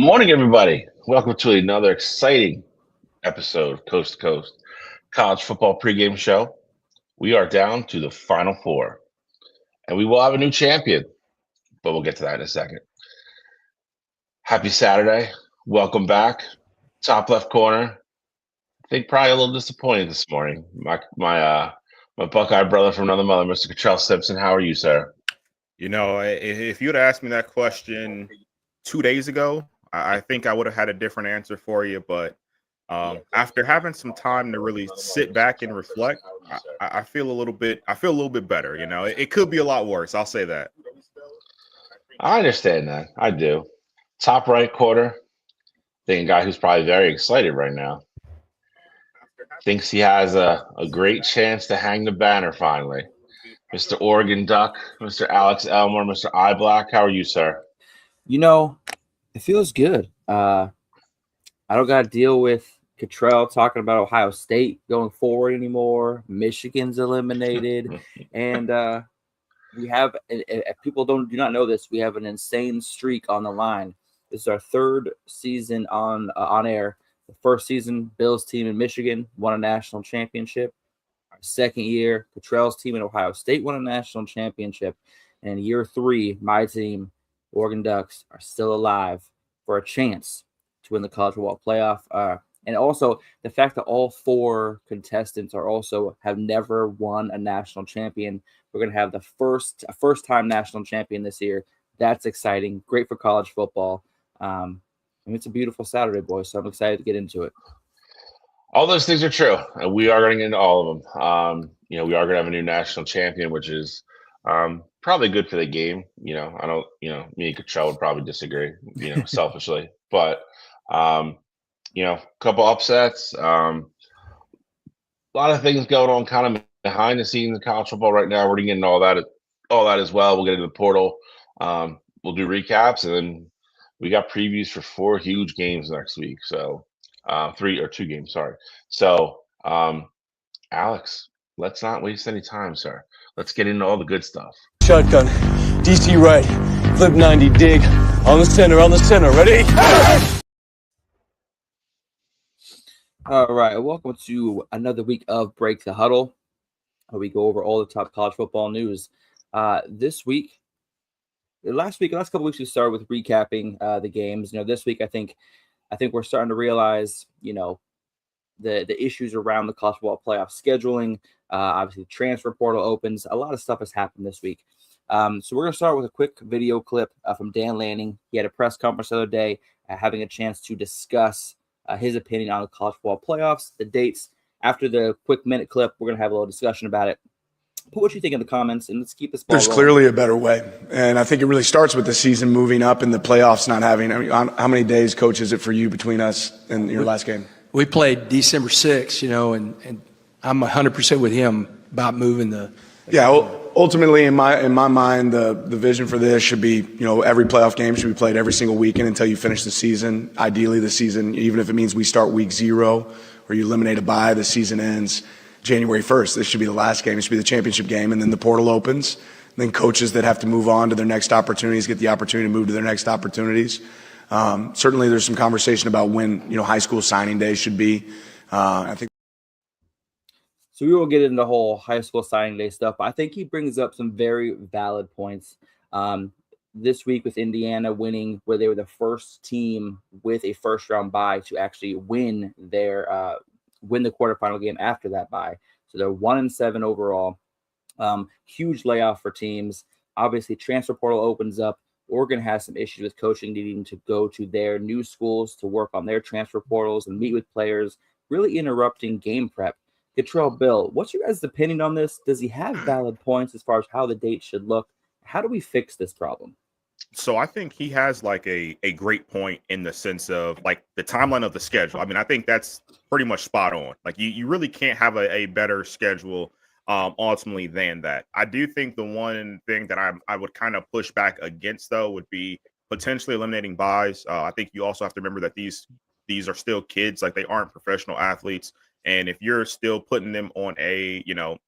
Morning, everybody. Welcome to another exciting episode of Coast to Coast College Football Pregame Show. We are down to the Final Four, and we will have a new champion, but we'll get to that in a second. Happy Saturday. Welcome back. Top left corner. I think probably a little disappointed this morning. My Buckeye brother from another mother, Mr. Cottrell Simpson. How are you, sir? You know, if you'd asked me that question 2 days ago, I think I would have had a different answer for you. But after having some time to really sit back and reflect, I feel a little bit. I feel a little bit better. You know, it could be a lot worse. I'll say that. I understand that. I do. Top right quarter. Think a guy who's probably very excited right now. Thinks he has a great chance to hang the banner finally. Mr. Oregon Duck, Mr. Alex Elmore, Mr. I Black. How are you, sir? You know, it feels good. I don't got to deal with Cottrell talking about Ohio State going forward anymore. Michigan's eliminated, and we have. If people do not know this, we have an insane streak on the line. This is our third season on air. The first season, Bill's team in Michigan won a national championship. Our second year, Cottrell's team in Ohio State won a national championship. And year three, my team, Oregon Ducks, are still alive for a chance to win the college football playoff. And also the fact that all four contestants have never won a national champion. We're going to have the first time national champion this year. That's exciting. Great for college football. And it's a beautiful Saturday, boys. So I'm excited to get into it. All those things are true, and we are going to get into all of them. We are going to have a new national champion, which is probably good for the game. Me and Cottrell would probably disagree, selfishly. But, a couple upsets, a lot of things going on kind of behind the scenes in college football right now. We're going to get into all that as well. We'll get into the portal. We'll do recaps, and then we got previews for 4 huge games next week. So 2 games, sorry. So, Alex, let's not waste any time, sir. Let's get into all the good stuff. Shotgun, DC right, flip 90, dig, on the center, ready? All right, welcome to another week of Break the Huddle, where we go over all the top college football news. Last couple weeks we started with recapping the games. This week I think we're starting to realize, the issues around the college football playoff scheduling. Obviously, the transfer portal opens. A lot of stuff has happened this week. So we're going to start with a quick video clip from Dan Lanning. He had a press conference the other day, having a chance to discuss his opinion on the college football playoffs, the dates. After the quick minute clip, we're going to have a little discussion about it. Put what you think in the comments, and let's keep this ball There's rolling. clearly a better way, and I think it really starts with the season moving up and the playoffs not having. How many days, Coach, is it for you between us and your last game? We played December 6th, and I'm 100% with him about moving the. Yeah, ultimately, in my mind, the vision for this should be, every playoff game should be played every single weekend until you finish the season. Ideally, the season, even if it means we start week 0 or you eliminate a bye, the season ends January 1st. This should be the last game. It should be the championship game, and then the portal opens. Then coaches that have to move on to their next opportunities get the opportunity to move to their next opportunities. Certainly, there's some conversation about when high school signing day should be. I think. So we will get into the whole high school signing day stuff. I think he brings up some very valid points. This week with Indiana winning, where they were the first team with a first-round bye to actually win the quarterfinal game after that bye. So they're 1-7 overall. Huge layoff for teams. Obviously, transfer portal opens up. Oregon has some issues with coaching, needing to go to their new schools to work on their transfer portals and meet with players, really interrupting game prep. Cottrell, Bill, what's your guys' opinion on this? Does he have valid points as far as how the date should look? How do we fix this problem? So I think he has like a great point in the sense of like the timeline of the schedule. I mean, I think that's pretty much spot on. Like you really can't have a better schedule ultimately than that. I do think the one thing that I would kind of push back against though would be potentially eliminating buys. I think you also have to remember that these are still kids, like they aren't professional athletes. And if you're still putting them on a,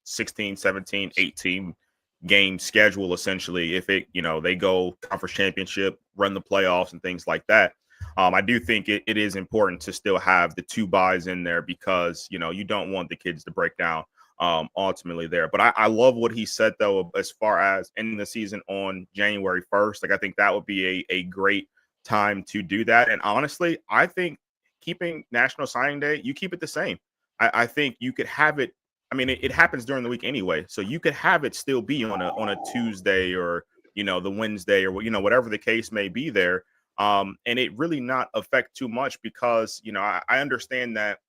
16, 17, 18 game schedule, essentially, if it, they go conference championship, run the playoffs and things like that, I do think it is important to still have the 2 buys in there because, you don't want the kids to break down ultimately there. But I love what he said, though, as far as ending the season on January 1st. Like, I think that would be a great time to do that. And honestly, I think keeping National Signing Day, you keep it the same. I think you could have it. I mean, it happens during the week anyway, so you could have it still be on a Tuesday or the Wednesday or whatever the case may be there, and it really not affect too much because I understand that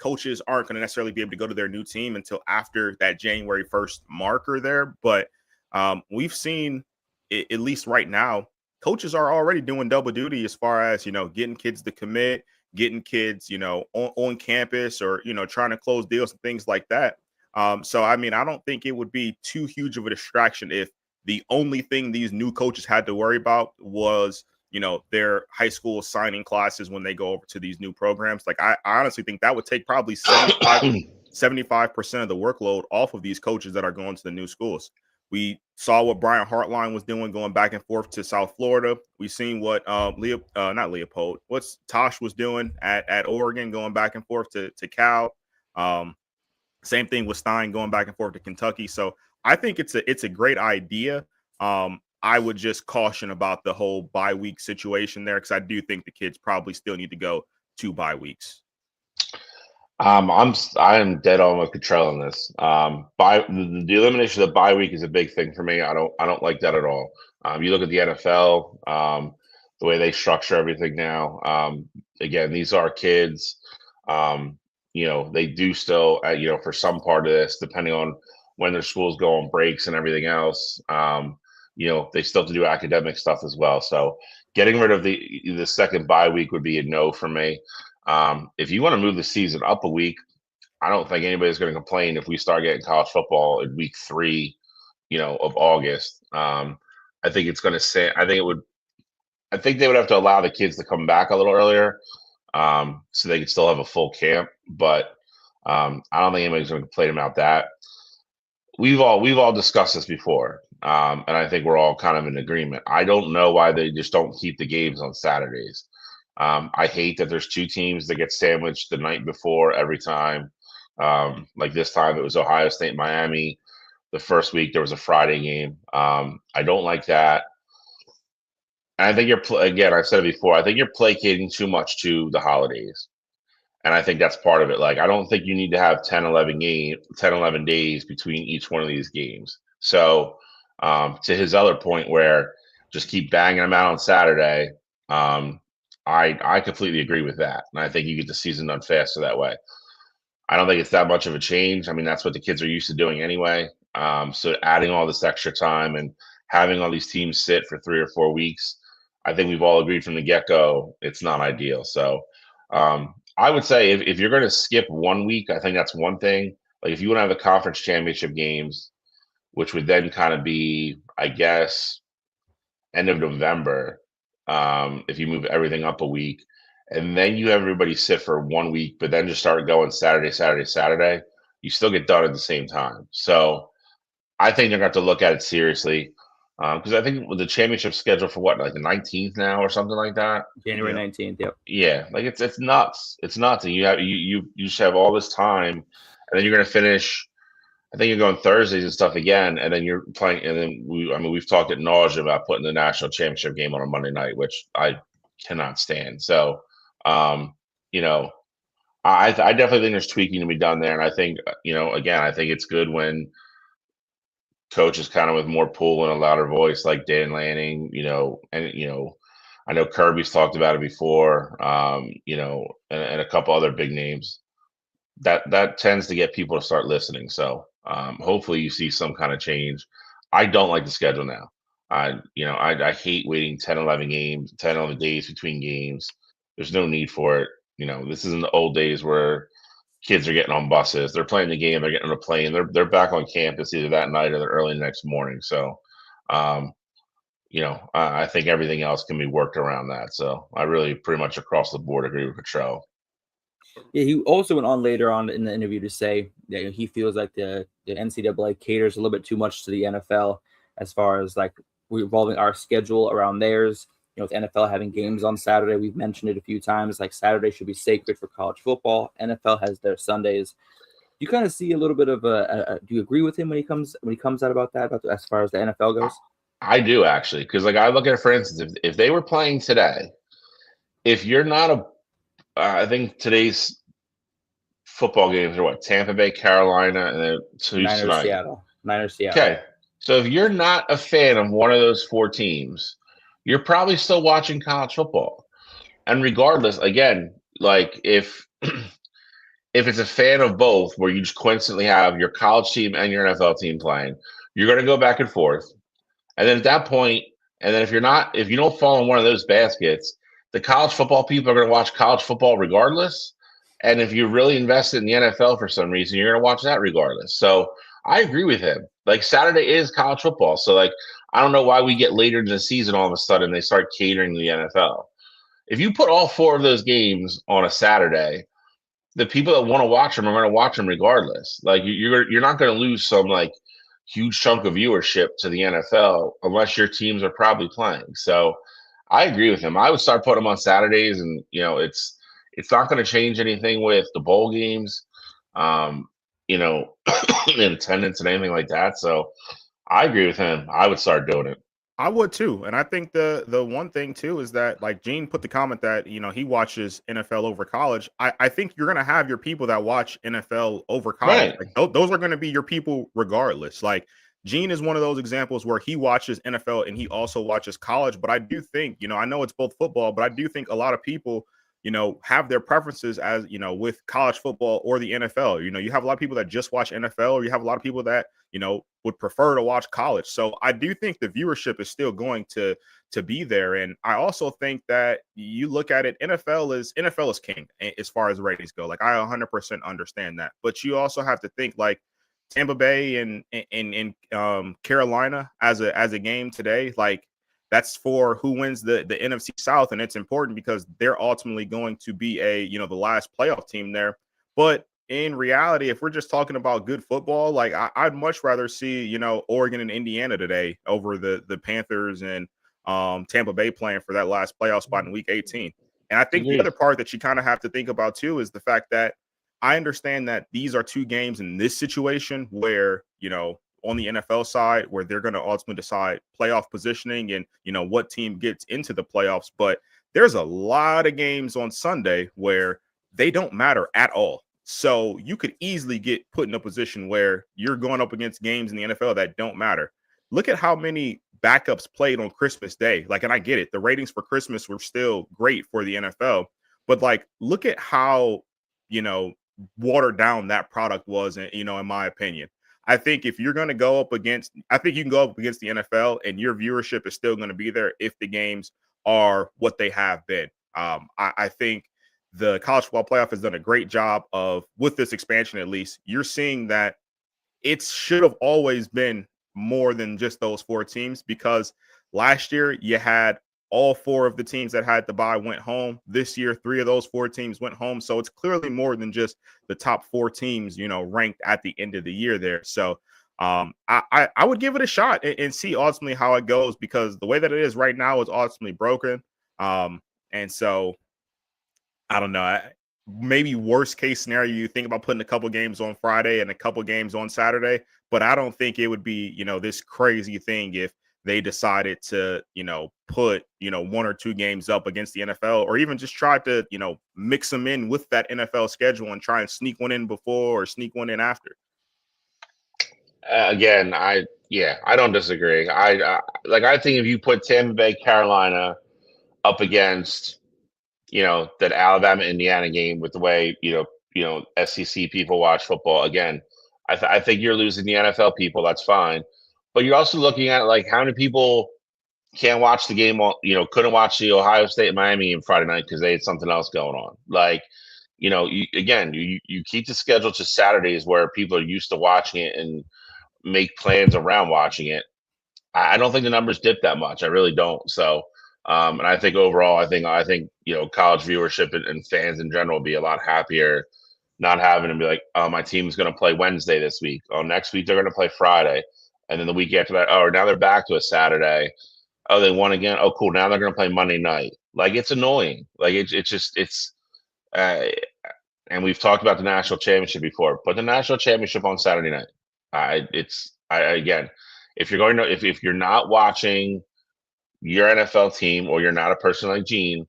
coaches aren't going to necessarily be able to go to their new team until after that January 1st marker there, but we've seen at least right now, coaches are already doing double duty as far as getting kids to commit, getting kids on campus or trying to close deals and things like that. So I mean, I don't think it would be too huge of a distraction if the only thing these new coaches had to worry about was their high school signing classes when they go over to these new programs. Like I honestly think that would take probably 75% of the workload off of these coaches that are going to the new schools. We saw what Brian Hartline was doing, going back and forth to South Florida. We've seen what what's Tosh was doing at Oregon, going back and forth to Cal. Same thing with Stein, going back and forth to Kentucky. So I think it's a great idea. I would just caution about the whole bye week situation there because I do think the kids probably still need to go 2 bye weeks. I am dead on with Cottrell on this. The elimination of the bye week is a big thing for me. I don't like that at all. You look at the NFL, the way they structure everything now. Again, these are kids. They do still, for some part of this, depending on when their schools go on breaks and everything else. They still have to do academic stuff as well. So getting rid of the second bye week would be a no for me. If you want to move the season up a week, I don't think anybody's going to complain if we start getting college football in week 3, of August. I think it's going to say. I think they would have to allow the kids to come back a little earlier, so they could still have a full camp. But I don't think anybody's going to complain about that. We've all discussed this before, and I think we're all kind of in agreement. I don't know why they just don't keep the games on Saturdays. I hate that there's 2 teams that get sandwiched the night before every time. Like this time, it was Ohio State, Miami. The first week there was a Friday game. I don't like that. And I think again, I've said it before. I think you're placating too much to the holidays. And I think that's part of it. Like, I don't think you need to have 10, 11 days between each one of these games. So to his other point where just keep banging them out on Saturday, I completely agree with that. And I think you get the season done faster that way. I don't think it's that much of a change. I mean, that's what the kids are used to doing anyway. So adding all this extra time and having all these teams sit for 3 or 4 weeks, I think we've all agreed from the get-go it's not ideal. So I would say if you're going to skip 1 week, I think that's one thing. Like if you want to have the conference championship games, which would then kind of be, I guess, end of November, if you move everything up a week, and then you have everybody sit for 1 week, but then just start going Saturday, you still get done at the same time. So I think they're going to have to look at it seriously because I think with the championship schedule for what, like the 19th now or something like that. January 19th. Yep. Yeah, like it's nuts. It's nuts. And you just have all this time, and then you're going to finish. I think you're going Thursdays and stuff again, and then you're playing. And then we've talked at nausea about putting the national championship game on a Monday night, which I cannot stand. So, I definitely think there's tweaking to be done there, and I think again, I think it's good when coaches kind of with more pull and a louder voice, like Dan Lanning, and I know Kirby's talked about it before, and a couple other big names. That tends to get people to start listening. So hopefully you see some kind of change. I don't like the schedule now. I hate waiting 10, 11 days between games. There's no need for it. This isn't the old days where kids are getting on buses. They're playing the game. They're getting on a plane. They're back on campus either that night or the early next morning. So, I think everything else can be worked around that. So I really pretty much across the board agree with Cottrell. Yeah, he also went on later on in the interview to say that he feels like the NCAA caters a little bit too much to the NFL as far as like revolving our schedule around theirs. with NFL having games on Saturday, we've mentioned it a few times. Like Saturday should be sacred for college football. NFL has their Sundays. You kind of see a little bit of do you agree with him when he comes out about that, as far as the NFL goes? I do actually, because like I look at it, for instance, if they were playing today, if you're not I think today's football games are what, Tampa Bay, Carolina, and then who's Niners, tonight? Seattle. Niners, Seattle. Okay, so if you're not a fan of one of those four teams, you're probably still watching college football. And regardless, again, like if it's a fan of both, where you just coincidentally have your college team and your NFL team playing, you're going to go back and forth. And then at that point, and then if you don't fall in one of those baskets, the college football people are going to watch college football regardless. And if you're really invested in the NFL for some reason, you're going to watch that regardless. So I agree with him. Like Saturday is college football. So like, I don't know why we get later in the season, all of a sudden they start catering to the NFL. If you put all four of those games on a Saturday, the people that want to watch them are going to watch them regardless. Like you're not going to lose some like huge chunk of viewership to the NFL unless your teams are probably playing. So I agree with him. I would start putting them on Saturdays, and it's not going to change anything with the bowl games, in attendance and anything like that. So I agree with him. I would start doing it. I would too, and I think the one thing too is that, like Gene put the comment that he watches NFL over college. I think you're gonna have your people that watch NFL over college. Right. Like those are gonna be your people regardless. Like Gene is one of those examples where he watches NFL and he also watches college. But I do think I know it's both football, but I do think a lot of people have their preferences as with college football or the NFL. You have a lot of people that just watch NFL, or you have a lot of people that would prefer to watch college. So I do think the viewership is still going to be there. And I also think that you look at it, NFL is king as far as ratings go. Like I 100% understand that, but you also have to think like Tampa Bay and Carolina as a game today, like that's for who wins the NFC South, and it's important because they're ultimately going to be the last playoff team there. But in reality, if we're just talking about good football, like I'd much rather see Oregon and Indiana today over the Panthers and Tampa Bay playing for that last playoff spot in Week 18. And I think the other part that you kind of have to think about too is the fact that I understand that these are two games in this situation where on the NFL side, where they're going to ultimately decide playoff positioning and what team gets into the playoffs. But there's a lot of games on Sunday where they don't matter at all. So you could easily get put in a position where you're going up against games in the NFL that don't matter. Look at how many backups played on Christmas Day. Like, and I get it, the ratings for Christmas were still great for the NFL, but like, look at how watered down that product was, in my opinion. I think if you're going to go up against, I think you can go up against the NFL and your viewership is still going to be there if the games are what they have been. I think the college football playoff has done a great job of, with this expansion at least, you're seeing that it should have always been more than just those four teams, because last year you had all four of the teams that had the bye went home. This year, three of those four teams went home. So it's clearly more than just the top four teams, ranked at the end of the year there. So I would give it a shot and see ultimately how it goes, because the way that it is right now is ultimately broken. And so I don't know. Maybe worst case scenario, you think about putting a couple games on Friday and a couple games on Saturday, but I don't think it would be, this crazy thing if they decided to, put, one or two games up against the NFL, or even just try to, mix them in with that NFL schedule and try and sneak one in before or sneak one in after. Again, I don't disagree. I think if you put Tampa Bay, Carolina up against, that Alabama Indiana game, with the way SEC people watch football, again, I think you're losing the NFL people. That's fine, but you're also looking at like how many people can't watch the game couldn't watch the Ohio State Miami game Friday night because they had something else going on. Like, you keep the schedule to Saturdays where people are used to watching it and make plans around watching it. I don't think the numbers dip that much. I really don't. So, and I think overall, I think college viewership and fans in general will be a lot happier not having to be like, oh, my team's going to play Wednesday this week. Oh, next week they're going to play Friday, and then the week after that, oh, now they're back to a Saturday. oh, they won again. Oh, cool. Now they're going to play Monday night. Like, it's annoying. Like, uh, and we've talked about the national championship before. Put the national championship on Saturday night. Again, if you're going to, if you're not watching your NFL team, or you're not a person like Gene,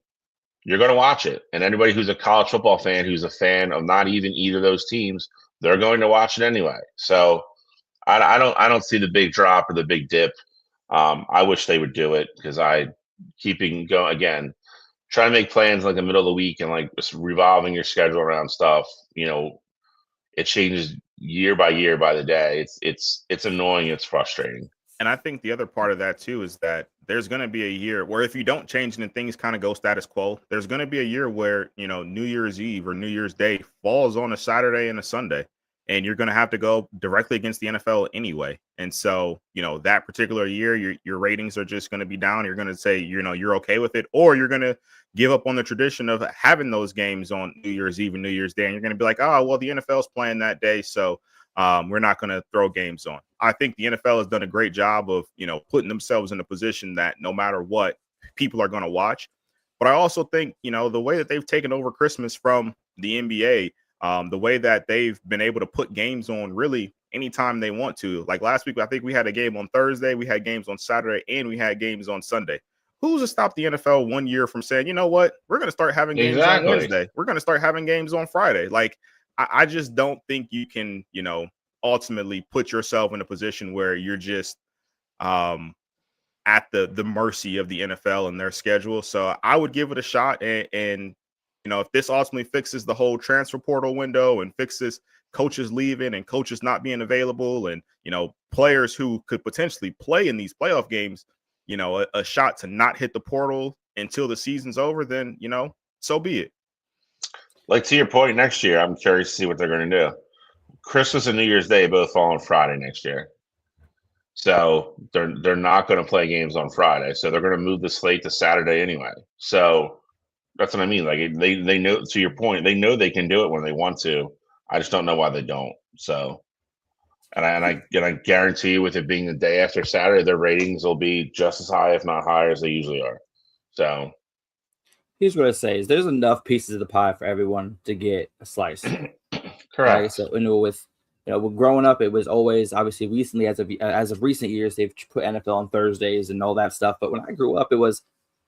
you're going to watch it. And anybody who's a college football fan, who's a fan of not even either of those teams, they're going to watch it anyway. So I don't see the big drop or the big dip. I wish they would do it, because keeping going again, try to make plans like the middle of the week and like just revolving your schedule around stuff. It changes year by year by the day. It's annoying. It's frustrating. And I think the other part of that too is that there's going to be a year where if you don't change and things kind of go status quo, there's going to be a year where, New Year's Eve or New Year's Day falls on a Saturday and a Sunday, and you're going to have to go directly against the NFL anyway. And so, that particular year, your ratings are just going to be down. You're going to say, you're okay with it, or you're going to give up on the tradition of having those games on New Year's Eve and New Year's Day. And you're going to be like, oh, well, the NFL's playing that day, so we're not going to throw games on. I think the NFL has done a great job of, putting themselves in a position that no matter what, people are going to watch. But I also think, the way that they've taken over Christmas from the NBA, the way that they've been able to put games on really anytime they want to. Like last week, I think we had a game on Thursday, we had games on Saturday, and we had games on Sunday. Who's to stop the NFL 1 year from saying, you know what, we're going to start having games on Wednesday. We're going to start having games on Friday. Like, I just don't think you can, ultimately put yourself in a position where you're just at the mercy of the NFL and their schedule. So I would give it a shot. And if this ultimately fixes the whole transfer portal window and fixes coaches leaving and coaches not being available and, players who could potentially play in these playoff games, a shot to not hit the portal until the season's over, then, so be it. Like, to your point, next year, I'm curious to see what they're going to do. Christmas and New Year's Day both fall on Friday next year. So they're not going to play games on Friday. So they're going to move the slate to Saturday anyway. So that's what I mean. Like, they know, to your point, they know they can do it when they want to. I just don't know why they don't. So, and I guarantee you, with it being the day after Saturday, their ratings will be just as high, if not higher, as they usually are. So here's what I say: is there's enough pieces of the pie for everyone to get a slice. correct. Right? So with growing up, it was always obviously recently as of recent years they've put NFL on Thursdays and all that stuff. But when I grew up, it was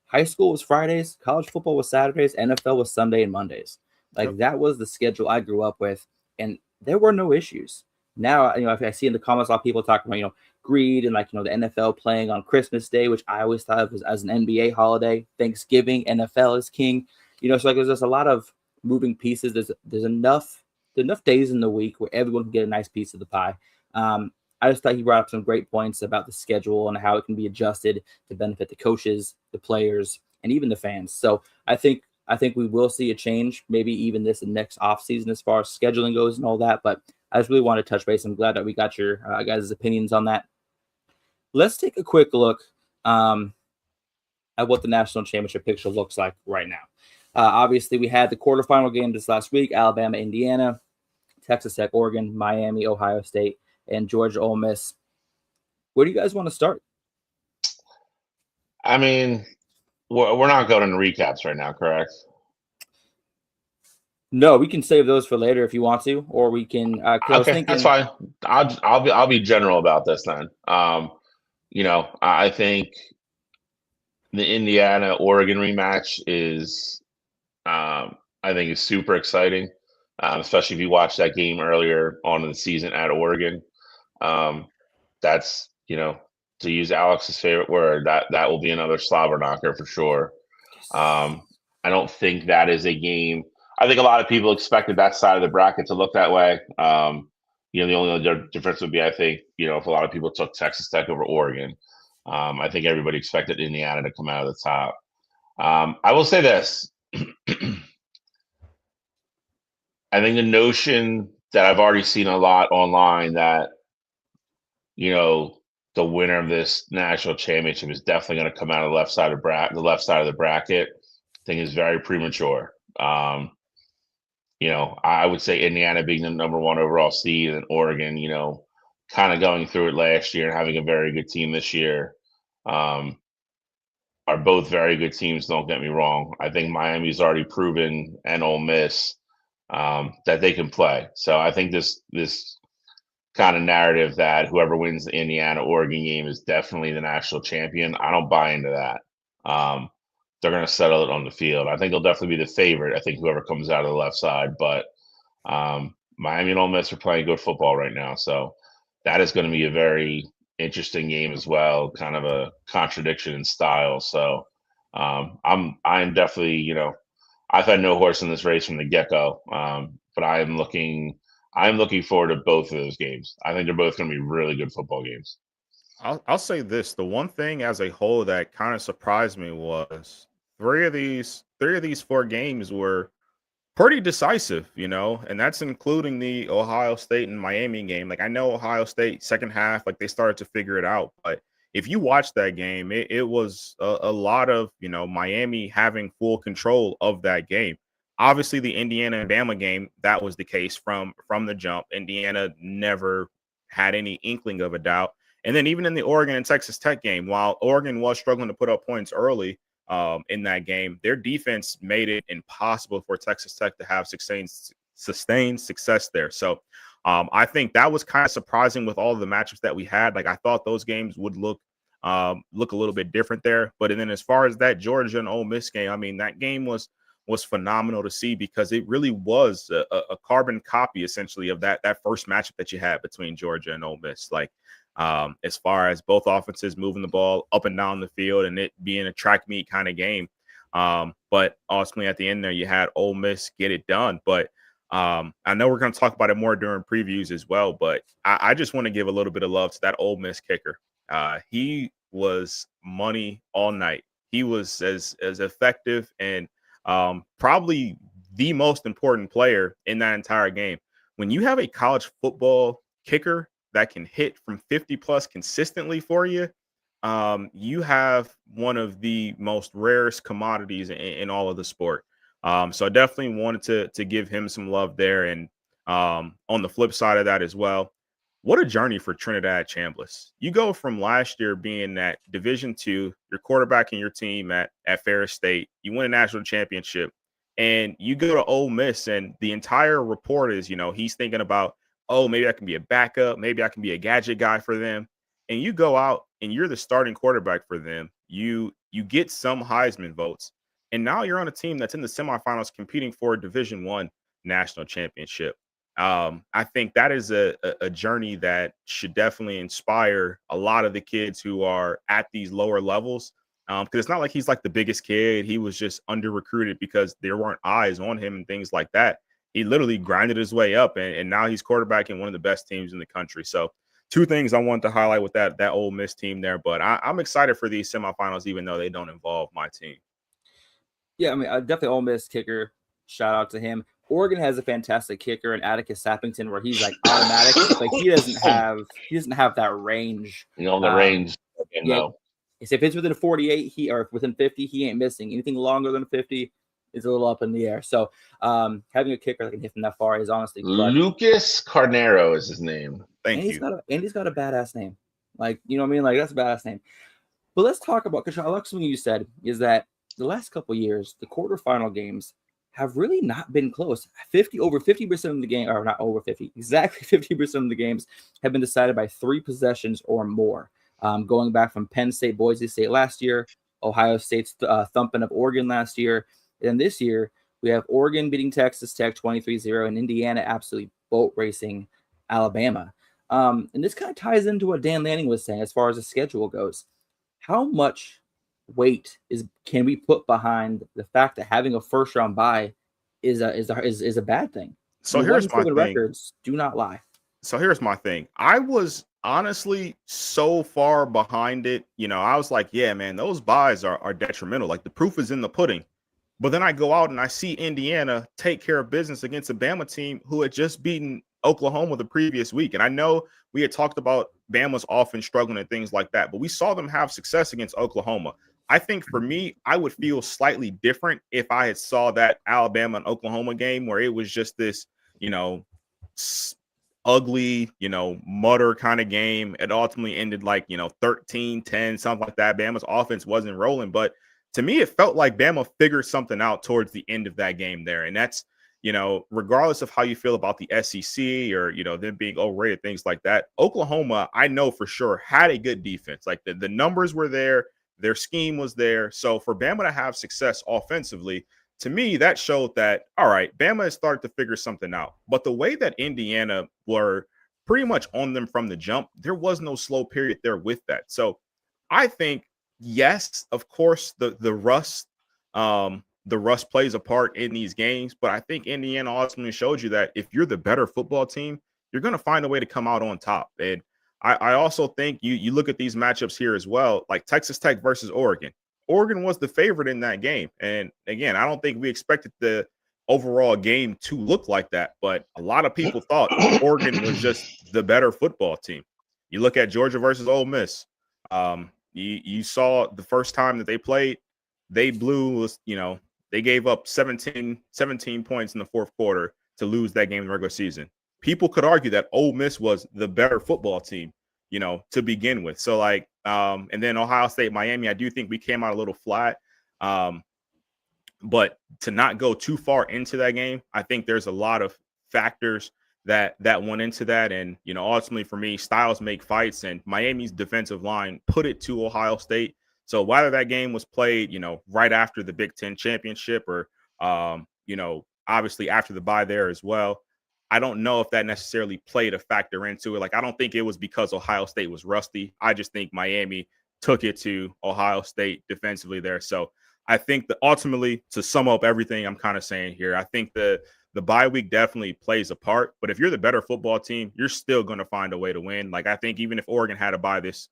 high school was Fridays, college football was Saturdays, NFL was Sunday and Mondays. Like that was the schedule I grew up with, and there were no issues. Now, I see in the comments a lot of people talking about greed and the NFL playing on Christmas Day, which I always thought of as an NBA holiday. Thanksgiving, NFL is king. So there's just a lot of moving pieces. There's enough days in the week where everyone can get a nice piece of the pie. I just thought he brought up some great points about the schedule and how it can be adjusted to benefit the coaches, the players, and even the fans. So I think we will see a change, maybe even this next offseason as far as scheduling goes and all that. But I just really want to touch base. I'm glad that we got your guys' opinions on that. Let's take a quick look at what the national championship picture looks like right now. Obviously, we had the quarterfinal game this last week: Alabama, Indiana, Texas Tech, Oregon, Miami, Ohio State, and Georgia, Ole Miss. Where do you guys want to start? I mean, we're not going into recaps right now, correct? No, we can save those for later if you want to, or we can. Okay, that's fine. I'll be general about this then. I think the Indiana Oregon rematch is super exciting, especially if you watch that game earlier on in the season at Oregon. That's to use Alex's favorite word, that will be another slobber knocker for sure. I don't think that is a game. I think a lot of people expected that side of the bracket to look that way. The only other difference would be, I think, if a lot of people took Texas Tech over Oregon, I think everybody expected Indiana to come out of the top. I will say this. I think the notion that I've already seen a lot online that, the winner of this national championship is definitely going to come out of the left side of the bracket, I think is very premature. I would say Indiana being the number one overall seed and Oregon, kind of going through it last year and having a very good team this year. are both very good teams. Don't get me wrong. I think Miami's already proven, and Ole Miss, that they can play. So I think this kind of narrative that whoever wins the Indiana Oregon game is definitely the national champion. I don't buy into that. They're going to settle it on the field. I think they'll definitely be the favorite. I think whoever comes out of the left side, but Miami and Ole Miss are playing good football right now, so that is going to be a very interesting game as well. Kind of a contradiction in style. So I'm definitely, I've had no horse in this race from the get go, but I'm looking forward to both of those games. I think they're both going to be really good football games. I'll say this: the one thing as a whole that kind of surprised me was three of these 4 games were pretty decisive, and that's including the Ohio State and Miami game. Like, I know Ohio State second half, like they started to figure it out, but if you watch that game, it was a lot of Miami having full control of that game. Obviously, the Indiana and Bama game, that was the case from the jump. Indiana never had any inkling of a doubt, and then even in the Oregon and Texas Tech game, while Oregon was struggling to put up points early, in that game, their defense made it impossible for Texas Tech to have sustained success there. So I think that was kind of surprising with all of the matchups that we had. Like, I thought those games would look a little bit different there. But then as far as that Georgia and Ole Miss game, I mean, that game was phenomenal to see because it really was a carbon copy essentially of that first matchup that you had between Georgia and Ole Miss. Like, as far as both offenses moving the ball up and down the field and it being a track meet kind of game. But ultimately at the end there, you had Ole Miss get it done. But I know we're going to talk about it more during previews as well, but I just want to give a little bit of love to that Ole Miss kicker. He was money all night. He was as effective and probably the most important player in that entire game. When you have a college football kicker that can hit from 50 plus consistently for you, you have one of the most rarest commodities in all of the sport. So I definitely wanted to give him some love there. And on the flip side of that as well, what a journey for Trinidad Chambliss. You go from last year being at Division II, your quarterback and your team at Ferris State, you win a national championship, and you go to Ole Miss, and the entire report is, he's thinking about, oh, maybe I can be a backup. Maybe I can be a gadget guy for them. And you go out and you're the starting quarterback for them. You get some Heisman votes. And now you're on a team that's in the semifinals competing for a Division I national championship. I think that is a journey that should definitely inspire a lot of the kids who are at these lower levels. Because it's not like he's like the biggest kid. He was just under recruited because there weren't eyes on him and things like that. He literally grinded his way up, and now he's quarterbacking one of the best teams in the country. So 2 things I wanted to highlight with that Ole Miss team there. But I'm excited for these semifinals, even though they don't involve my team. Yeah, I mean, definitely Ole Miss kicker. Shout out to him. Oregon has a fantastic kicker in Atticus Sappington, where he's like automatic, but he doesn't have that range. The range. No. If it's within 48, or within 50, he ain't missing. Anything longer than 50 is a little up in the air. So having a kicker that can hit from that far is honestly clutch. Lucas Carnero is his name. Thank you. He's got a badass name. Like, you know what I mean? Like, that's a badass name. But let's talk about, because I like something you said, is that the last couple of years, the quarterfinal games have really not been close. Over 50% of the game, or not over 50, exactly 50% of the games have been decided by 3 possessions or more. Going back from Penn State, Boise State last year, Ohio State's thumping of Oregon last year, and this year we have Oregon beating Texas Tech 23-0 and Indiana absolutely boat racing Alabama. And this kind of ties into what Dan Lanning was saying as far as the schedule goes. How much weight can we put behind the fact that having a first round bye is a bad thing? So here's my thing. Records do not lie. So here's my thing. I was honestly so far behind it. I was like, yeah, man, those buys are detrimental. Like, the proof is in the pudding. But then I go out and I see Indiana take care of business against a Bama team who had just beaten Oklahoma the previous week. And I know we had talked about Bama's offense struggling and things like that, but we saw them have success against Oklahoma. I think for me, I would feel slightly different if I had saw that Alabama and Oklahoma game where it was just this, ugly, mutter kind of game. It ultimately ended like, 13-10, something like that. Bama's offense wasn't rolling. But to me, it felt like Bama figured something out towards the end of that game there. And that's, regardless of how you feel about the SEC or, them being overrated, things like that, Oklahoma, I know for sure, had a good defense. Like the numbers were there, their scheme was there. So for Bama to have success offensively, to me, that showed that, all right, Bama has started to figure something out. But the way that Indiana were pretty much on them from the jump, there was no slow period there with that. So I think, yes, of course, the rust plays a part in these games, but I think Indiana ultimately showed you that if you're the better football team, you're going to find a way to come out on top. And I also think you look at these matchups here as well, like Texas Tech versus Oregon. Oregon was the favorite in that game. And again, I don't think we expected the overall game to look like that, but a lot of people thought Oregon was just the better football team. You look at Georgia versus Ole Miss. You saw the first time that they played, they blew, they gave up 17 points in the fourth quarter to lose that game in the regular season. People could argue that Ole Miss was the better football team, to begin with. So and then Ohio State, Miami, I do think we came out a little flat. But to not go too far into that game, I think there's a lot of factors that went into that. And, ultimately for me, styles make fights, and Miami's defensive line put it to Ohio State. So whether that game was played, right after the Big Ten championship or, obviously after the bye there as well, I don't know if that necessarily played a factor into it. Like, I don't think it was because Ohio State was rusty. I just think Miami took it to Ohio State defensively there. So I think that ultimately, to sum up everything I'm kind of saying here, I think the bye week definitely plays a part. But if you're the better football team, you're still going to find a way to win. Like, I think even if Oregon had a bye this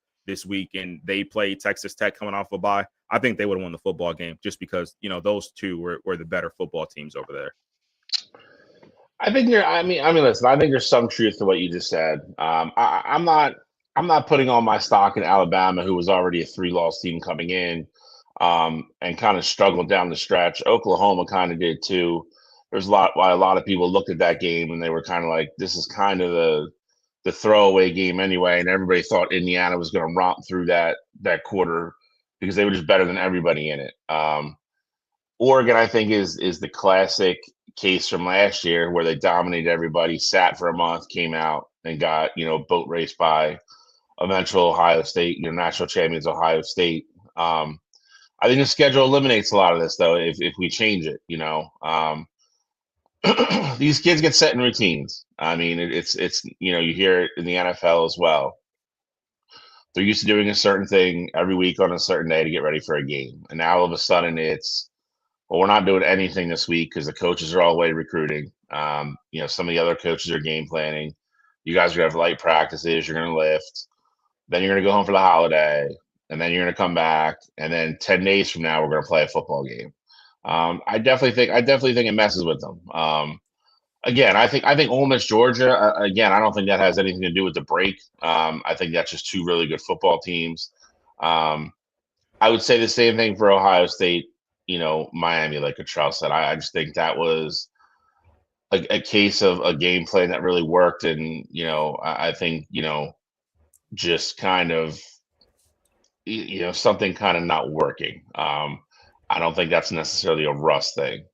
week and they played Texas Tech coming off a bye, I think they would have won the football game just because, those two were the better football teams over there. I think listen, I think there's some truth to what you just said. I'm not putting all my stock in Alabama, who was already a 3-loss team coming in, and kind of struggled down the stretch. Oklahoma kind of did too. There's a lot of people looked at that game and they were kind of like, this is kind of the throwaway game anyway, and everybody thought Indiana was going to romp through that quarter because they were just better than everybody in it. Oregon, I think, is the classic case from last year where they dominated everybody, sat for a month, came out and got boat raced by eventual Ohio State, national champions Ohio State. I think the schedule eliminates a lot of this though if we change it. These kids get set in routines. I mean, it's you hear it in the NFL as well. They're used to doing a certain thing every week on a certain day to get ready for a game, and now all of a sudden it's, well, we're not doing anything this week because the coaches are all away recruiting. Some of the other coaches are game planning. You guys are gonna have light practices. You're gonna lift. Then you're gonna go home for the holiday, and then you're gonna come back, and then 10 days from now we're gonna play a football game. I definitely think it messes with them. Again, I think Ole Miss Georgia. Again, I don't think that has anything to do with the break. I think that's just two really good football teams. I would say the same thing for Ohio State. Miami, like Cottrell said. I just think that was a case of a game plan that really worked, and I think just kind of something kind of not working. I don't think that's necessarily a rust thing.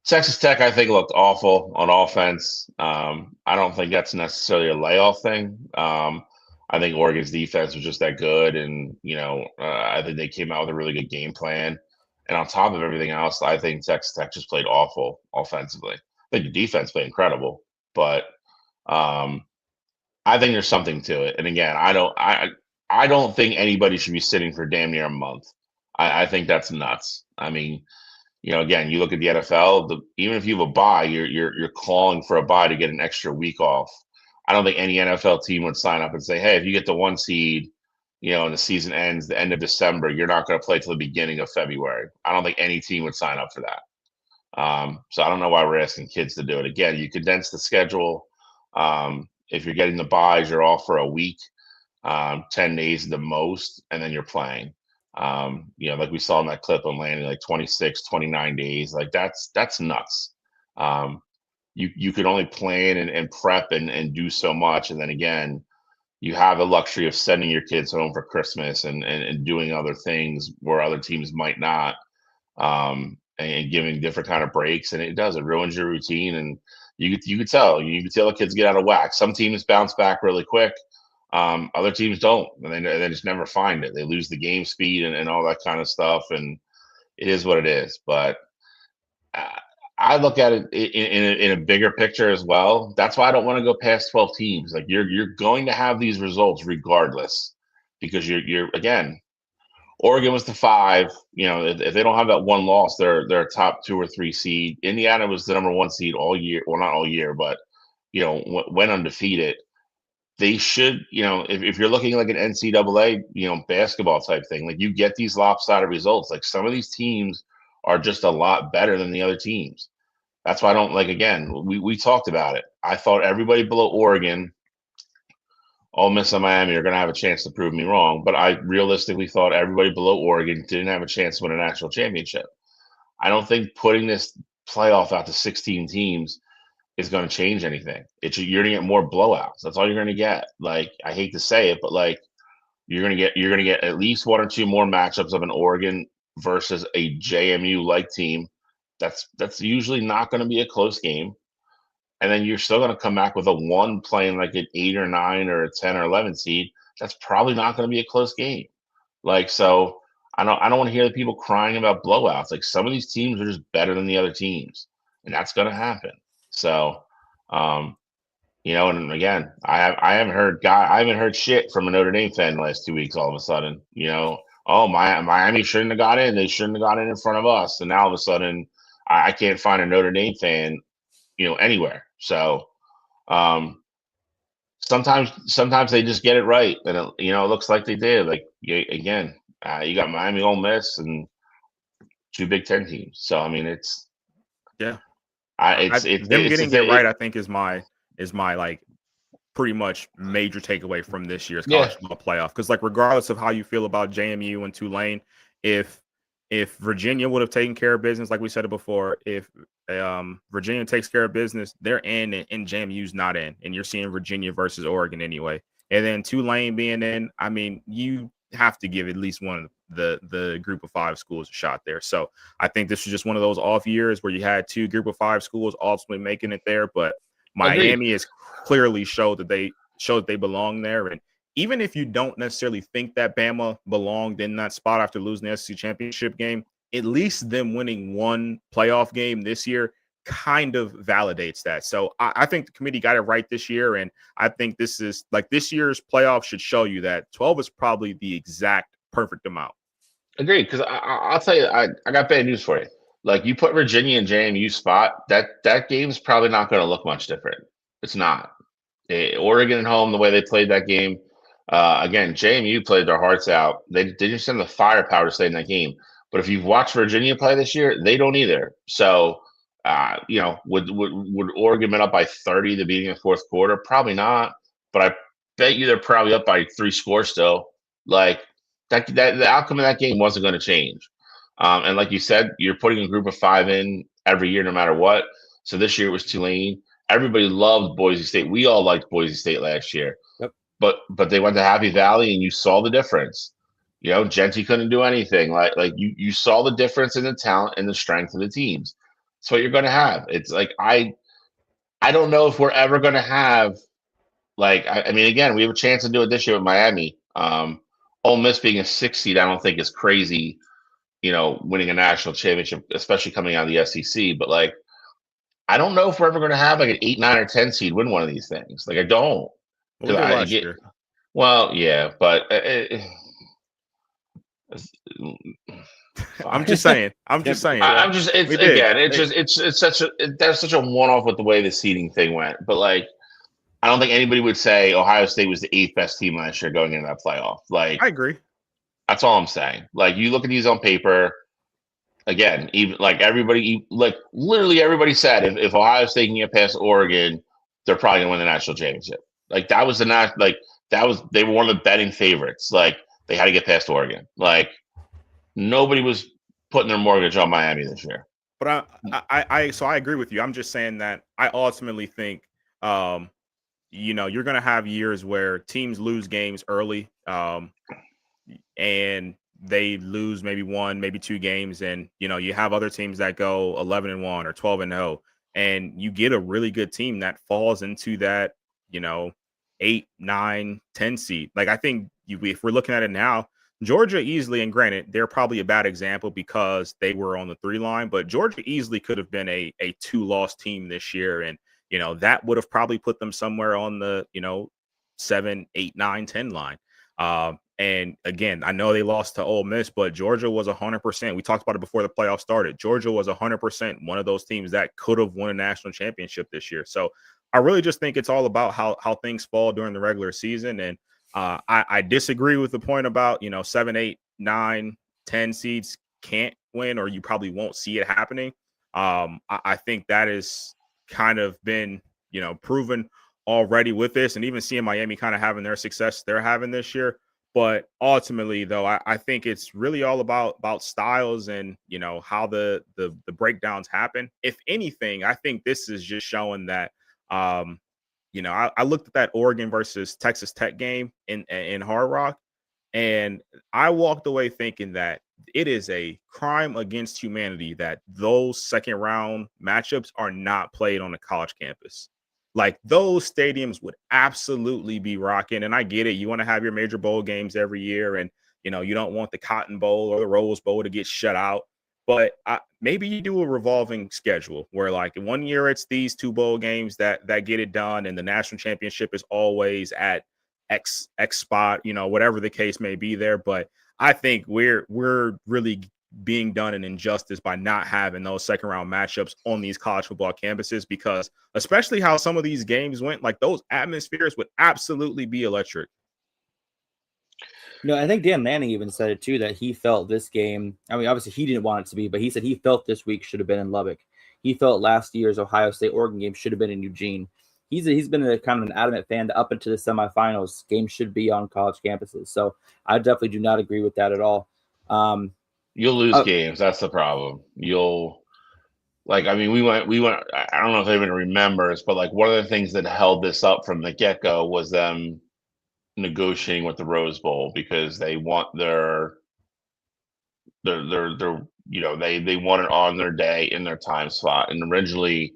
Texas Tech, I think, looked awful on offense. I don't think that's necessarily a layoff thing. I think Oregon's defense was just that good, and I think they came out with a really good game plan. And on top of everything else, I think Texas Tech just played awful offensively. I think the defense played incredible, but I think there's something to it. And again, I don't think anybody should be sitting for damn near a month. I think that's nuts. I mean, again, you look at the NFL. Even if you have a bye, you're calling for a bye to get an extra week off. I don't think any NFL team would sign up and say, "Hey, if you get the 1 seed, and the season ends the end of December, you're not going to play till the beginning of February." I don't think any team would sign up for that. So I don't know why we're asking kids to do it. Again, you condense the schedule. If you're getting the buys, you're off for a week, 10 days the most, and then you're playing. Like we saw in that clip on Lanny, like 26, 29 days. Like that's nuts. you could only plan and prep and do so much, and then again, you have the luxury of sending your kids home for Christmas and doing other things where other teams might not, and giving different kind of breaks, and it ruins your routine, and you could tell the kids get out of whack. Some teams bounce back really quick, other teams don't, and they just never find it. They lose the game speed and all that kind of stuff, and it is what it is. But uh, I look at it in a bigger picture as well. That's why I don't want to go past 12 teams. Like you're going to have these results regardless, because you're again, Oregon was the 5. You know, if they don't have that one loss, they're a top 2 or 3 seed. Indiana was the number 1 seed all year. Well, not all year, but went undefeated. They should, if you're looking like an NCAA, basketball type thing, like you get these lopsided results. Like some of these teams are just a lot better than the other teams. That's why I don't like. Again, we talked about it. I thought everybody below Oregon, Ole Miss and Miami are going to have a chance to prove me wrong, but I realistically thought everybody below Oregon didn't have a chance to win a national championship. I don't think putting this playoff out to 16 teams is going to change anything. You're going to get more blowouts. That's all you're going to get. Like, I hate to say it, but like you're going to get at least 1 or 2 more matchups of an Oregon versus a JMU like team. That's usually not going to be a close game. And then you're still going to come back with a 1 playing like an 8 or 9 or a 10 or 11 seed. That's probably not going to be a close game. Like, so I don't want to hear the people crying about blowouts. Like some of these teams are just better than the other teams, and that's going to happen. So, and again, I haven't heard shit from a Notre Dame fan the last 2 weeks. All of a sudden, oh, Miami shouldn't have got in. They shouldn't have got in front of us. And now all of a sudden, I can't find a Notre Dame fan, anywhere. So, sometimes they just get it right, and it looks like they did. Like again, you got Miami, Ole Miss, and 2 Big Ten teams. So I mean, it's yeah. It's them getting it right. I think is my like pretty much major takeaway from this year's college football playoff. Because like regardless of how you feel about JMU and Tulane, if Virginia would have taken care of business, like we said it before, if Virginia takes care of business, they're in and JMU's not in, and you're seeing Virginia versus Oregon anyway. And then Tulane being in, I mean, you have to give at least one of the group of 5 schools a shot there. So I think this was just one of those off years where you had 2 group of 5 schools ultimately making it there. But Miami has clearly showed that they belong there. And even if you don't necessarily think that Bama belonged in that spot after losing the SEC championship game, at least them winning 1 playoff game this year kind of validates that. So I think the committee got it right this year. And I think this year's playoff should show you that 12 is probably the exact perfect amount. Agreed, because I'll tell you, I got bad news for you. Like you put Virginia and JMU spot, that game's probably not going to look much different. It's not. Oregon at home, the way they played that game. Again, JMU played their hearts out. They didn't send the firepower to stay in that game. But if you've watched Virginia play this year, they don't either. So, would Oregon been up by 30 at the beginning of the 4th quarter? Probably not. But I bet you they're probably up by 3 scores still. Like that the outcome of that game wasn't going to change. And like you said, you're putting a group of 5 in every year, no matter what. So this year it was Tulane. Everybody loved Boise State. We all liked Boise State last year. Yep. But they went to Happy Valley, and you saw the difference. Genty couldn't do anything. Like you saw the difference in the talent and the strength of the teams. That's what you're going to have. It's like I don't know if we're ever going to have I mean, again, we have a chance to do it this year with Miami. Ole Miss being a 6 seed, I don't think is crazy. Winning a national championship, especially coming out of the SEC. But I don't know if we're ever going to have an 8, 9, or 10 seed win one of these things. I don't. What we did last year. Well, yeah, but I'm just saying. It's such a one-off with the way the seeding thing went. But I don't think anybody would say Ohio State was the 8th best team last year going into that playoff. I agree. That's all I'm saying. You look at these on paper. Again, even everybody, literally everybody said if Ohio State can get past Oregon, they're probably gonna win the national championship. That was they were one of the betting favorites. They had to get past Oregon. Nobody was putting their mortgage on Miami this year. But so I agree with you. I'm just saying that I ultimately think, you're going to have years where teams lose games early, and they lose maybe one, maybe two games, and you have other teams that go 11-1 or 12-0, and you get a really good team that falls into that, 8, 9, 10 seed. Like I think if we're looking at it now, Georgia easily, and granted, they're probably a bad example because they were on the 3 line, but Georgia easily could have been a 2-loss team this year. And, that would have probably put them somewhere on the, 7, 8, 9, 10 line. And again, I know they lost to Ole Miss, but Georgia was 100%. We talked about it before the playoffs started. Georgia was 100% one of those teams that could have won a national championship this year. So I really just think it's all about how things fall during the regular season. And I disagree with the point about 7, 8, 9, 10 seeds can't win, or you probably won't see it happening. I think that is kind of been proven already with this, and even seeing Miami kind of having their success they're having this year. But ultimately, though, I think it's really all about styles and how the breakdowns happen. If anything, I think this is just showing that. I looked at that Oregon versus Texas Tech game in Hard Rock, and I walked away thinking that it is a crime against humanity that those second round matchups are not played on a college campus. Like those stadiums would absolutely be rocking. And I get it. You want to have your major bowl games every year, and you don't want the Cotton Bowl or the Rose Bowl to get shut out. But maybe you do a revolving schedule where, like, 1 year it's these 2 bowl games that get it done, and the national championship is always at X spot, whatever the case may be there. But I think we're really being done an injustice by not having those second round matchups on these college football campuses, because especially how some of these games went, like those atmospheres would absolutely be electric. I think Dan Lanning even said it too, that he felt this game, I mean, obviously he didn't want it to be, but he said he felt this week should have been in Lubbock. He felt last year's Ohio State-Oregon game should have been in Eugene. He's been a kind of an adamant fan that up into the semifinals, games should be on college campuses. So I definitely do not agree with that at all. You'll lose games. That's the problem. We went, I don't know if anyone remembers, but like one of the things that held this up from the get-go was them negotiating with the Rose Bowl because they want they want it on their day in their time slot. And originally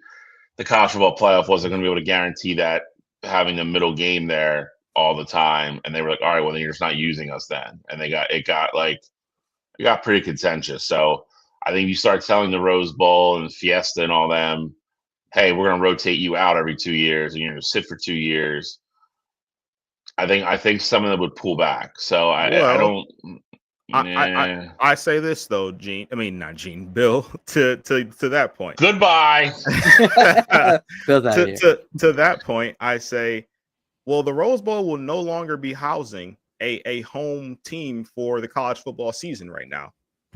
the college football playoff wasn't going to be able to guarantee that having a middle game there all the time. And they were like, all right, well then you're just not using us then. And it got pretty contentious. So I think you start telling the Rose Bowl and Fiesta and all them, hey, we're going to rotate you out every 2 years and you're going to sit for 2 years. I think some of them would pull back. So I say this though, Gene. I mean, not Gene, Bill. To that point. Goodbye. to that point, I say, well, the Rose Bowl will no longer be housing a home team for the college football season right now.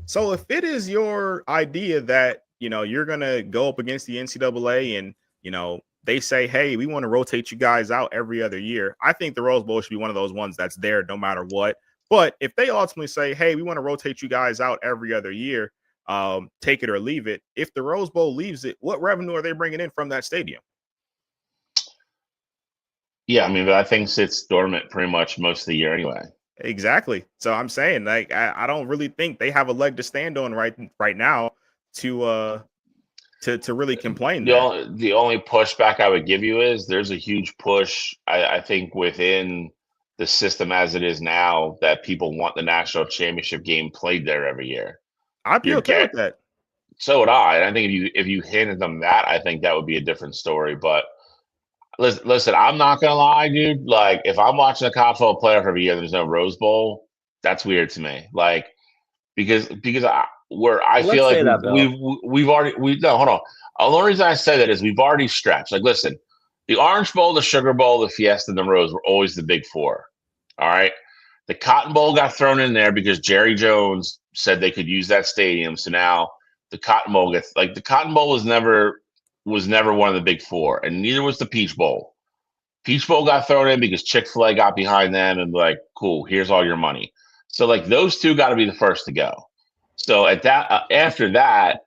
So if it is your idea that you're gonna go up against the NCAA and they say, hey, we want to rotate you guys out every other year, I think the Rose Bowl should be one of those ones that's there no matter what. But if they ultimately say, hey, we want to rotate you guys out every other year, take it or leave it. If the Rose Bowl leaves it, what revenue are they bringing in from that stadium? Yeah, I mean, but I think sits dormant pretty much most of the year anyway. Exactly. So I'm saying, like, I don't really think they have a leg to stand on right now to really complain. The only pushback I would give you is there's a huge push, I think, within the system as it is now, that people want the national championship game played there every year. I'd be okay with that. So would I. And I think if you handed them that, I think that would be a different story. But listen, I'm not gonna lie, dude. Like, if I'm watching a college football playoff every year, there's no Rose Bowl. That's weird to me. Like, because I feel like we've already no, hold on. The only reason I say that is we've already stretched. Like, listen, the Orange Bowl, the Sugar Bowl, the Fiesta, and the Rose were always the big four. All right. The Cotton Bowl got thrown in there because Jerry Jones said they could use that stadium. So now the Cotton Bowl the Cotton Bowl was never one of the big four, and neither was the Peach Bowl. Peach Bowl got thrown in because Chick-fil-A got behind them and like, cool, here's all your money. So like those two got to be the first to go. So after that,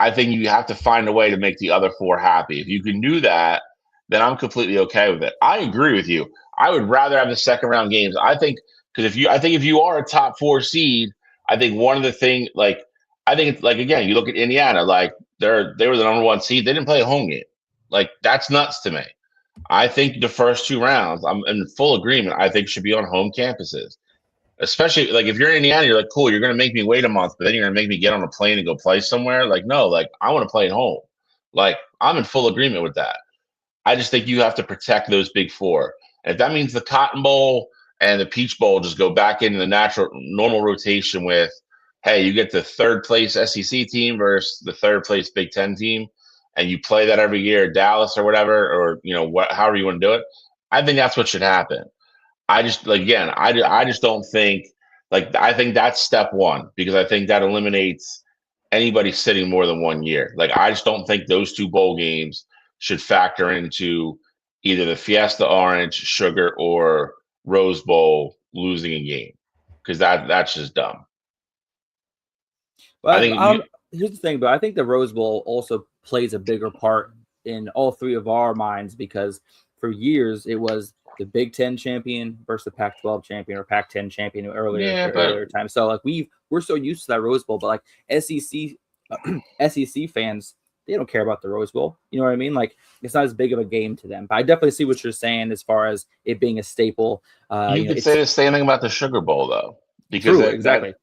I think you have to find a way to make the other 4 happy. If you can do that, then I'm completely okay with it. I agree with you. I would rather have the second round games. I think because if you are a top 4 seed, I think one of the thing like I think it's like again, you look at Indiana, like they were the number 1 seed. They didn't play a home game. Like that's nuts to me. I think the first 2 rounds, I'm in full agreement. I think should be on home campuses. Especially like if you're in Indiana, you're like, cool, you're gonna make me wait a month, but then you're gonna make me get on a plane and go play somewhere. Like, no, like I want to play at home. Like, I'm in full agreement with that. I just think you have to protect those big 4. And if that means the Cotton Bowl and the Peach Bowl just go back into the natural normal rotation with, hey, you get the 3rd place SEC team versus the 3rd place Big Ten team, and you play that every year, Dallas or whatever, or however you want to do it. I think that's what should happen. I just like again, I just don't think like I think that's step 1 because I think that eliminates anybody sitting more than 1 year. Like I just don't think those 2 bowl games should factor into either the Fiesta Orange, Sugar, or Rose Bowl losing a game because that's just dumb. But I think here's the thing, but I think the Rose Bowl also plays a bigger part in all 3 of our minds because for years it was the Big Ten champion versus the Pac-12 champion or Pac-10 champion earlier time. So like we're so used to that Rose Bowl, but like SEC fans, they don't care about the Rose Bowl. You know what I mean? Like it's not as big of a game to them. But I definitely see what you're saying as far as it being a staple. you could say the same thing about the Sugar Bowl though, because exactly.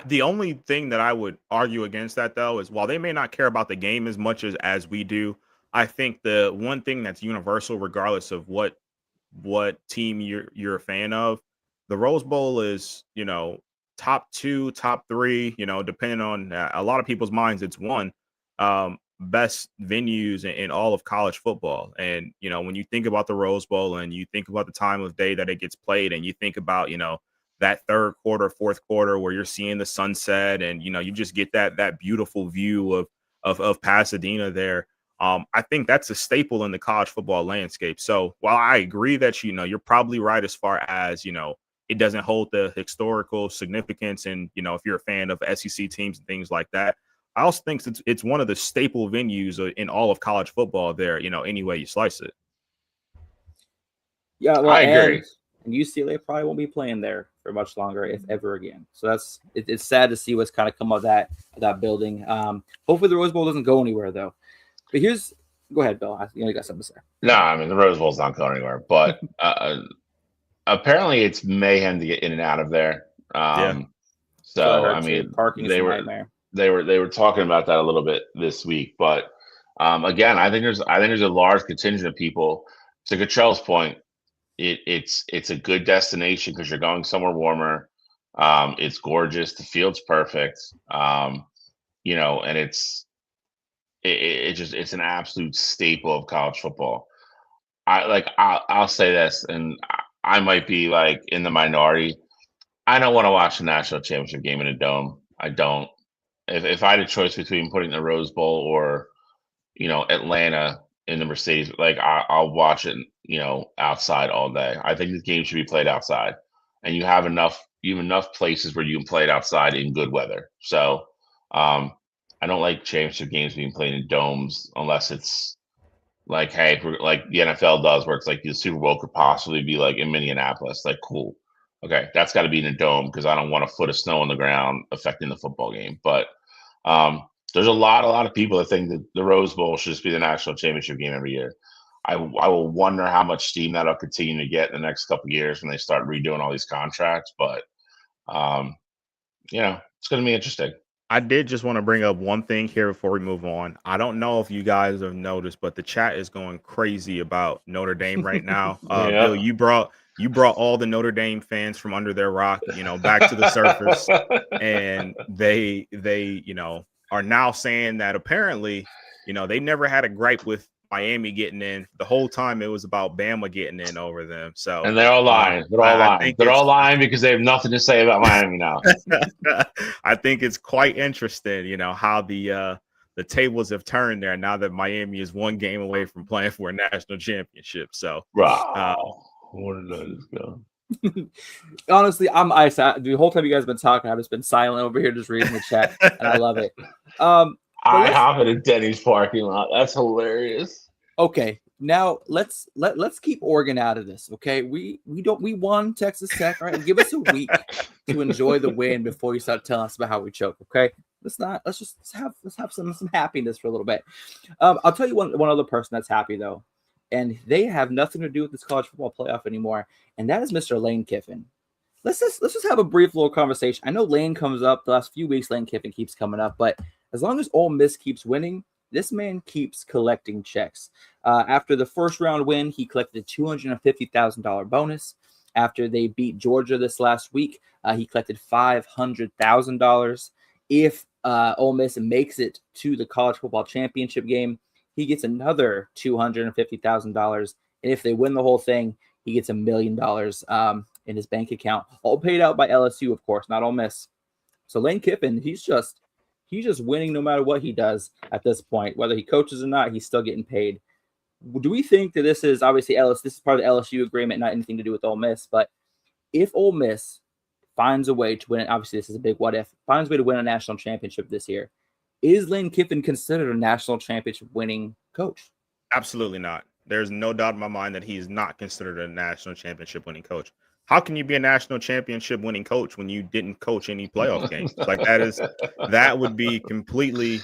The only thing that I would argue against that though is while they may not care about the game as much as we do, I think the one thing that's universal, regardless of what team you're a fan of, the Rose Bowl is, top 2, top 3, depending on a lot of people's minds, it's one best venues in all of college football. And, when you think about the Rose Bowl and you think about the time of day that it gets played and you think about, that 3rd quarter, 4th quarter where you're seeing the sunset and, you just get that beautiful view of Pasadena there. I think that's a staple in the college football landscape. So while I agree that, you're probably right as far as, it doesn't hold the historical significance. And, if you're a fan of SEC teams and things like that, I also think it's one of the staple venues in all of college football there, any way you slice it. Yeah, well, I agree. And UCLA probably won't be playing there for much longer, if ever again. So it's sad to see what's kind of come of that building. Hopefully the Rose Bowl doesn't go anywhere though. But go ahead, Bill. You got something to say. No, I mean the Rose Bowl's not going anywhere, but apparently it's mayhem to get in and out of there. So I mean, parking is a nightmare. They were talking about that a little bit this week, but again, I think there's a large contingent of people. To Cottrell's point, it's a good destination because you're going somewhere warmer. It's gorgeous. The field's perfect. And it's an absolute staple of college football. I'll say this, and I might be like in the minority. I don't want to watch a national championship game in a dome. I don't. If I had a choice between putting the Rose Bowl or, Atlanta in the Mercedes, like I'll watch it, outside all day. I think this game should be played outside, and you have enough places where you can play it outside in good weather. So, I don't like championship games being played in domes unless it's like, hey, like the NFL does, where it's like the Super Bowl could possibly be like in Minneapolis. Like, cool. Okay, that's got to be in a dome because I don't want a foot of snow on the ground affecting the football game. But there's a lot of people that think that the Rose Bowl should just be the national championship game every year. I will wonder how much steam that'll continue to get in the next couple of years when they start redoing all these contracts. But it's going to be interesting. I did just want to bring up one thing here before we move on. I don't know if you guys have noticed, but the chat is going crazy about Notre Dame right now. Bill, you brought all the Notre Dame fans from under their rock, back to the surface, and they are now saying that apparently, they never had a gripe with Miami getting in. The whole time it was about Bama getting in over them. So, and they're all lying. They're all lying. They're all lying because they have nothing to say about Miami now. I think it's quite interesting, how the tables have turned there now that Miami is one game away from playing for a national championship. So, wow, where did I just go? Honestly, the whole time you guys have been talking, I've just been silent over here, just reading the chat, and I love it. IHOP in a Denny's parking lot. That's hilarious. Okay, now let's keep Oregon out of this. Okay, we won Texas Tech, right? Give us a week to enjoy the win before you start telling us about how we choke. Okay, let's have some happiness for a little bit. I'll tell you one other person that's happy though, and they have nothing to do with this college football playoff anymore, and that is Mr. Lane Kiffin. Let's just have a brief little conversation. I know Lane comes up the last few weeks. Lane Kiffin keeps coming up, but as long as Ole Miss keeps winning, this man keeps collecting checks. After the first round win, he collected a $250,000 bonus. After they beat Georgia this last week, he collected $500,000. If Ole Miss makes it to the college football championship game, he gets another $250,000. And if they win the whole thing, he gets $1 million in his bank account, all paid out by LSU, of course, not Ole Miss. So Lane Kiffin, he's just winning no matter what he does at this point. Whether he coaches or not, he's still getting paid. Do we think that this is obviously this is part of the LSU agreement, not anything to do with Ole Miss, but if Ole Miss finds a way to win, obviously this is a big what if, finds a way to win a national championship this year, is Lane Kiffin considered a national championship winning coach? Absolutely not. There's no doubt in my mind that he's not considered a national championship winning coach. How can you be a national championship winning coach when you didn't coach any playoff games? Like that would be completely,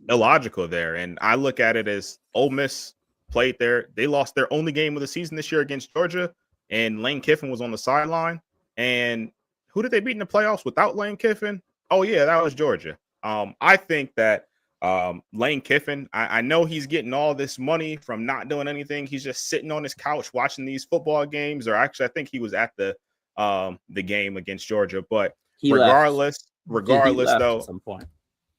illogical there. And I look at it as Ole Miss played there. They lost their only game of the season this year against Georgia, and Lane Kiffin was on the sideline. And who did they beat in the playoffs without Lane Kiffin? Oh yeah, that was Georgia. I think that Lane Kiffin, I know he's getting all this money from not doing anything. He's just sitting on his couch watching these football games, or actually, I think he was at the game against Georgia. But regardless, though, at some point,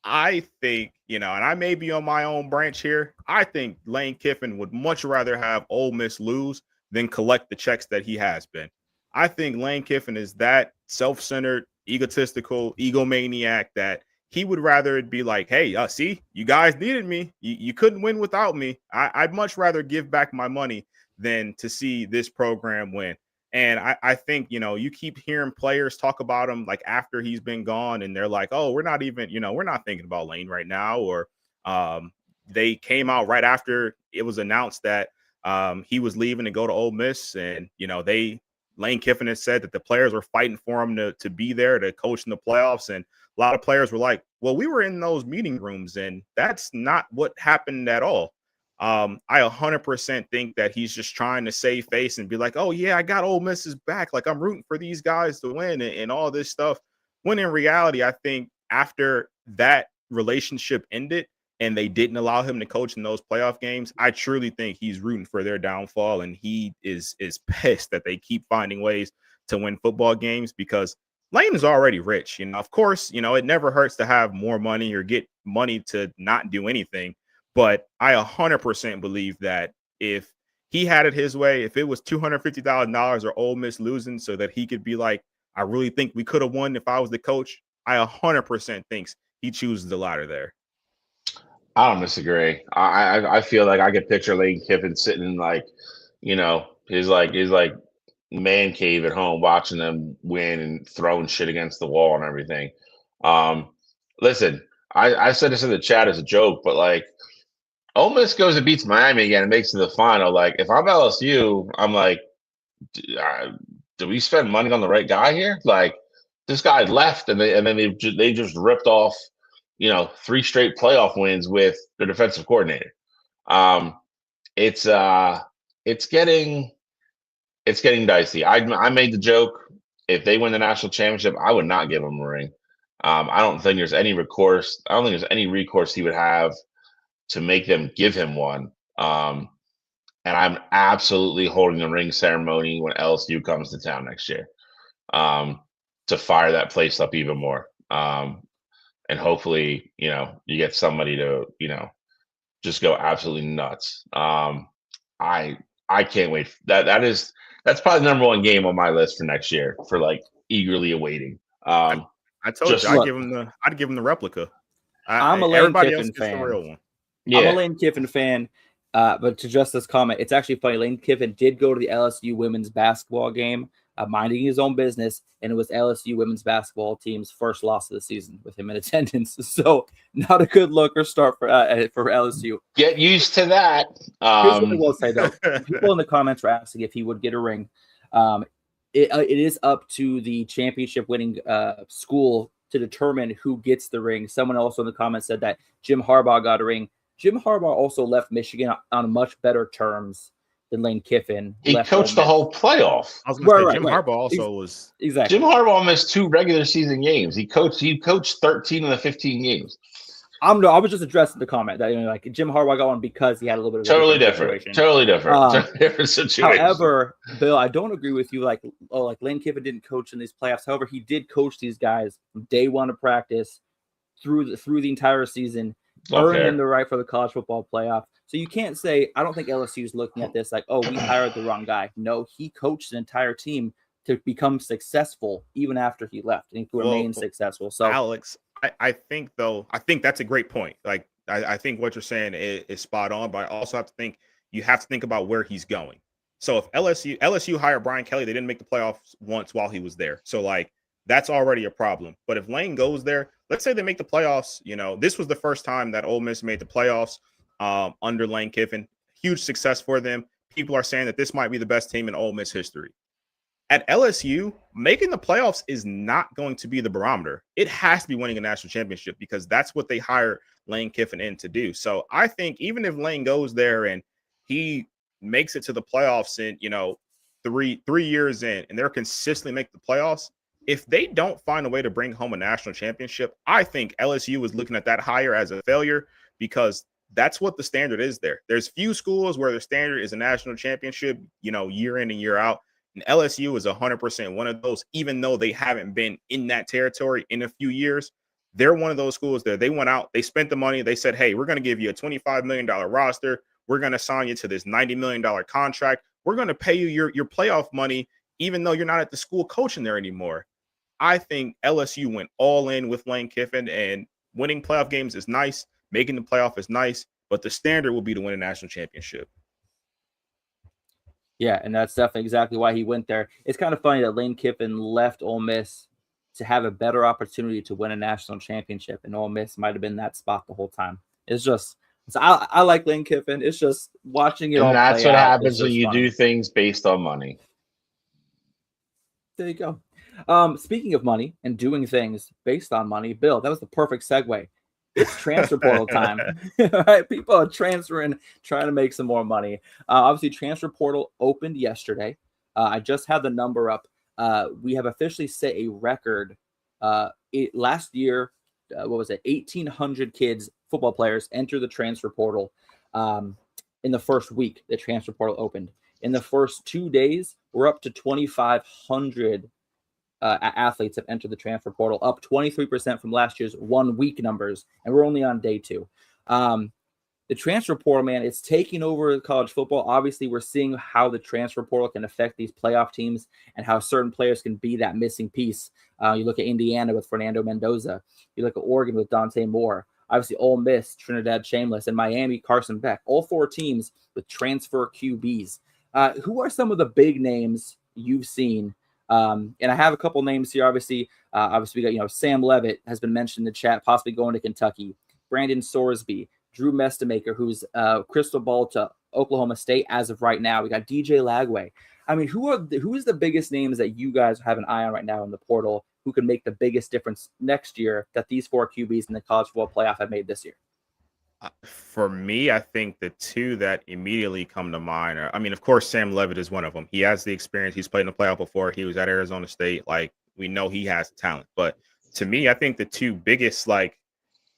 I think, and I may be on my own branch here. I think Lane Kiffin would much rather have Ole Miss lose than collect the checks that he has been. I think Lane Kiffin is that self-centered, egotistical, egomaniac that he would rather it be like, hey, see, you guys needed me. You couldn't win without me. I'd much rather give back my money than to see this program win. And I think, you keep hearing players talk about him like after he's been gone, and they're like, oh, we're not thinking about Lane right now. Or they came out right after it was announced that he was leaving to go to Ole Miss. And, Lane Kiffin has said that the players were fighting for him to be there to coach in the playoffs. And a lot of players were like, well, we were in those meeting rooms, and that's not what happened at all. I 100% think that he's just trying to save face and be like, oh, yeah, I got Ole Miss's back. Like, I'm rooting for these guys to win and all this stuff. When in reality, I think after that relationship ended and they didn't allow him to coach in those playoff games, I truly think he's rooting for their downfall. And he is pissed that they keep finding ways to win football games, because Lane is already rich. Of course, it never hurts to have more money or get money to not do anything. But I 100% believe that if he had it his way, if it was $250,000 or Ole Miss losing so that he could be like, I really think we could have won if I was the coach, I 100% thinks he chooses the latter there. I don't disagree. I feel like I could picture Lane Kiffin sitting in his man cave at home watching them win and throwing shit against the wall and everything. Listen, I said this in the chat as a joke, but like Ole Miss goes and beats Miami again and makes it to the final. Like if I'm LSU, I'm like, do we spend money on the right guy here? Like this guy left and then they just ripped off 3 straight playoff wins with their defensive coordinator. It's getting dicey. I made the joke, if they win the national championship, I would not give him a ring. I don't think there's any recourse. I don't think there's any recourse he would have to make them give him one. And I'm absolutely holding the ring ceremony when LSU comes to town next year, to fire that place up even more. And hopefully, you get somebody to, just go absolutely nuts. I can't wait. That's probably the number 1 game on my list for next year, for like eagerly awaiting. I told you I'd give him the replica. I'm a Lane Kiffin fan. The real one. Yeah. I'm a Lane Kiffin fan. But to just this comment, it's actually funny. Lane Kiffin did go to the LSU women's basketball game minding his own business, and it was LSU women's basketball team's first loss of the season with him in attendance. So not a good look or start for LSU. Get used to that. Here's what I will say, though. People in the comments were asking if he would get a ring. It is up to the championship winning school to determine who gets the ring. Someone also in the comments said that Jim Harbaugh got a ring. Jim Harbaugh also left Michigan on much better terms than Lane Kiffin. He coached the whole playoff. I was going to say Jim Harbaugh also was exactly. Jim Harbaugh missed 2 regular season games. He coached 13 of the 15 games. I was just addressing the comment that like Jim Harbaugh got one because he had a little bit of totally different situation. However, Bill, I don't agree with you. Like Lane Kiffin didn't coach in these playoffs. However, he did coach these guys from day one of practice through the entire season, earning them the right for the college football playoff. So you can't say, I don't think LSU is looking at this like, oh, we hired the wrong guy. No, he coached an entire team to become successful even after he left, and he remained successful. So Alex, I think that's a great point. Like I think what you're saying is spot on, but I also have to think you have to think about where he's going. So if LSU hired Brian Kelly, they didn't make the playoffs once while he was there. So like that's already a problem. But if Lane goes there, let's say they make the playoffs, this was the first time that Ole Miss made the playoffs under Lane Kiffin. Huge success for them. People are saying that this might be the best team in Ole Miss history. At LSU, making the playoffs is not going to be the barometer. It has to be winning a national championship because that's what they hired Lane Kiffin in to do. So I think even if Lane goes there and he makes it to the playoffs in, 3 years in, and they're consistently make the playoffs, if they don't find a way to bring home a national championship, I think LSU is looking at that hire as a failure because that's what the standard is there. There's few schools where the standard is a national championship, year in and year out. And LSU is 100% one of those, even though they haven't been in that territory in a few years. They're one of those schools that they went out, they spent the money. They said, hey, we're going to give you a $25 million roster. We're going to sign you to this $90 million contract. We're going to pay you your playoff money, even though you're not at the school coaching there anymore. I think LSU went all in with Lane Kiffin, and winning playoff games is nice. Making the playoff is nice, but the standard will be to win a national championship. Yeah, and that's definitely exactly why he went there. It's kind of funny that Lane Kiffin left Ole Miss to have a better opportunity to win a national championship, and Ole Miss might have been that spot the whole time. I like Lane Kiffin. It's just watching it all. And that's what happens when you do things based on money. There you go. Speaking of money and doing things based on money, Bill, that was the perfect segue. It's transfer portal time. Right? People are transferring, trying to make some more money. Obviously, transfer portal opened yesterday. I just had the number up. We have officially set a record. Last year, 1,800 kids, football players, entered the transfer portal in the first week the transfer portal opened. In the first 2 days, we're up to 2,500 athletes have entered the transfer portal, up 23% from last year's 1 week numbers, and we're only on day 2. The transfer portal, man, it's taking over college football. Obviously, we're seeing how the transfer portal can affect these playoff teams and how certain players can be that missing piece. You look at Indiana with Fernando Mendoza. You look at Oregon with Dante Moore. Obviously, Ole Miss, Trinidad Shameless, and Miami, Carson Beck. All 4 teams with transfer QBs. Who are some of the big names you've seen? And I have a couple names here. Obviously, we got Sam Levitt has been mentioned in the chat, possibly going to Kentucky. Brandon Sorsby, Drew Mestamaker, who's crystal ball to Oklahoma State as of right now. We got DJ Lagway. I mean, who is the biggest names that you guys have an eye on right now in the portal? Who can make the biggest difference next year that these 4 QBs in the college football playoff have made this year? For me, I think the 2 that immediately come to mind are, of course, Sam Levitt is one of them. He has the experience. He's played in the playoff before. He was at Arizona State. Like, we know he has talent. But to me, I think the 2 biggest,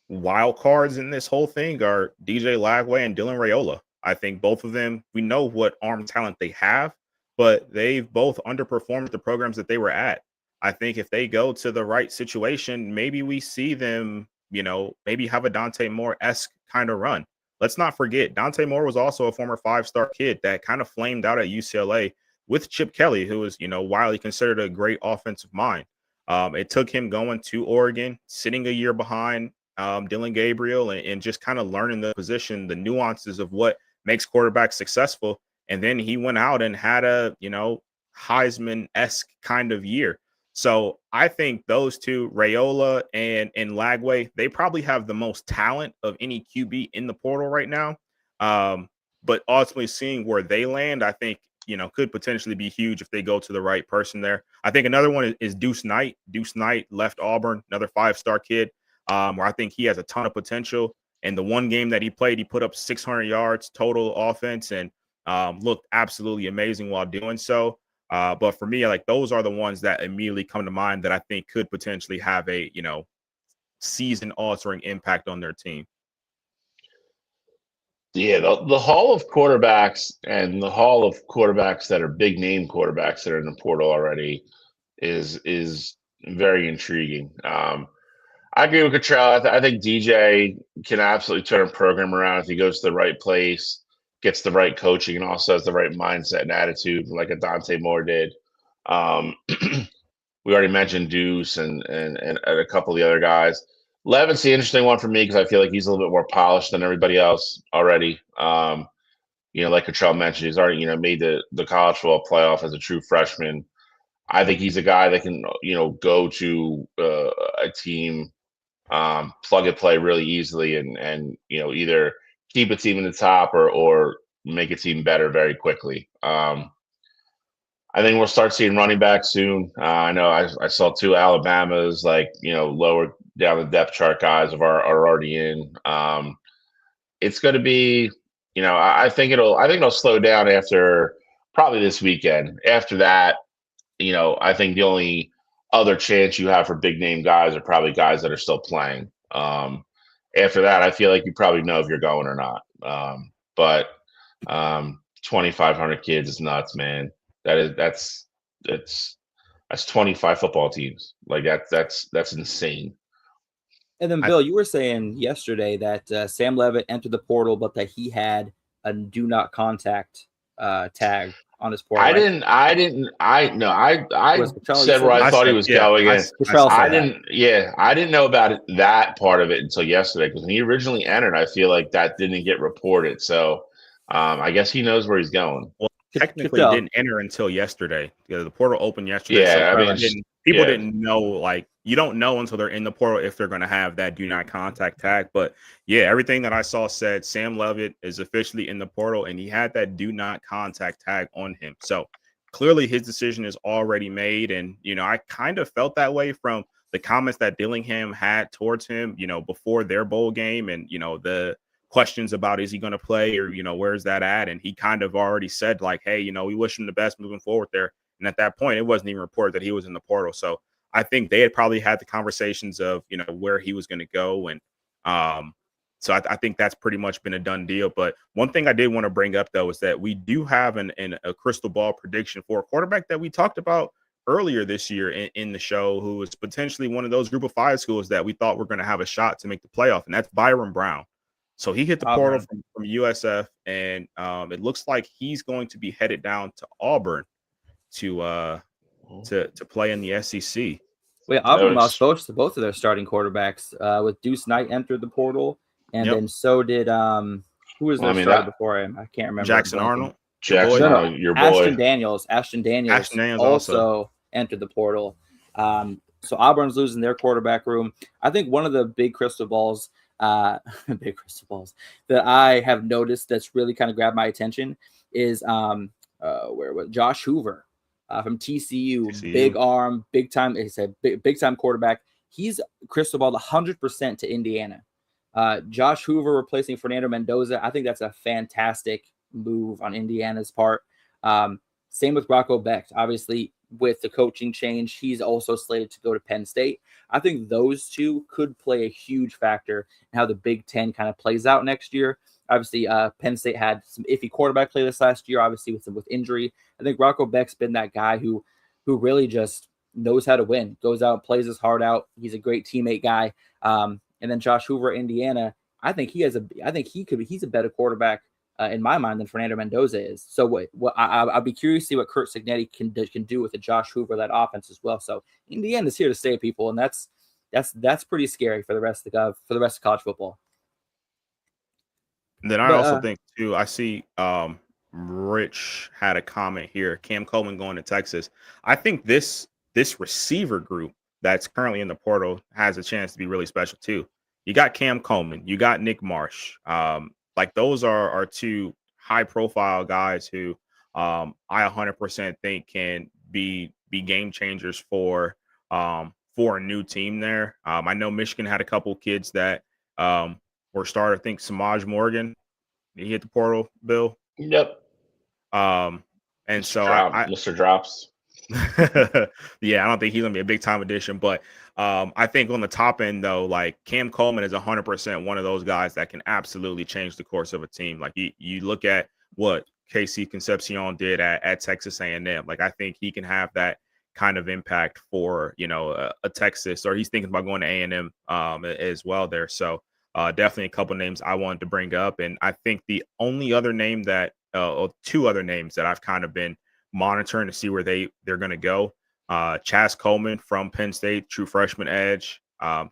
wild cards in this whole thing are DJ Lagway and Dylan Raiola. I think both of them, we know what arm talent they have, but they've both underperformed the programs that they were at. I think if they go to the right situation, maybe we see them, maybe have a Dante Moore-esque kind of run. Let's not forget, Dante Moore was also a former 5-star kid that kind of flamed out at UCLA with Chip Kelly, who was, widely considered a great offensive mind. It took him going to Oregon, sitting a year behind Dylan Gabriel, and just kind of learning the position, the nuances of what makes quarterbacks successful. And then he went out and had a Heisman-esque kind of year. So I think those two, Rayola and Lagway, they probably have the most talent of any QB in the portal right now. But ultimately seeing where they land, I think, could potentially be huge if they go to the right person there. I think another one is Deuce Knight. Deuce Knight left Auburn, another 5-star kid, where I think he has a ton of potential. And the one game that he played, he put up 600 yards total offense and looked absolutely amazing while doing so. But for me, like those are the ones that immediately come to mind that I think could potentially have a, season-altering impact on their team. Yeah, the hall of quarterbacks and the hall of quarterbacks that are big name quarterbacks that are in the portal already is very intriguing. I agree with Cottrell. I think DJ can absolutely turn a program around if he goes to the right place, gets the right coaching, and also has the right mindset and attitude, like a Dante Moore did. We already mentioned Deuce and a couple of the other guys. Levin's the interesting one for me because I feel like he's a little bit more polished than everybody else already. Like Cottrell mentioned, he's already made the college football playoff as a true freshman. I think he's a guy that can go to a team, plug and play really easily, and either keep a team in the top or make a team better very quickly. I think we'll start seeing running backs soon. I know I saw 2 Alabamas, lower down the depth chart guys are already in. It's going to be, I think it'll slow down after probably this weekend. After that, I think the only other chance you have for big name guys are probably guys that are still playing. After that, I feel like you probably know if you're going or not. But 2,500 kids is nuts, man. That's 25 football teams. Like that's insane. And then, Bill, you were saying yesterday that Sam Levitt entered the portal, but that he had a do not contact tag on his portal. I right? didn't. I Was Cottrell, said where I thought he was going. Cottrell said I that. didn't. Yeah, I didn't know about that part of it until yesterday because when he originally entered, I feel like that didn't get reported. So I guess he knows where he's going. Well, technically Cottrell. didn't enter until yesterday. The portal opened yesterday. Yeah, so I mean, people didn't know. Like, you don't know until they're in the portal if they're going to have that do not contact tag. But yeah, everything that I saw said Sam Levitt is officially in the portal, and he had that do not contact tag on him. So clearly his decision is already made. And, I kind of felt that way from the comments that Dillingham had towards him, before their bowl game and, the questions about is he going to play or, where's that at? And he kind of already said like, hey, we wish him the best moving forward there. And at that point, it wasn't even reported that he was in the portal. So I think they had probably had the conversations of, where he was going to go. And so I think that's pretty much been a done deal. But one thing I did want to bring up, though, is that we do have a crystal ball prediction for a quarterback that we talked about earlier this year in the show, who is potentially one of those group of 5 schools that we thought were going to have a shot to make the playoff. And that's Byron Brown. So he hit the portal from USF, and it looks like he's going to be headed down to Auburn to play in the SEC. Well, Auburn lost both of their starting quarterbacks. With Deuce Knight entered the portal, and then so did who was their starter before him? I can't remember. Jackson Arnold. Your boy. Ashton Daniels also entered the portal. So Auburn's losing their quarterback room. I think one of the big crystal balls that I have noticed that's really kind of grabbed my attention is Josh Hoover from TCU. Big arm, big time. He's a big time quarterback. He's crystal balled 100% to Indiana. Josh Hoover replacing Fernando Mendoza. I think that's a fantastic move on Indiana's part. Same with Rocco Becht. Obviously, with the coaching change, he's also slated to go to Penn State. I think those two could play a huge factor in how the Big Ten kind of plays out next year. Obviously, Penn State had some iffy quarterback play this last year, obviously with injury. I think Rocco Becht's been that guy who really just knows how to win, goes out, plays his heart out. He's a great teammate guy. And then Josh Hoover, Indiana, I think he's a better quarterback in my mind than Fernando Mendoza is. So I'll be curious to see what Curt Cignetti can do with the Josh Hoover, that offense as well. So Indiana's here to stay, people, and that's pretty scary for the rest of college football. And then I also think too, I see Rich had a comment here. Cam Coleman going to Texas. I think this receiver group that's currently in the portal has a chance to be really special too. You got Cam Coleman, you got Nick Marsh. Like those are two high profile guys who I 100% think can be game changers for a new team there. I know Michigan had a couple kids that were started. I think Samaj Morgan, he hit the portal, Bill. Yep. Um, and Mr. so Drop, I Mr. Drops. yeah, I don't think he's gonna be a big time addition, but I think on the top end though, like Cam Coleman is 100% one of those guys that can absolutely change the course of a team. Like you look at what KC Concepcion did at Texas A&M. Like I think he can have that kind of impact for a Texas, or he's thinking about going to A&M as well there. So definitely a couple names I wanted to bring up, and I think the only other name that or two other names that I've kind of been monitoring to see where they're going to go. Chaz Coleman from Penn State, true freshman edge.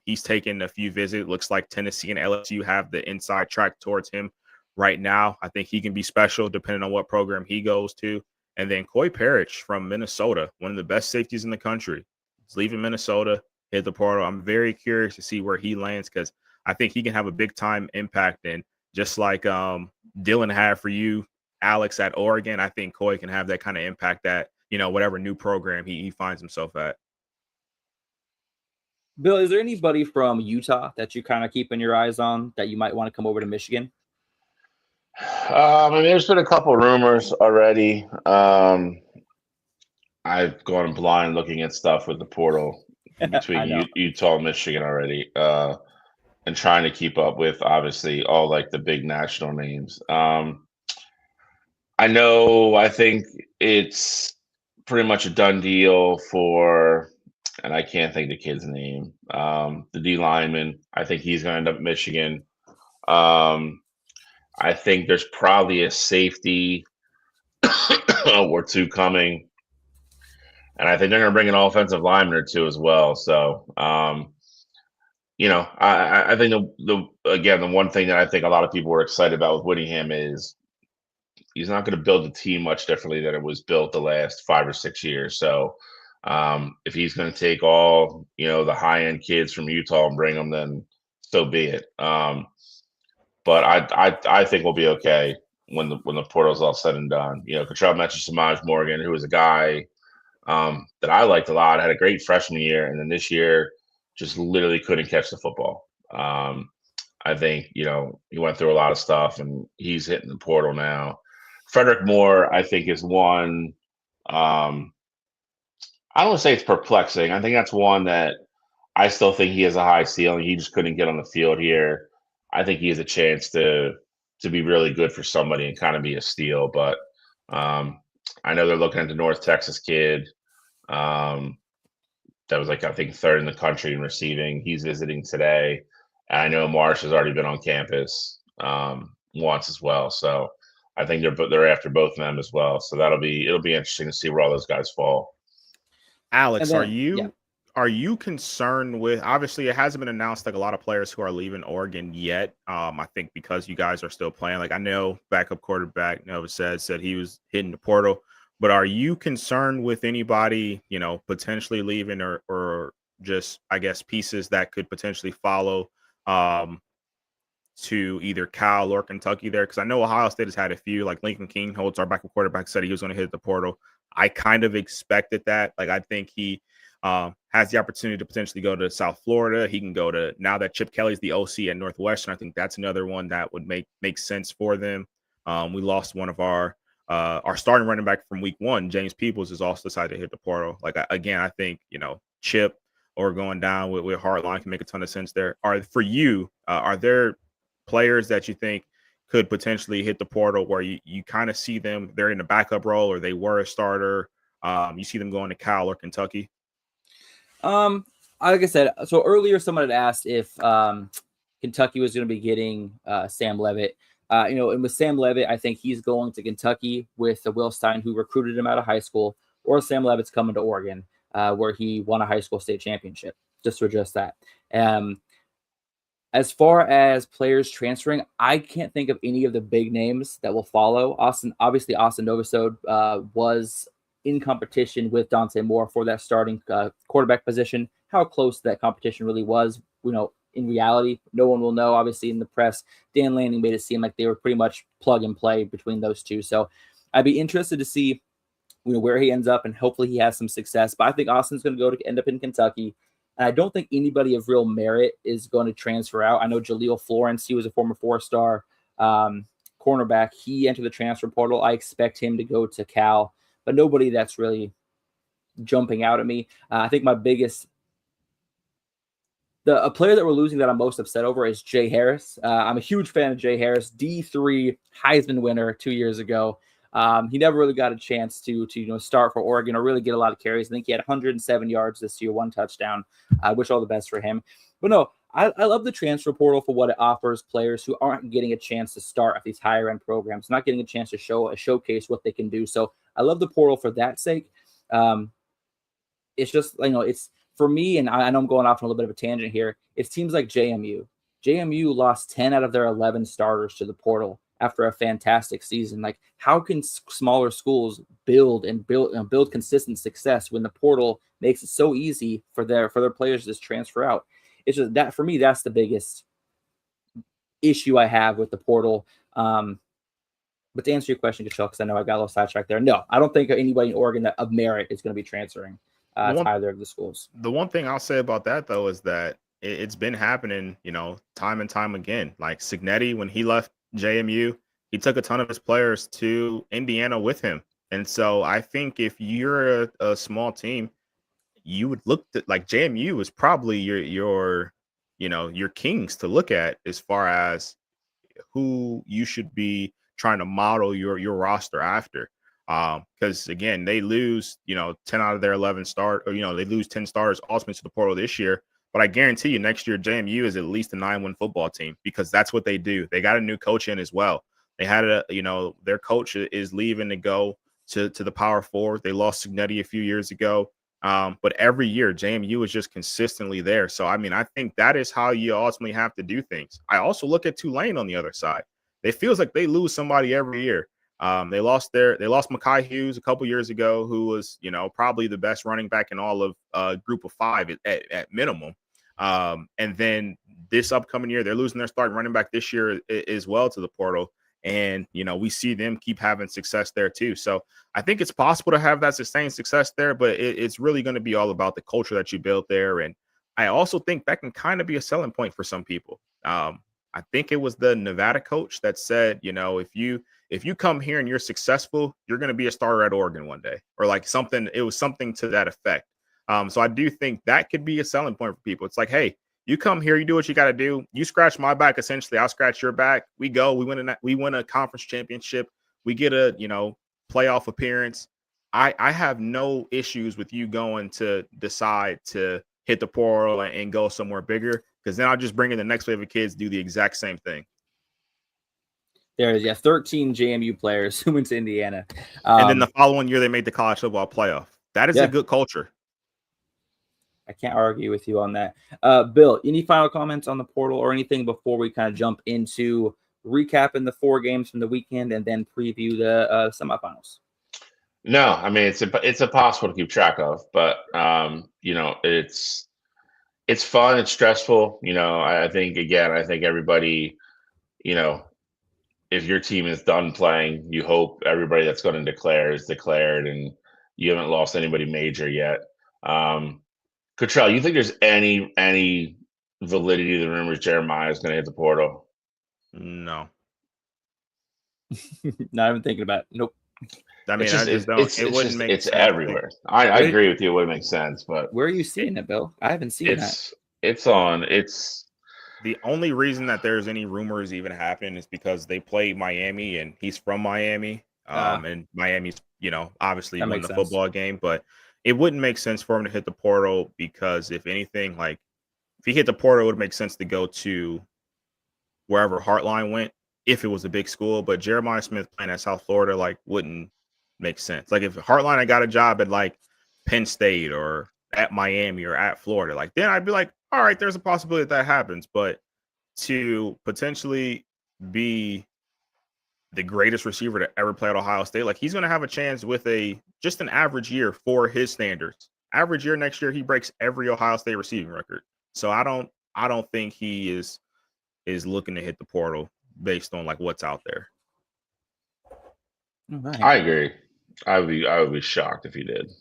He's taken a few visits. Looks like Tennessee and LSU have the inside track towards him right now. I think he can be special depending on what program he goes to. And then Coy Parrish from Minnesota, one of the best safeties in the country. He's leaving Minnesota, hit the portal. I'm very curious to see where he lands because I think he can have a big time impact. And just like Dylan had for you, Alex, at Oregon, I think Coy can have that kind of impact at, whatever new program he finds himself at. Bill, is there anybody from Utah that you kind of keeping your eyes on that you might want to come over to Michigan? I mean, there's been a couple rumors already. I've gone blind looking at stuff with the portal between Utah and Michigan already, and trying to keep up with obviously all like the big national names. I think it's pretty much a done deal for, and I can't think the kid's name. The D lineman. I think he's going to end up at Michigan. I think there's probably a safety or two coming, and I think they're going to bring an offensive lineman or two as well. So, I think the one thing that I think a lot of people were excited about with Whittingham is he's not going to build the team much differently than it was built the last 5 or 6 years. So, if he's going to take all the high end kids from Utah and bring them, then so be it. But I think we'll be okay when the portal's all said and done. Cottrell mentioned Samaj Morgan, who was a guy that I liked a lot. Had a great freshman year, and then this year just literally couldn't catch the football. I think he went through a lot of stuff, and he's hitting the portal now. Frederick Moore, I think, is one. I don't want to say it's perplexing. I think that's one that I still think he has a high ceiling. He just couldn't get on the field here. I think he has a chance to be really good for somebody and kind of be a steal. But I know they're looking at the North Texas kid that was I think third in the country in receiving. He's visiting today. And I know Marsh has already been on campus once as well. So I think they're after both of them as well. So it'll be interesting to see where all those guys fall. Alex, then, are you concerned with, obviously it hasn't been announced like a lot of players who are leaving Oregon yet. I think because you guys are still playing, like I know backup quarterback Nova said he was hitting the portal, but are you concerned with anybody, potentially leaving or just, I guess, pieces that could potentially follow to either Cal or Kentucky there? Because I know Ohio State has had a few, like Lincoln Kingholtz, our backup quarterback, said he was going to hit the portal. I kind of expected that. Like, I think he has the opportunity to potentially go to South Florida. He can go to, now that Chip Kelly's the OC at Northwestern, I think that's another one that would make sense for them. We lost one of our starting running back from week one, James Peoples, is also decided to hit the portal. Like, again, I think, Chip or going down with Hartline can make a ton of sense there. Are there players that you think could potentially hit the portal where you kind of see them, they're in a backup role or they were a starter? You see them going to Cal or Kentucky? Like I said, so earlier someone had asked if Kentucky was going to be getting Sam Levitt. And with Sam Levitt, I think he's going to Kentucky with Will Stein, who recruited him out of high school, or Sam Levitt's coming to Oregon, where he won a high school state championship, just to address that. As far as players transferring, I can't think of any of the big names that will follow. Austin Novosad was in competition with Dante Moore for that starting quarterback position. How close that competition really was, in reality, no one will know. Obviously, in the press, Dan Lanning made it seem like they were pretty much plug and play between those two. So I'd be interested to see where he ends up, and hopefully he has some success. But I think Austin's going to end up in Kentucky. And I don't think anybody of real merit is going to transfer out. I know Jaleel Florence, he was a former 4-star cornerback. He entered the transfer portal. I expect him to go to Cal, but nobody that's really jumping out at me. I think my biggest a player that we're losing that I'm most upset over is Jay Harris. I'm a huge fan of Jay Harris, D3 Heisman winner 2 years ago. He never really got a chance to start for Oregon or really get a lot of carries. I think he had 107 yards this year, 1 touchdown. I wish all the best for him. But no, I love the transfer portal for what it offers players who aren't getting a chance to start at these higher end programs, not getting a chance to showcase what they can do. So I love the portal for that sake. It's just, it's for me, and I know I'm going off on a little bit of a tangent here. It seems like JMU. JMU lost 10 out of their 11 starters to the portal after a fantastic season. Like, how can smaller schools build consistent success when the portal makes it so easy for their players to just transfer out? It's just that, for me, that's the biggest issue I have with the portal. But to answer your question, Kachel, because I know I got a little sidetracked there. No, I don't think anybody in Oregon of merit is going to be transferring to either of the schools. The one thing I'll say about that, though, is that it's been happening, time and time again. Like Cignetti, when he left JMU, he took a ton of his players to Indiana with him. And so I think if you're a small team, you would look at, like, JMU is probably your kings to look at as far as who you should be trying to model your roster after. Because again, they lose, 10 out of their 11 start, or they lose 10 starters ultimately to the portal this year. But I guarantee you next year, JMU is at least a 9-win football team, because that's what they do. They got a new coach in as well. They had their coach is leaving to go to the Power Four. They lost Cignetti a few years ago. But every year, JMU is just consistently there. So, I mean, I think that is how you ultimately have to do things. I also look at Tulane on the other side. It feels like they lose somebody every year. They lost Mekhi Hughes a couple years ago, who was, probably the best running back in all of Group of 5 at minimum. And then this upcoming year, they're losing their starting running back this year as well to the portal. And, we see them keep having success there too. So I think it's possible to have that sustained success there, but it's really going to be all about the culture that you build there. And I also think that can kind of be a selling point for some people. I think it was the Nevada coach that said, if you come here and you're successful, you're going to be a starter at Oregon one day, or like something. It was something to that effect. So I do think that could be a selling point for people. It's like, hey, you come here, you do what you got to do. You scratch my back, essentially, I'll scratch your back. We go, we win a conference championship. We get a, playoff appearance. I have no issues with you going to decide to hit the portal and go somewhere bigger, because then I'll just bring in the next wave of kids, do the exact same thing. There is, 13 JMU players who went to Indiana. And then the following year, they made the college football playoff. That is a good culture. I can't argue with you on that. Bill, any final comments on the portal or anything before we kind of jump into recapping the 4 games from the weekend and then preview the semifinals? No, I mean, it's impossible to keep track of, but it's fun. It's stressful. I think everybody, if your team is done playing, you hope everybody that's going to declare is declared, and you haven't lost anybody major yet. Cottrell, you think there's any validity to the rumors Jeremiah is going to hit the portal? No. Not even thinking about it. Nope. I mean, it wouldn't make sense. It's everywhere. I agree with you. It wouldn't make sense, but where are you seeing it, Bill? I haven't seen that. It's the only reason that there's any rumors even happening is because they play Miami, and he's from Miami. And Miami's, obviously won the football game, but it wouldn't make sense for him to hit the portal, because if anything, like, if he hit the portal, it would make sense to go to wherever Heartline went if it was a big school. But Jeremiah Smith playing at South Florida, like, wouldn't make sense. Like, if Heartline had got a job at like Penn State or at Miami or at Florida, like, then I'd be like, all right, there's a possibility that happens. But to potentially be the greatest receiver to ever play at Ohio State, like he's going to have a chance with just an average year for his standards. Average year next year, he breaks every Ohio State receiving record. So I don't think he is looking to hit the portal based on like what's out there. All right. I agree. I would be shocked if he did.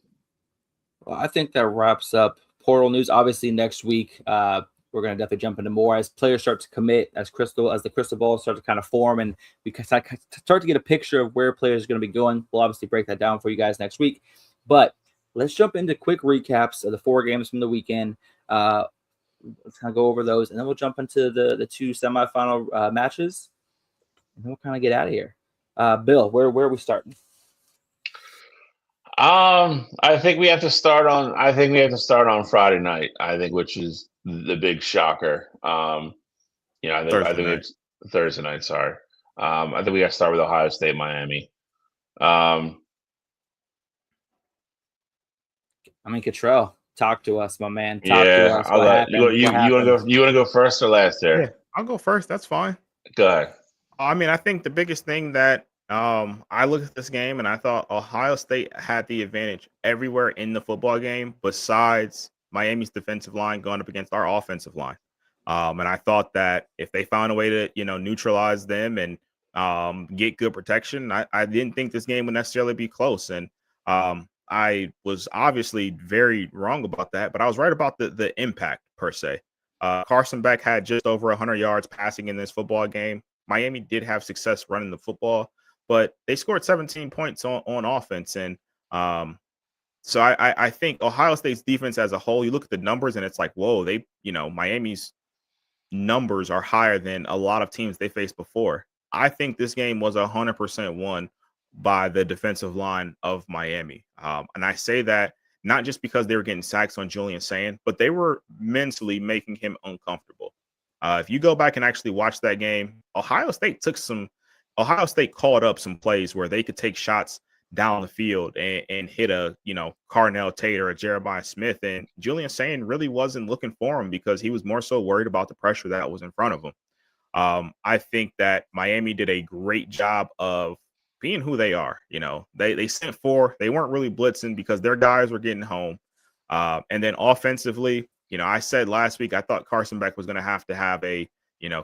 Well, I think that wraps up portal news. Obviously, next week we're going to definitely jump into more as players start to commit, as the crystal ball starts to kind of form, and we can start to get a picture of where players are going to be going. We'll obviously break that down for you guys next week. But let's jump into quick recaps of the 4 games from the weekend. Let's kind of go over those, and then we'll jump into the 2 semifinal matches, and then we'll kind of get out of here. Bill, where are we starting? I think we have to start on Friday night. I think, which is the big shocker. I think it's Thursday night. Sorry. I think we got to start with Ohio State, Miami. Cottrell, talk to us, my man. Talk Yeah, to us. I'll What let happened? you want to go. You want to go first or last there? Yeah, I'll go first. That's fine. Go ahead. I mean, I think the biggest thing that I looked at this game and I thought Ohio State had the advantage everywhere in the football game besides Miami's defensive line going up against our offensive line. And I thought that if they found a way to, neutralize them and get good protection, I didn't think this game would necessarily be close. And I was obviously very wrong about that, but I was right about the impact per se. Carson Beck had just over 100 yards passing in this football game. Miami did have success running the football, but they scored 17 points on offense. And so I think Ohio State's defense as a whole, you look at the numbers and it's like, whoa, Miami's numbers are higher than a lot of teams they faced before. I think this game was 100% won by the defensive line of Miami. And I say that not just because they were getting sacks on Julian Sand, but they were mentally making him uncomfortable. If you go back and actually watch that game, Ohio State called up some plays where they could take shots down the field and hit a, Carnell Tate or a Jeremiah Smith. And Julian Sand really wasn't looking for him because he was more so worried about the pressure that was in front of him. I think that Miami did a great job of being who they are. They sent 4. They weren't really blitzing because their guys were getting home. And then offensively, I said last week I thought Carson Beck was going to have a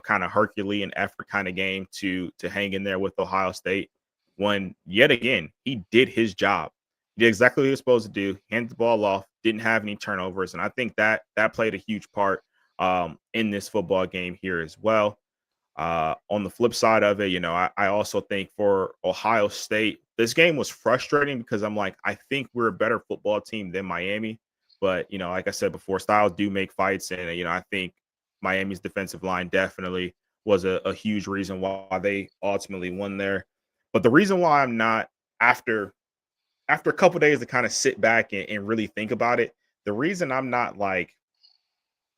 kind of Herculean effort kind of game to hang in there with Ohio State. When yet again he did his job, he did exactly what he was supposed to do. Handed the ball off, didn't have any turnovers, and I think that played a huge part in this football game here as well. On the flip side of it, I also think for Ohio State, this game was frustrating because I'm like, I think we're a better football team than Miami. But, like I said before, styles do make fights. And, I think Miami's defensive line definitely was a huge reason why they ultimately won there. But the reason why I'm not, after a couple of days to kind of sit back and really think about it, the reason I'm not like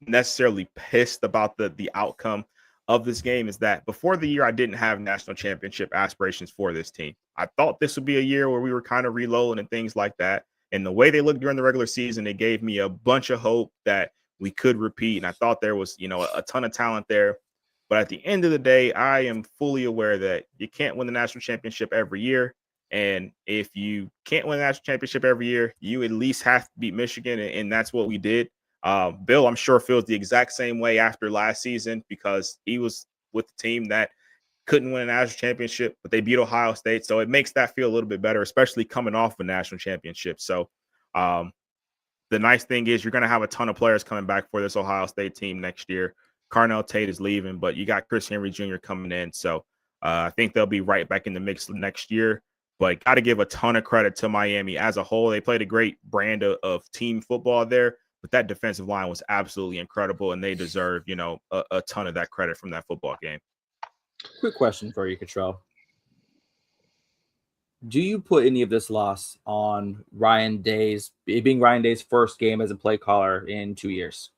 necessarily pissed about the outcome of this game is that before the year, I didn't have national championship aspirations for this team. I thought this would be a year where we were kind of reloading and things like that. And the way they looked during the regular season, it gave me a bunch of hope that we could repeat. And I thought there was, a ton of talent there. But at the end of the day, I am fully aware that you can't win the national championship every year. And if you can't win the national championship every year, you at least have to beat Michigan. And that's what we did. Bill, I'm sure, feels the exact same way after last season because he was with the team that couldn't win a national championship, but they beat Ohio State. So it makes that feel a little bit better, especially coming off a national championship. So the nice thing is you're going to have a ton of players coming back for this Ohio State team next year. Carnell Tate is leaving, but you got Chris Henry Jr. coming in. So I think they'll be right back in the mix next year. But got to give a ton of credit to Miami as a whole. They played a great brand of team football there. But that defensive line was absolutely incredible, and they deserve, a ton of that credit from that football game. Quick question for you, Cottrell. Do you put any of this loss on Ryan Day's first game as a play caller in 2 years?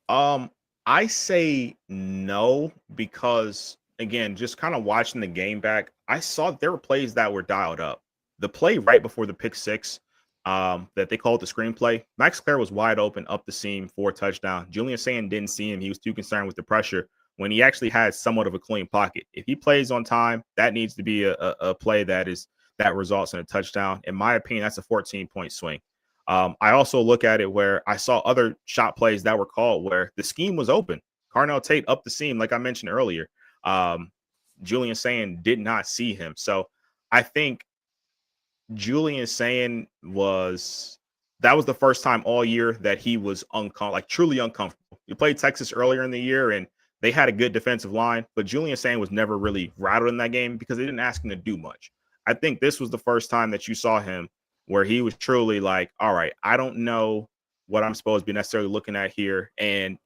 I say no because, again, just kind of watching the game back, I saw there were plays that were dialed up. The play right before the pick six, that they called the screenplay, Max Clare was wide open up the seam for a touchdown. Julian Sand didn't see him. He was too concerned with the pressure. when he actually has somewhat of a clean pocket. If he plays on time, that needs to be a play that results in a touchdown. In my opinion, that's a 14-point swing. I also look at it where I saw other shot plays that were called where the scheme was open. Carnell Tate up the seam, like I mentioned earlier. Julian Sand did not see him. So I think Julian Sand that was the first time all year that he was truly uncomfortable. He played Texas earlier in the year and they had a good defensive line, but Julian Sand was never really rattled in that game because they didn't ask him to do much. I think this was the first time that you saw him where he was truly like, all right, I don't know what I'm supposed to be necessarily looking at here. And,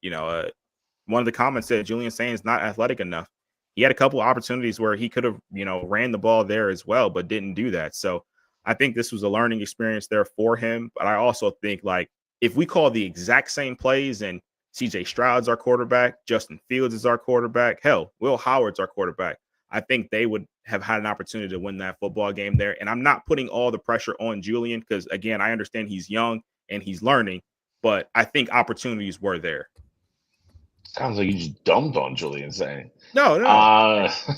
one of the comments said Julian Sand is not athletic enough. He had a couple of opportunities where he could have, ran the ball there as well, but didn't do that. So I think this was a learning experience there for him. But I also think, like, if we call the exact same plays and CJ Stroud's our quarterback, Justin Fields is our quarterback, hell, Will Howard's our quarterback, I think they would have had an opportunity to win that football game there. And I'm not putting all the pressure on Julian because, again, I understand he's young and he's learning, but I think opportunities were there. Sounds like you just dumped on Julian Sand. No.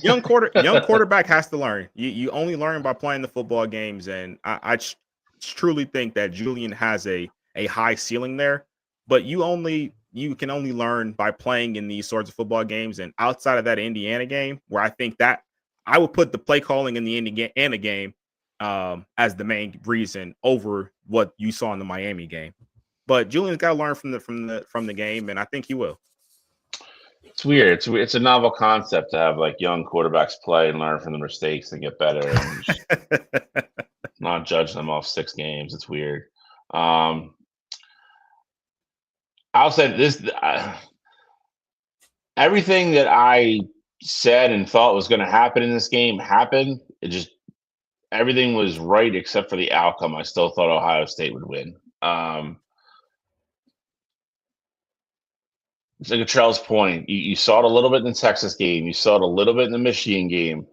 Young quarterback has to learn. You only learn by playing the football games, and I truly think that Julian has a high ceiling there. But you can only learn by playing in these sorts of football games. And outside of that Indiana game, where I think that I would put the play calling in the Indiana game as the main reason over what you saw in the Miami game. But Julian's got to learn from the game, and I think he will. It's weird. It's a novel concept to have like young quarterbacks play and learn from the mistakes and get better, and just not judge them off 6 games. It's weird. I'll say this: everything that I said and thought was going to happen in this game happened. Everything was right except for the outcome. I still thought Ohio State would win. To Cottrell's point, you saw it a little bit in the Texas game. You saw it a little bit in the Michigan game.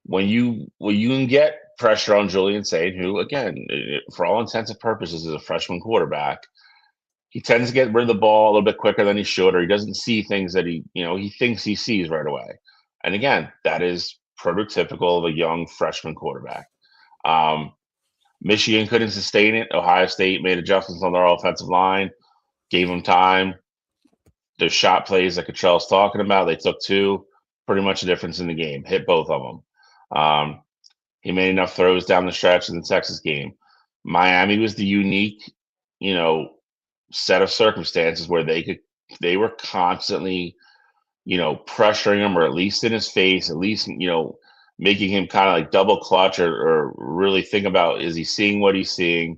When you can get pressure on Julian Sand, who, again, for all intents and purposes, is a freshman quarterback, he tends to get rid of the ball a little bit quicker than he should, or he doesn't see things that he thinks he sees right away. And again, that is prototypical of a young freshman quarterback. Michigan couldn't sustain it. Ohio State made adjustments on their offensive line, gave them time. The shot plays that Cottrell's talking about, they took 2, pretty much a difference in the game, hit both of them. He made enough throws down the stretch in the Texas game. Miami was the unique, set of circumstances where they were constantly, pressuring him, or at least in his face, at least, making him kind of like double clutch or really think about, is he seeing what he's seeing?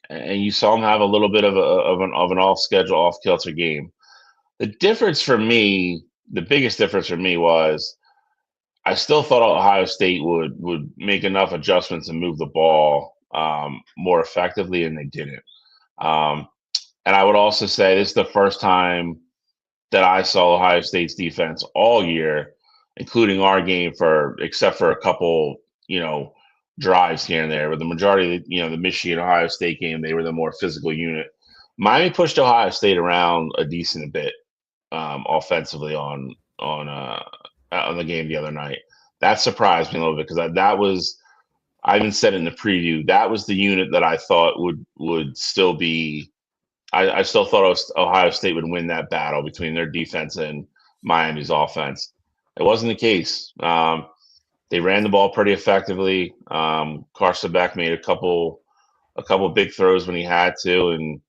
And you saw him have a little bit of an off-schedule, off-kilter game. The biggest difference for me was I still thought Ohio State would make enough adjustments and move the ball more effectively, and they didn't. And I would also say this is the first time that I saw Ohio State's defense all year, including our game, except for a couple, drives here and there. But the majority of the Michigan-Ohio State game, they were the more physical unit. Miami pushed Ohio State around a decent bit. Offensively on the game the other night. That surprised me a little bit because that was, I even said in the preview, that was the unit that I thought would still be. I still thought Ohio State would win that battle between their defense and Miami's offense. It wasn't the case. They ran the ball pretty effectively. Carson Beck made a couple big throws when he had to, and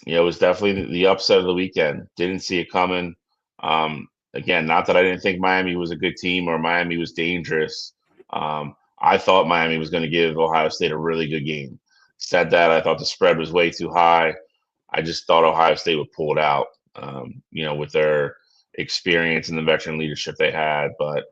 it was definitely the upset of the weekend. Didn't see it coming. Again, not that I didn't think Miami was a good team or Miami was dangerous. I thought Miami was going to give Ohio State a really good game. Said that, I thought the spread was way too high. I just thought Ohio State would pull it out, with their experience and the veteran leadership they had. But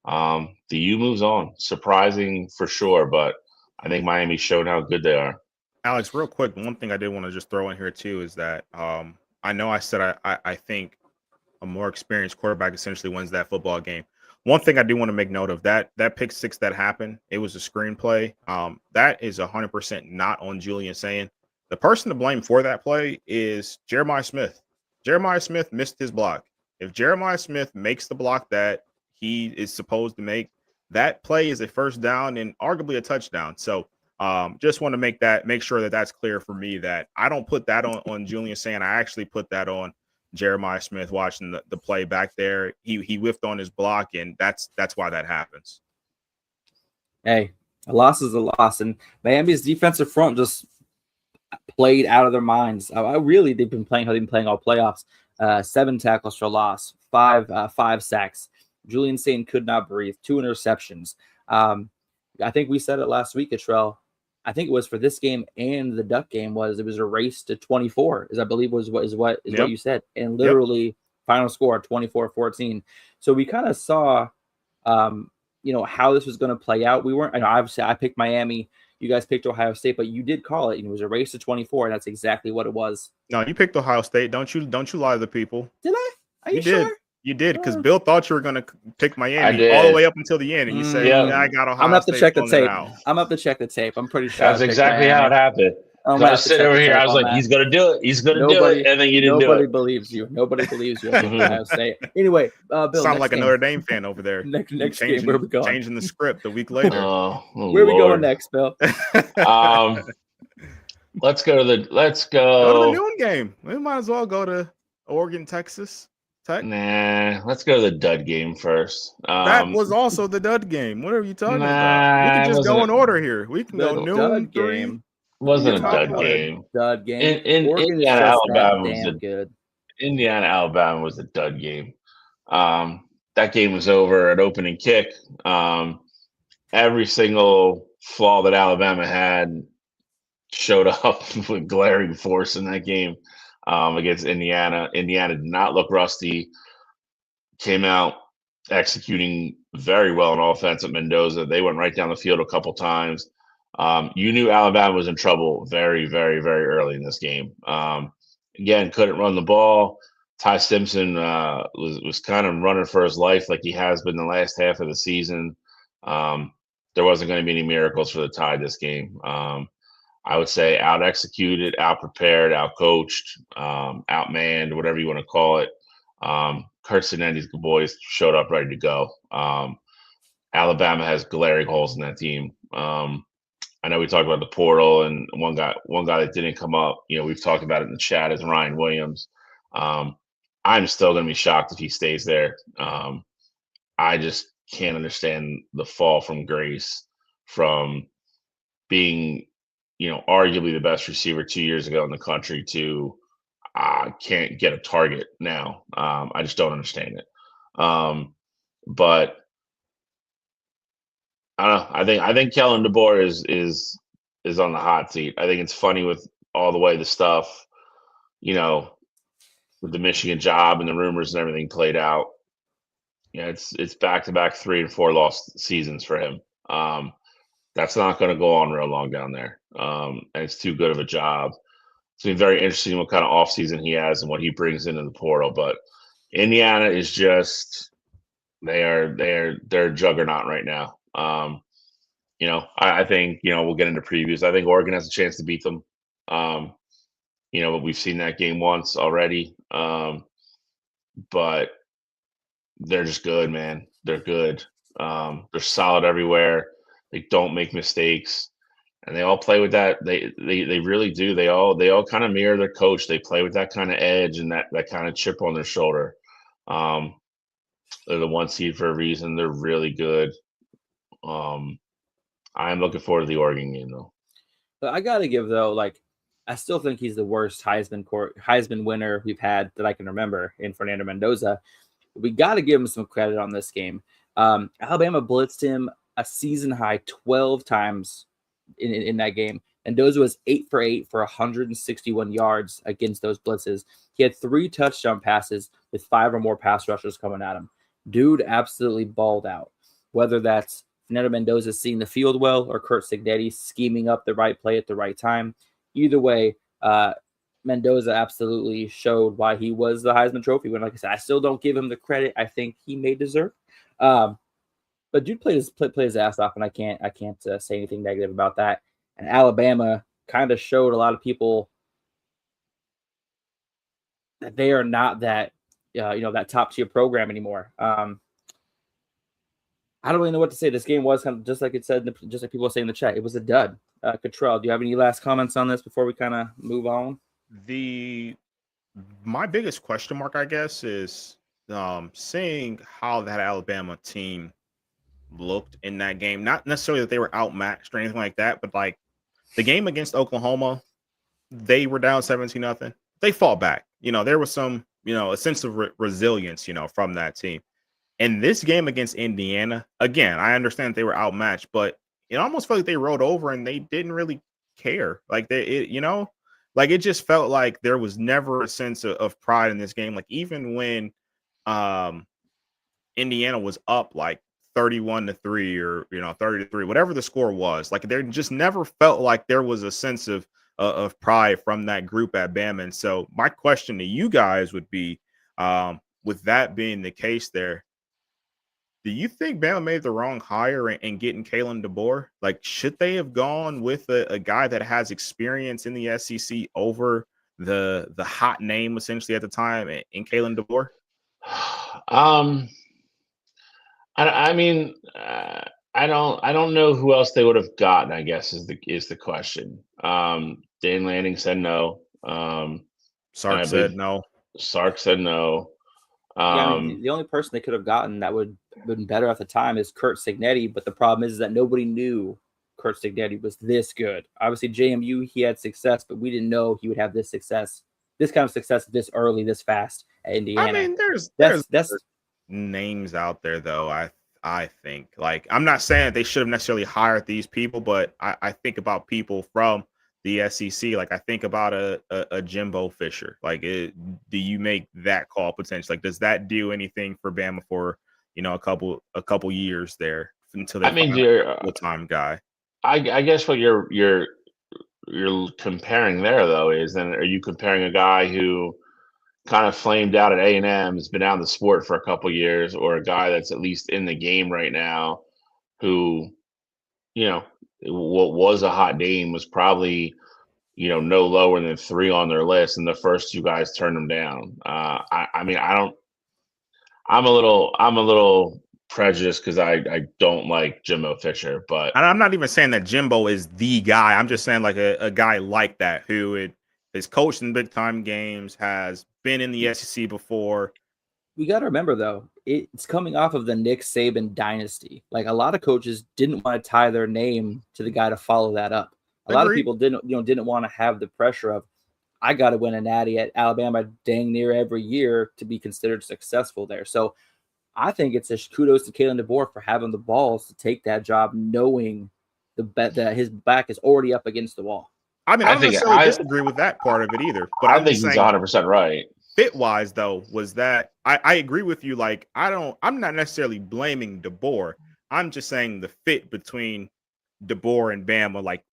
the U moves on. Surprising for sure, but I think Miami showed how good they are. Alex, real quick, one thing I did want to just throw in here too is that I know I said I think a more experienced quarterback essentially wins that football game. One thing I do want to make note of, that pick 6 that happened, it was a screenplay. That is 100% not on Julian Sand. The person to blame for that play is Jeremiah Smith. Jeremiah Smith missed his block. If Jeremiah Smith makes the block that he is supposed to make, that play is a first down and arguably a touchdown. So just want to make sure that that's clear for me, that I don't put that on Julian Sand. I actually put that on Jeremiah Smith watching the play back there. He whiffed on his block, and that's why that happens. Hey, a loss is a loss, and Miami's defensive front just played out of their minds. They've been playing how they've been playing all playoffs. 7 tackles for loss, 5 sacks. Julian Sane could not breathe. 2 interceptions. I think we said it last week, Trell. I think it was for this game and the Duck game it was a race to 24, as I believe was what you said, and literally final score 24-14. So we kind of saw, how this was going to play out. We weren't. Obviously, I picked Miami. You guys picked Ohio State, but you did call it. It was a race to 24, and that's exactly what it was. No, you picked Ohio State. Don't you lie to the people. Did I? Are you did. Sure? You did, because Bill thought you were going to pick Miami I all the did. way up until the end, and you said, I got Ohio I'm going to have to State check the pulling it tape. out. I'm going to have to check the tape. I'm pretty sure That's exactly how it happened. I was sitting over here. I was like, he's going to do it. He's going to do it. And then you didn't do it. Nobody believes you. Nobody believes you. Ohio State. Anyway, Bill. Sound like a Notre Dame fan over there. Next game, where we going? Changing the script a week later. Where are we going next, Bill? Let's go. Go to the noon game. We might as well go to Oregon, Texas Tech. Nah, let's go to the dud game first. That was also the dud game. What are you talking about? We can just go in order here. We can go noon game. Wasn't a dud game. Dud game. Indiana, Alabama was good. Indiana, Alabama was a dud game. That game was over at opening kick. Every single flaw that Alabama had showed up with glaring force in that game against Indiana. Indiana did not look rusty. Came out executing very well on offense at Mendoza. They went right down the field a couple times. You knew Alabama was in trouble very, very, very early in this game. Again, couldn't run the ball. Ty Simpson was kind of running for his life like he has been the last half of the season. There wasn't going to be any miracles for the Tide this game. I would say out-executed, out-prepared, out-coached, outmanned, whatever you want to call it. Kurt Sinendi's boys showed up ready to go. Alabama has glaring holes in that team. I know we talked about the portal, and one guy that didn't come up, we've talked about it in the chat, is Ryan Williams. I'm still going to be shocked if he stays there. I just can't understand the fall from grace from being, arguably the best receiver 2 years ago in the country to can't get a target now. I just don't understand it. But I don't know. I think Kellen DeBoer is on the hot seat. I think it's funny with all the way the stuff, with the Michigan job and the rumors and everything played out. It's back-to-back 3 and 4 lost seasons for him. That's not going to go on real long down there. And it's too good of a job. It's been very interesting what kind of offseason he has and what he brings into the portal. But Indiana is just they're a juggernaut right now. I think we'll get into previews. I think Oregon has a chance to beat them. But we've seen that game once already. But they're just good, man. They're good. They're solid everywhere. They don't make mistakes, and they all play with that. They really do. They all kind of mirror their coach. They play with that kind of edge and that kind of chip on their shoulder. They're the 1 seed for a reason. They're really good. I'm looking forward to the Oregon game, though. But I got to give, though, I still think he's the worst Heisman winner we've had that I can remember in Fernando Mendoza. We got to give him some credit on this game. Alabama blitzed him a season high 12 times in that game. Mendoza was 8 for 8 for 161 yards against those blitzes. He had 3 touchdown passes with 5 or more pass rushers coming at him. Dude absolutely balled out. Whether that's Fernando Mendoza seeing the field well or Kurt Signetti scheming up the right play at the right time. Either way, Mendoza absolutely showed why he was the Heisman Trophy winner. Like I said, I still don't give him the credit I think he may deserve. But dude played his ass off, and I can't say anything negative about that. And Alabama kind of showed a lot of people that they are not that that top tier program anymore. I don't really know what to say. This game was kind of just like it said, just like people say in the chat. It was a dud. Cottrell, do you have any last comments on this before we kind of move on? My biggest question mark, I guess, is seeing how that Alabama team looked in that game. Not necessarily that they were outmatched or anything like that, but like the game against Oklahoma, they were down 17-0. They fought back. There was some, a sense of resilience, from that team. And this game against Indiana, again, I understand they were outmatched, but it almost felt like they rolled over and they didn't really care. Like it just felt like there was never a sense of pride in this game. Like even when Indiana was up like 31-3 or 30-3, whatever the score was, like there just never felt like there was a sense of pride from that group at Bama. And so my question to you guys would be, with that being the case there, do you think Bama made the wrong hire in getting Kalen DeBoer? Like, should they have gone with a guy that has experience in the SEC over the hot name essentially at the time in Kalen DeBoer? I mean, I don't know who else they would have gotten, I guess is the question. Dan Lanning said no. Sark said no. Sark said no. Yeah, I mean, the only person they could have gotten that would have been better at the time is Kurt Signetti, but the problem is that nobody knew Kurt Signetti was this good. Obviously, JMU, he had success, but we didn't know he would have this kind of success this early, this fast at Indiana. I mean, there's names out there, though, I think. Like, I'm not saying that they should have necessarily hired these people, but I think about people from the SEC. Like, I think about a Jimbo Fisher. Like, do you make that call potentially? Like, does that do anything for Bama for a couple years there until they find a full-time guy? I guess what you're comparing there, though, is then are you comparing a guy who kind of flamed out at A&M, has been out in the sport for a couple years, or a guy that's at least in the game right now who, what was a hot name was probably, no lower than 3 on their list, and the first 2 guys turned them down. I'm a little prejudiced because I don't like Jimbo Fisher, but and I'm not even saying that Jimbo is the guy. I'm just saying like a guy like that who has coached in big time games, has been in the SEC before. We got to remember, though, it's coming off of the Nick Saban dynasty. Like, a lot of coaches didn't want to tie their name to the guy to follow that up. A lot of people didn't want to have the pressure of, I got to win a natty at Alabama dang near every year to be considered successful there. So I think it's a kudos to Kalen DeBoer for having the balls to take that job, knowing that his back is already up against the wall. I mean, I don't necessarily disagree with that part of it either. But I think he's 100% right. Fit-wise, though, was that I agree with you. Like, I'm not necessarily blaming DeBoer. I'm just saying the fit between DeBoer and Bama. Like,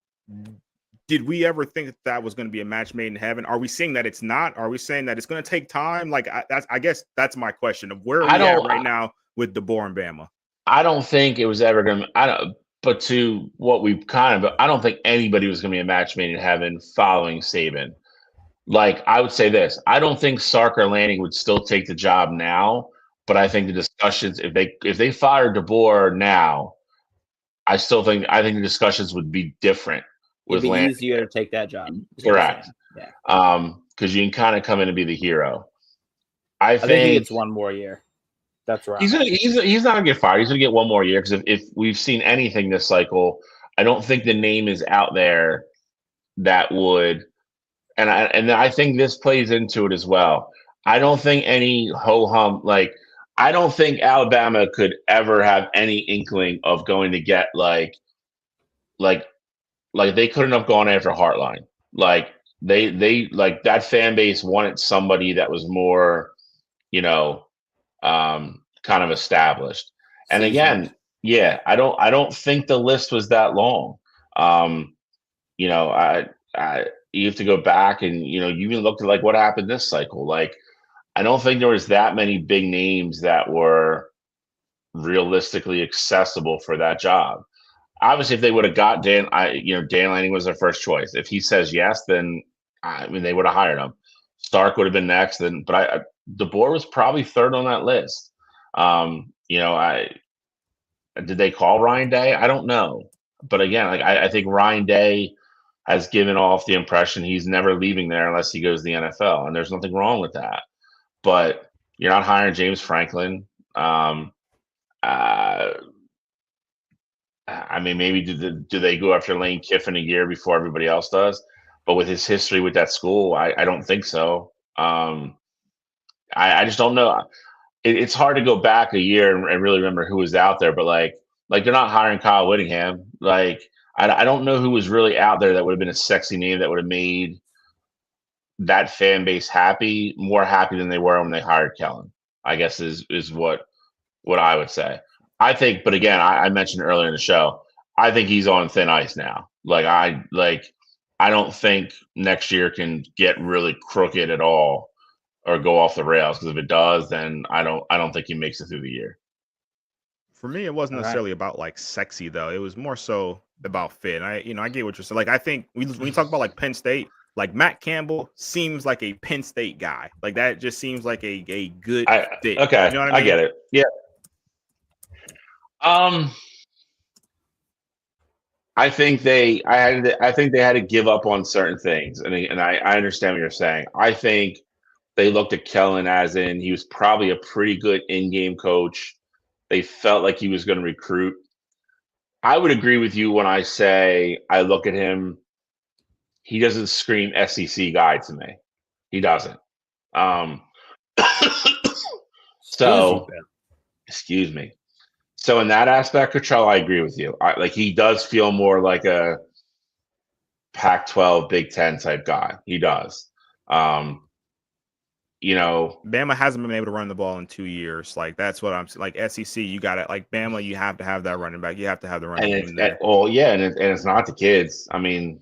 did we ever think that was going to be a match made in heaven? Are we saying that it's not? Are we saying that it's going to take time? Like, I guess that's my question of where are we at right now with DeBoer and Bama? I don't think it was ever going to. But to what we've I don't think anybody was going to be a match made in heaven following Saban. Like, I would say this: I don't think Sark or Lanning would still take the job now, but I think the discussions, if they fired DeBoer now, I think the discussions would be different. It'd be easier to take that job. Correct. Yeah. Because you can kind of come in and be the hero. I think he gets one more year. That's right. He's not gonna get fired. He's gonna get one more year because if we've seen anything this cycle, I don't think the name is out there that would. And I think this plays into it as well. I don't think any ho-hum, like, I don't think Alabama could ever have any inkling of going to get like they couldn't have gone after Heartline. Like they like that fan base wanted somebody that was more, kind of established. And again, yeah, I don't think the list was that long. You have to go back and, you even looked at like what happened this cycle. Like, I don't think there was that many big names that were realistically accessible for that job. Obviously, if they would have got Dan Lanning was their first choice. If he says yes, then they would have hired him. Stark would have been next. But DeBoer was probably third on that list. You know, did they call Ryan Day? I don't know. But again, like I think Ryan Day has given off the impression he's never leaving there unless he goes to the NFL, and there's nothing wrong with that. But you're not hiring James Franklin. Uh, I mean, maybe do they go after Lane Kiffin a year before everybody else does? But with his history with that school, I don't think so. I just don't know. It's hard to go back a year and really remember who was out there. But like they're not hiring Kyle Whittingham. Like I don't know who was really out there that would have been a sexy name that would have made that fan base happy, more happy than they were when they hired Kellen. I guess is what I would say. I think, but again, I mentioned earlier in the show, I think he's on thin ice now. I don't think next year can get really crooked at all or go off the rails, because if it does, then I don't think he makes it through the year. For me, it wasn't necessarily about like sexy though. It was more so about fit. I get what you're saying. Like I think when you talk about like Penn State, like Matt Campbell seems like a Penn State guy. Like that just seems like a good fit. Okay, you know what I mean? I get it. Yeah. I think they had to give up on certain things, and I understand what you're saying. I think they looked at Kellen as in he was probably a pretty good in-game coach. They felt like he was going to recruit. I would agree with you when I say I look at him. He doesn't scream SEC guy to me. He doesn't. So, excuse me. So in that aspect, Cottrell, I agree with you. He does feel more like a Pac-12, Big Ten type guy. He does. You know, Bama hasn't been able to run the ball in 2 years. Like that's what I'm like. SEC, you got it. Like Bama, you have to have that running back. You have to have the running game there. And it's not the kids. I mean,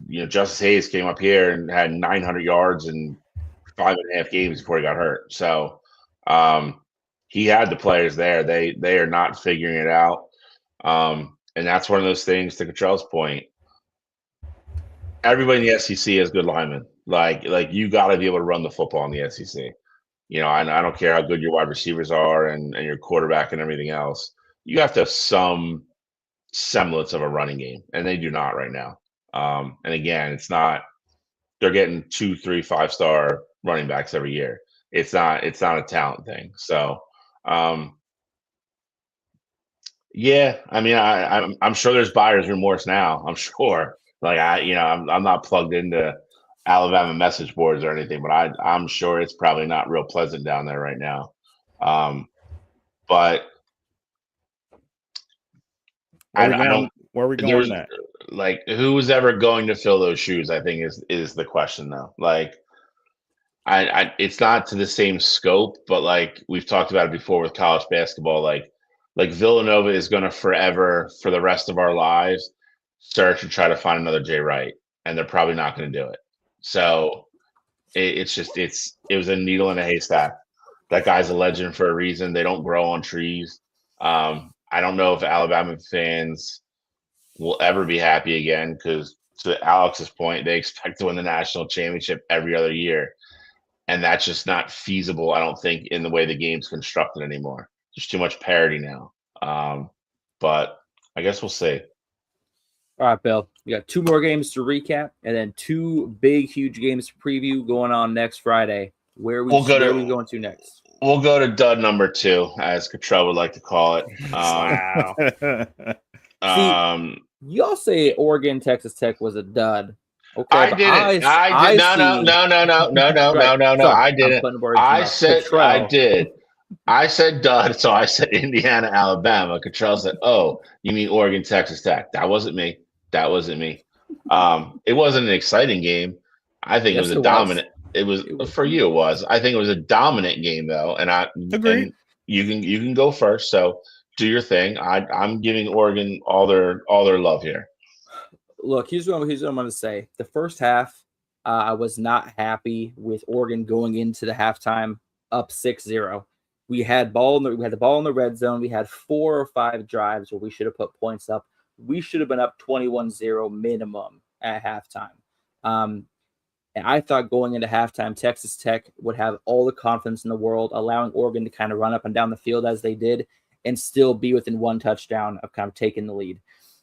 you know, Justice Hayes came up here and had 900 yards in 5.5 games before he got hurt. So he had the players there. They are not figuring it out. And that's one of those things, to Cottrell's point. Everybody in the SEC has good linemen. Like you got to be able to run the football in the SEC. You know, I don't care how good your wide receivers are and your quarterback and everything else. You have to have some semblance of a running game, and they do not right now. And again, it's not. They're getting 2, 3, 5-star running backs every year. It's not a talent thing. So, yeah, I mean, I'm sure there's buyer's remorse now. I'm sure. Like I'm not plugged into Alabama message boards or anything, but I'm sure it's probably not real pleasant down there right now. But where are we going at? Like, who's ever going to fill those shoes, I think is the question though. Like it's not to the same scope, but like we've talked about it before with college basketball, like Villanova is going to forever, for the rest of our lives, search and try to find another Jay Wright, and they're probably not going to do it. So it was a needle in a haystack. That guy's a legend for a reason. They don't grow on trees. I don't know if Alabama fans will ever be happy again, because to Alex's point, they expect to win the national championship every other year. And that's just not feasible, I don't think, in the way the game's constructed anymore. There's too much parity now. But I guess we'll see. All right, Bill. We got 2 more games to recap, and then 2 big, huge games to preview going on next Friday. Where are we going to next? We'll go to dud number 2, as Cottrell would like to call it. Wow. See, y'all say Oregon, Texas Tech was a dud. Okay, I didn't. I did. No. I didn't. I did. I said dud, so I said Indiana, Alabama. Cottrell said, "Oh, you mean Oregon, Texas Tech?" That wasn't me. It wasn't an exciting game. I think it was a dominant. It was for you. It was. I think it was a dominant game, though. And Agreed. And you can go first. So do your thing. I'm giving Oregon all their love here. Look, here's what I'm going to say. The first half, I was not happy with Oregon going into the halftime up 6-0. We had the ball in the red zone. We had 4 or 5 drives where we should have put points up. We should have been up 21-0 minimum at halftime. And I thought going into halftime, Texas Tech would have all the confidence in the world, allowing Oregon to kind of run up and down the field as they did and still be within one touchdown of kind of taking the lead.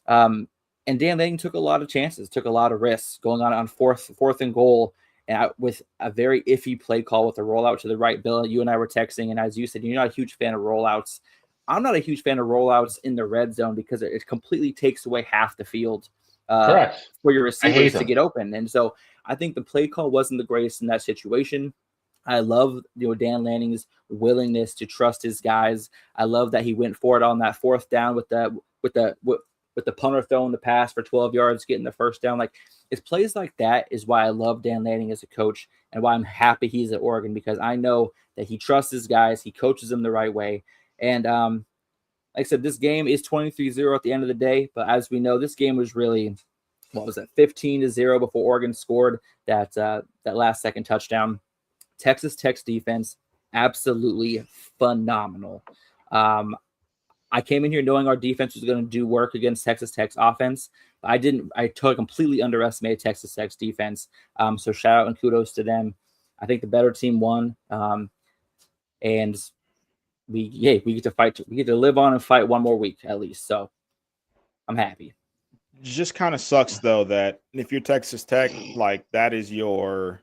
And Dan Lanning took a lot of chances, took a lot of risks going on fourth and goal, and with a very iffy play call with a rollout to the right. Bill, you and I were texting, and as you said, you're not a huge fan of rollouts. I'm not a huge fan of rollouts in the red zone because it completely takes away half the field Correct. for your I hate receivers to them. get open. And so I think the play call wasn't the greatest in that situation. I love Dan Lanning's willingness to trust his guys. I love that he went for it on that fourth down with the punter throwing the pass for 12 yards, getting the first down. Like, it's plays like that is why I love Dan Lanning as a coach and why I'm happy he's at Oregon, because I know that he trusts his guys, he coaches them the right way. And like I said, this game is 23-0 at the end of the day, but as we know, this game was really, 15-0 before Oregon scored that last second touchdown. Texas Tech's defense, absolutely phenomenal. I came in here knowing our defense was going to do work against Texas Tech's offense. I completely underestimated Texas Tech's defense. So shout out and kudos to them. I think the better team won. And we get to fight. We get to live on and fight one more week at least. So I'm happy. Just kind of sucks though that if you're Texas Tech, like that is your.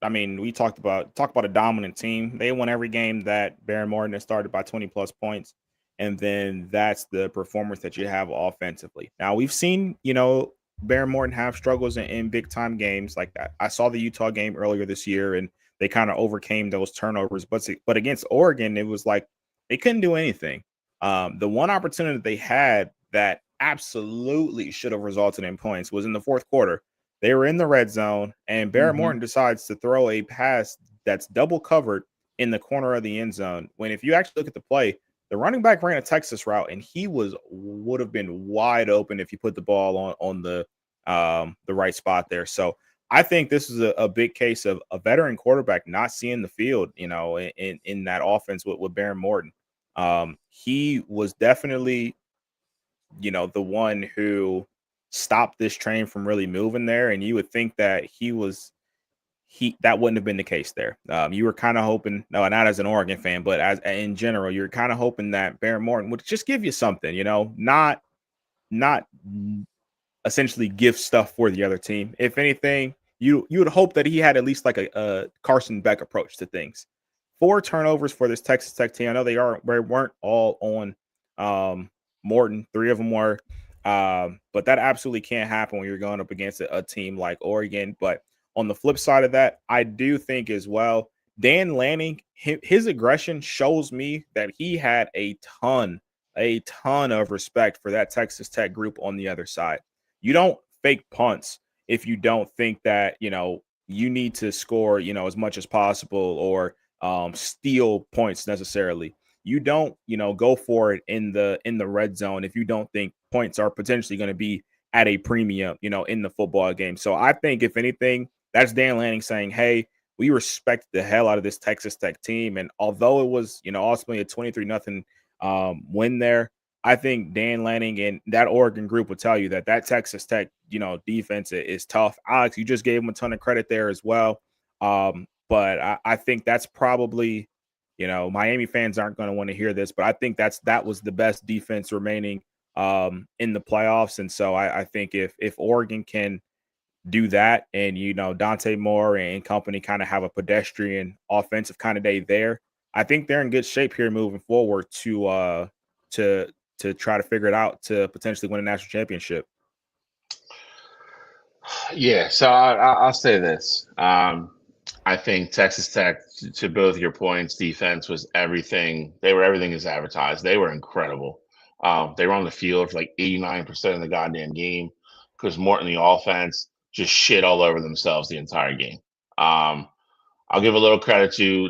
I mean, we talk about a dominant team. They won every game that Baron Morton has started by 20 plus points, and then that's the performance that you have offensively. Now we've seen, Baron Morton have struggles in big time games. Like I saw the Utah game earlier this year, and they kind of overcame those turnovers. But against Oregon, it was like they couldn't do anything. The one opportunity they had that absolutely should have resulted in points was in the fourth quarter. They were in the red zone, and Baron Morton decides to throw a pass that's double covered in the corner of the end zone. When if you actually look at the play, the running back ran a Texas route, and he would have been wide open if you put the ball on the right spot there. So I think this is a big case of a veteran quarterback not seeing the field, in that offense with Baron Morton. He was definitely, the one who stopped this train from really moving there. And you would think that that wouldn't have been the case there. You were kind of hoping, no, not as an Oregon fan, but as in general, you're kind of hoping that Baron Morton would just give you something, not essentially give stuff for the other team. If anything, you would hope that he had at least like a Carson Beck approach to things. 4 turnovers for this Texas Tech team. I know they weren't all on Morton. 3 of them were. But that absolutely can't happen when you're going up against a team like Oregon. But on the flip side of that, I do think as well, Dan Lanning, his aggression shows me that he had a ton of respect for that Texas Tech group on the other side. You don't fake punts if you don't think that, you need to score, as much as possible or steal points necessarily. You don't, go for it in the red zone if you don't think points are potentially going to be at a premium, in the football game. So I think if anything, that's Dan Lanning saying, hey, we respect the hell out of this Texas Tech team. And although it was, ultimately a 23-0 win there, I think Dan Lanning and that Oregon group will tell you that Texas Tech, defense is tough. Alex, you just gave him a ton of credit there as well. But I think that's probably, Miami fans aren't going to want to hear this, but I think that was the best defense remaining in the playoffs. And so I think if Oregon can do that and, Dante Moore and company kind of have a pedestrian offensive kind of day there, I think they're in good shape here moving forward to try to figure it out to potentially win a national championship. Yeah, so I'll say this. I think Texas Tech, to both your points, defense was everything. They were everything as advertised. They were incredible. They were on the field for like 89% of the goddamn game because Morton, the offense, just shit all over themselves the entire game. I'll give a little credit to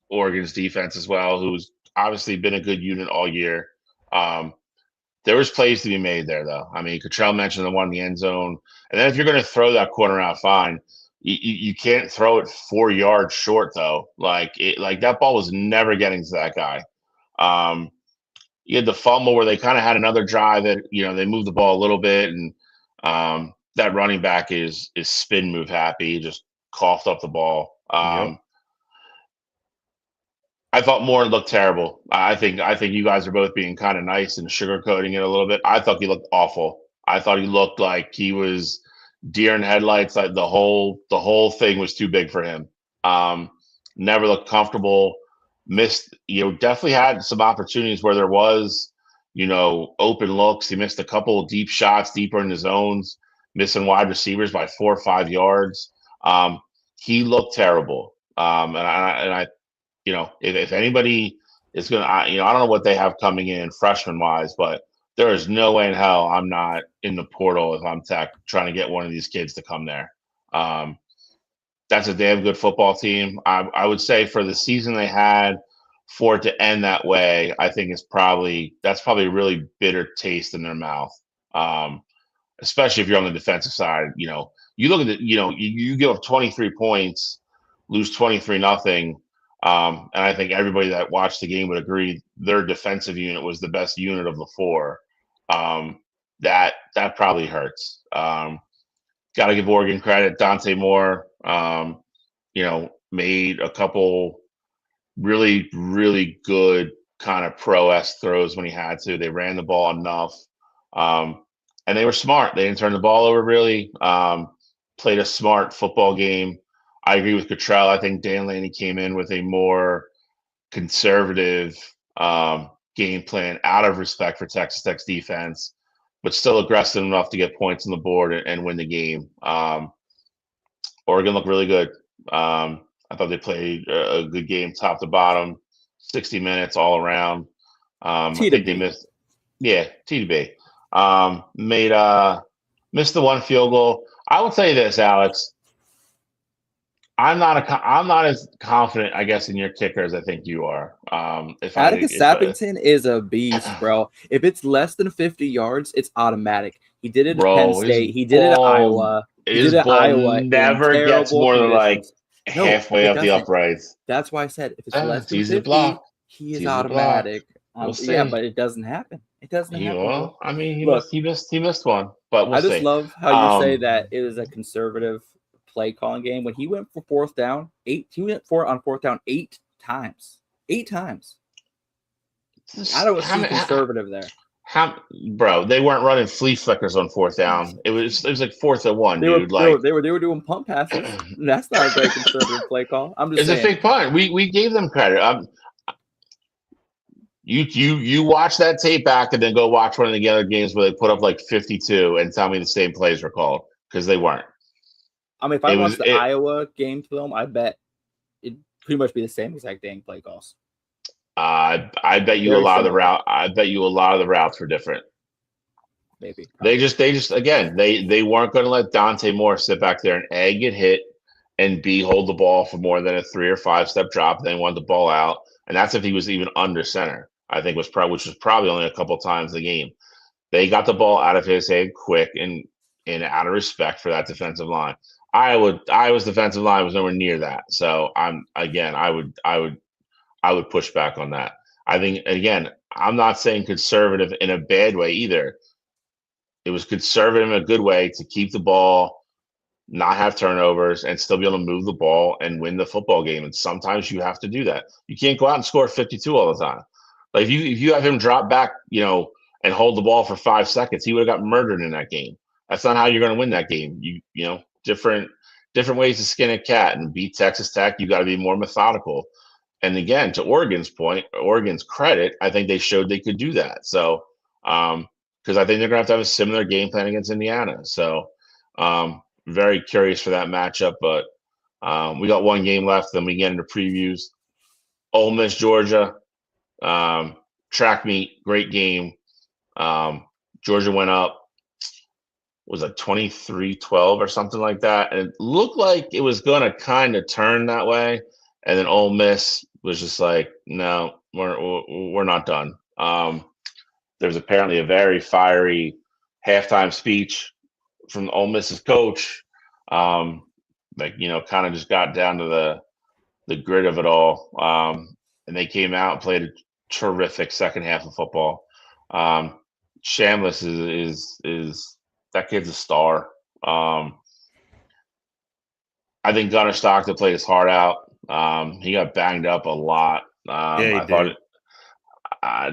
Oregon's defense as well, who's obviously been a good unit all year. There was plays to be made there, though. I mean, Cottrell mentioned the one in the end zone. And then if you're going to throw that corner out, fine. You can't throw it 4 yards short, though. Like that ball was never getting to that guy. You had the fumble where they kind of had another drive that, they moved the ball a little bit. And that running back is spin move happy. He just coughed up the ball. Yep. I thought Moore looked terrible. I think you guys are both being kind of nice and sugarcoating it a little bit. I thought he looked awful. I thought he looked like he was deer in headlights. Like the whole thing was too big for him. Never looked comfortable. Missed, definitely had some opportunities where there was, open looks. He missed a couple of deep shots deeper in the zones, missing wide receivers by 4 or 5 yards. He looked terrible. And I if anybody is going to, I don't know what they have coming in freshman wise, but there is no way in hell I'm not in the portal if I'm Tech trying to get one of these kids to come there. That's a damn good football team. I would say for the season they had, for it to end that way, I think that's probably a really bitter taste in their mouth. Especially if you're on the defensive side. You look at you give up 23 points, lose 23-0. And I think everybody that watched the game would agree their defensive unit was the best unit of the 4. That probably hurts. Got to give Oregon credit. Dante Moore, made a couple really, really good kind of pro-esque throws when he had to. They ran the ball enough. And they were smart. They didn't turn the ball over really. Played a smart football game. I agree with Cottrell. I think Dan Laney came in with a more conservative game plan out of respect for Texas Tech's defense, but still aggressive enough to get points on the board and win the game. Oregon looked really good. I thought they played a good game top to bottom, 60 minutes all around. I think they missed. Yeah, T to B. Missed the one field goal. I will tell you this, Alex. I'm not as confident, I guess, in your kicker as I think you are. Atticus Sappington is a beast, bro. If it's less than 50 yards, it's automatic. He did it at Penn State. He did it at Iowa. He did it at Iowa. Never gets more than like halfway up the uprights. That's why I said if it's less than easy 50, block. he is automatic. We'll yeah, but it doesn't happen. It doesn't happen. Well, I mean, he missed one, but we'll see. I just love how you say that it was a conservative play calling game. When he went for fourth down, he went for it on fourth down 8 times. 8 times. I don't see conservative there. Bro, they weren't running flea flickers on fourth down. It was like 4th and 1, dude. They were doing pump passes. That's not a very conservative play call. I'm just saying. It's a fake punt. We gave them credit. You watch that tape back and then go watch one of the other games where they put up like 52 and tell me the same plays were called, because they weren't. I mean, if I watched the Iowa game film, I bet it'd pretty much be the same exact dang play calls. I bet you a lot of the routes were different. Maybe. They just again, they weren't going to let Dante Moore sit back there and A, get hit, and B, hold the ball for more than a 3 or 5 step drop. Then wanted the ball out, and that's if he was even under center. I think which was probably only a couple times the game. They got the ball out of his hand quick and out of respect for that defensive line. Iowa's defensive line was nowhere near that. So I would push back on that. I think, again, I'm not saying conservative in a bad way either. It was conservative in a good way to keep the ball, not have turnovers, and still be able to move the ball and win the football game. And sometimes you have to do that. You can't go out and score 52 all the time. Like if you have him drop back, and hold the ball for 5 seconds, he would have got murdered in that game. That's not how you're going to win that game. Different ways to skin a cat and beat Texas Tech. You got to be more methodical. And again, to Oregon's credit, I think they showed they could do that. So, because I think they're going to have a similar game plan against Indiana. So, very curious for that matchup. But we got one game left, then we get into previews. Ole Miss, Georgia, track meet, great game. Georgia went up. Was it 23-12 or something like that? And it looked like it was going to kind of turn that way. And then Ole Miss was just like, no, we're not done. There's apparently a very fiery halftime speech from Ole Miss's coach. Kind of just got down to the grit of it all. And they came out and played a terrific second half of football. Chambliss is that kid's a star. I think Gunnar Stockton played his heart out. He got banged up a lot. Yeah, he I thought did.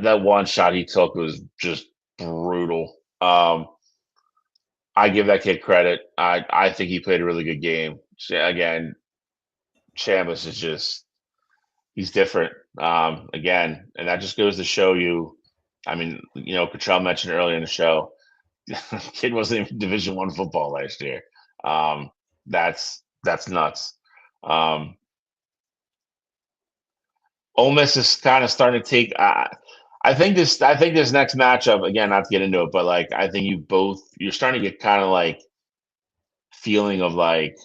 that one shot he took was just brutal. I give that kid credit. I think he played a really good game. Again, Chambliss is just he's different. Again, and that just goes to show you. I mean, Cottrell mentioned earlier in the show, kid wasn't even Division One football last year. That's nuts. Ole Miss is kind of starting to take. I think this next matchup again, not to get into it, but like I think you're starting to get kind of like feeling of like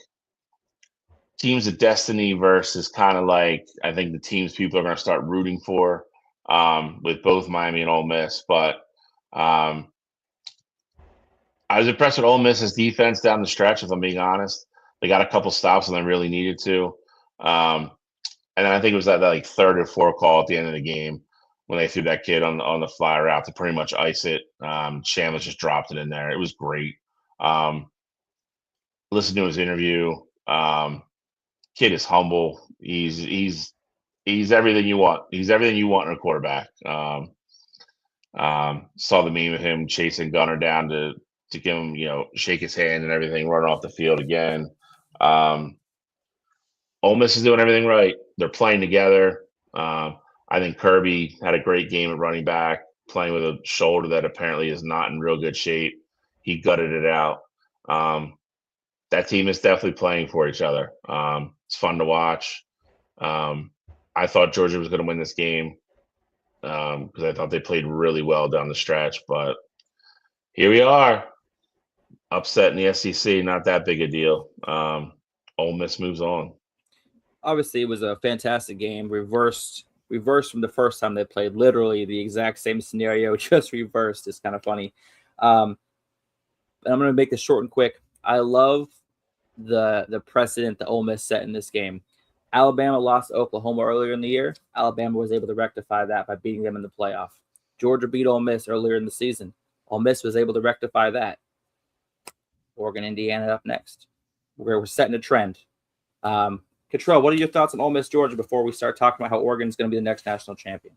teams of destiny versus kind of like I think the teams people are going to start rooting for with both Miami and Ole Miss. But um, I was impressed with Ole Miss's defense down the stretch. If I'm being honest, they got a couple stops when they really needed to. And then I think it was that like third or fourth call at the end of the game when they threw that kid on the fly route to pretty much ice it. Chambliss just dropped it in there. It was great. Listen to his interview. Kid is humble. He's everything you want. He's everything you want in a quarterback. Saw the meme of him chasing Gunner down to give him, shake his hand and everything, running off the field again. Ole Miss is doing everything right. They're playing together. I think Kirby had a great game at running back, playing with a shoulder that apparently is not in real good shape. He gutted it out. That team is definitely playing for each other. It's fun to watch. I thought Georgia was going to win this game because I thought they played really well down the stretch. But here we are, upset in the SEC. Not that big a deal. Ole Miss moves on. Obviously, it was a fantastic game. Reversed from the first time they played. Literally the exact same scenario, just reversed. It's kind of funny. And I'm going to make this short and quick. I love the precedent that Ole Miss set in this game. Alabama lost to Oklahoma earlier in the year. Alabama was able to rectify that by beating them in the playoff. Georgia beat Ole Miss earlier in the season. Ole Miss was able to rectify that. Oregon, Indiana up next. We're setting a trend. Cottrell, what are your thoughts on Ole Miss, Georgia, before we start talking about how Oregon's going to be the next national champion?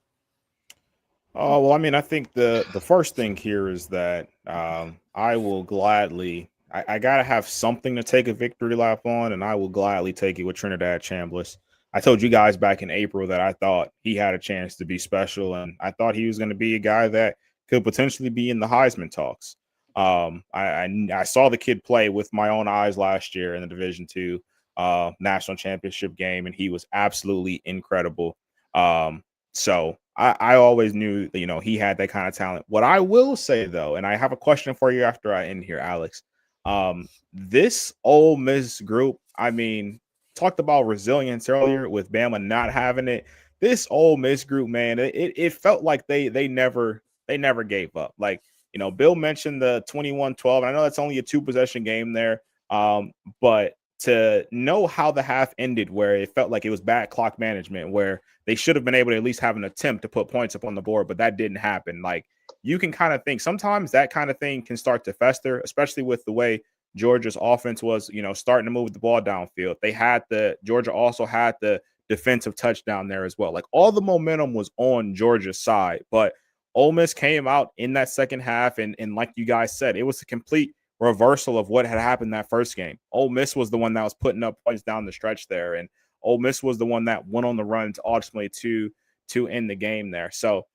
Oh, well, I mean, I think the first thing here is that I will gladly I got to have something to take a victory lap on, and I will gladly take it with Trinidad Chambliss. I told you guys back in April that I thought he had a chance to be special, and I thought he was going to be a guy that could potentially be in the Heisman talks. I saw the kid play with my own eyes last year in the Division II national championship game, and he was absolutely incredible. So I always knew that, he had that kind of talent. What I will say, though, and I have a question for you after I end here, Alex. This Ole Miss group, I mean, talked about resilience earlier with Bama not having it. This Ole Miss group, man, it felt like they never gave up. Like, Bill mentioned the 21-12. I know that's only a 2-possession game there. But to know how the half ended, where it felt like it was bad clock management, where they should have been able to at least have an attempt to put points up on the board, but that didn't happen. Like, you can kind of think sometimes that kind of thing can start to fester, especially with the way Georgia's offense was, starting to move the ball downfield. Georgia also had the defensive touchdown there as well. Like, all the momentum was on Georgia's side, but Ole Miss came out in that second half, and like you guys said, it was a complete reversal of what had happened that first game. Ole Miss was the one that was putting up points down the stretch there, and Ole Miss was the one that went on the run to ultimately to end the game there. So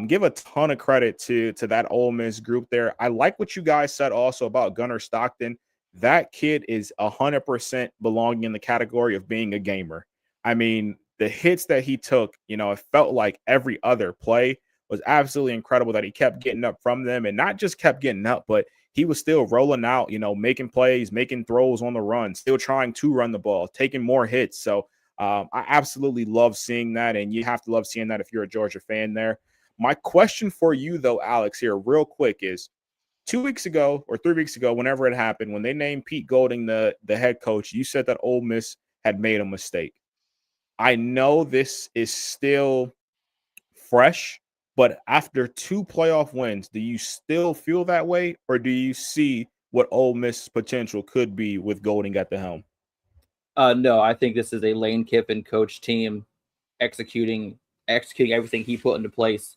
give a ton of credit to that Ole Miss group there. I like what you guys said also about Gunnar Stockton. That kid is 100% belonging in the category of being a gamer. I mean, the hits that he took, it felt like every other play was absolutely incredible that he kept getting up from them, and not just kept getting up, but he was still rolling out, making plays, making throws on the run, still trying to run the ball, taking more hits. So I absolutely love seeing that, and you have to love seeing that if you're a Georgia fan there. My question for you, though, Alex, here real quick is 2 weeks ago or 3 weeks ago, whenever it happened, when they named Pete Golding the head coach, you said that Ole Miss had made a mistake. I know this is still fresh, but after 2 playoff wins, do you still feel that way, or do you see what Ole Miss potential could be with Golding at the helm? No, I think this is a Lane Kiffin coach team executing everything he put into place,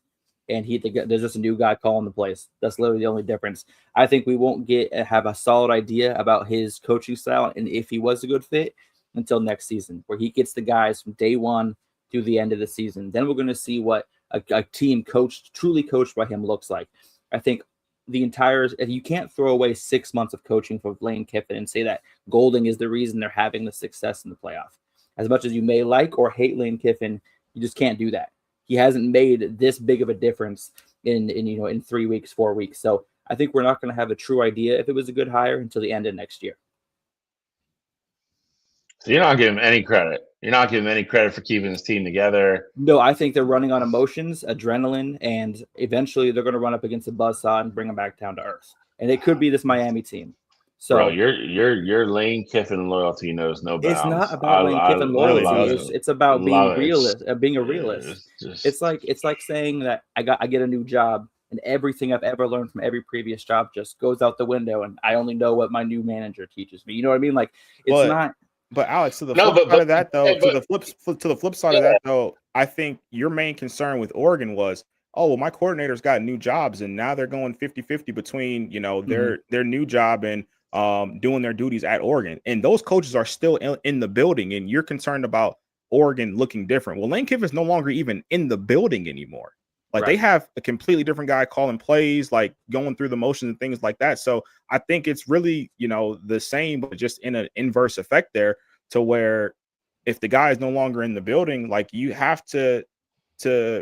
and there's just a new guy calling the plays. That's literally the only difference. I think we won't have a solid idea about his coaching style and if he was a good fit until next season, where he gets the guys from day one through the end of the season. Then we're going to see what a team truly coached by him looks like. I think you can't throw away 6 months of coaching for Lane Kiffin and say that Golding is the reason they're having the success in the playoff. As much as you may like or hate Lane Kiffin, you just can't do that. He hasn't made this big of a difference in 3 weeks, 4 weeks. So I think we're not going to have a true idea if it was a good hire until the end of next year. So you're not giving him any credit. You're not giving him any credit for keeping his team together. No, I think they're running on emotions, adrenaline, and eventually they're going to run up against the buzzsaw and bring them back down to earth. And it could be this Miami team. So, bro, your Lane Kiffin loyalty knows no bounds. It's not about Lane Kiffin loyalty. It's about being realist, being a realist. It's like saying that I get a new job and everything I've ever learned from every previous job just goes out the window and I only know what my new manager teaches me. You know what I mean? Like it's not. But Alex, to the flip side of that though, to the flip side of that though, I think your main concern with Oregon was, oh, well, my coordinators got new jobs and now they're going 50-50 between, their new job and doing their duties at Oregon. And those coaches are still in the building and you're concerned about Oregon looking different. Well, Lane Kiffin is no longer even in the building anymore. Like They have a completely different guy calling plays, like going through the motions and things like that. So I think it's really, the same, but just in an inverse effect there to where if the guy is no longer in the building, like you have to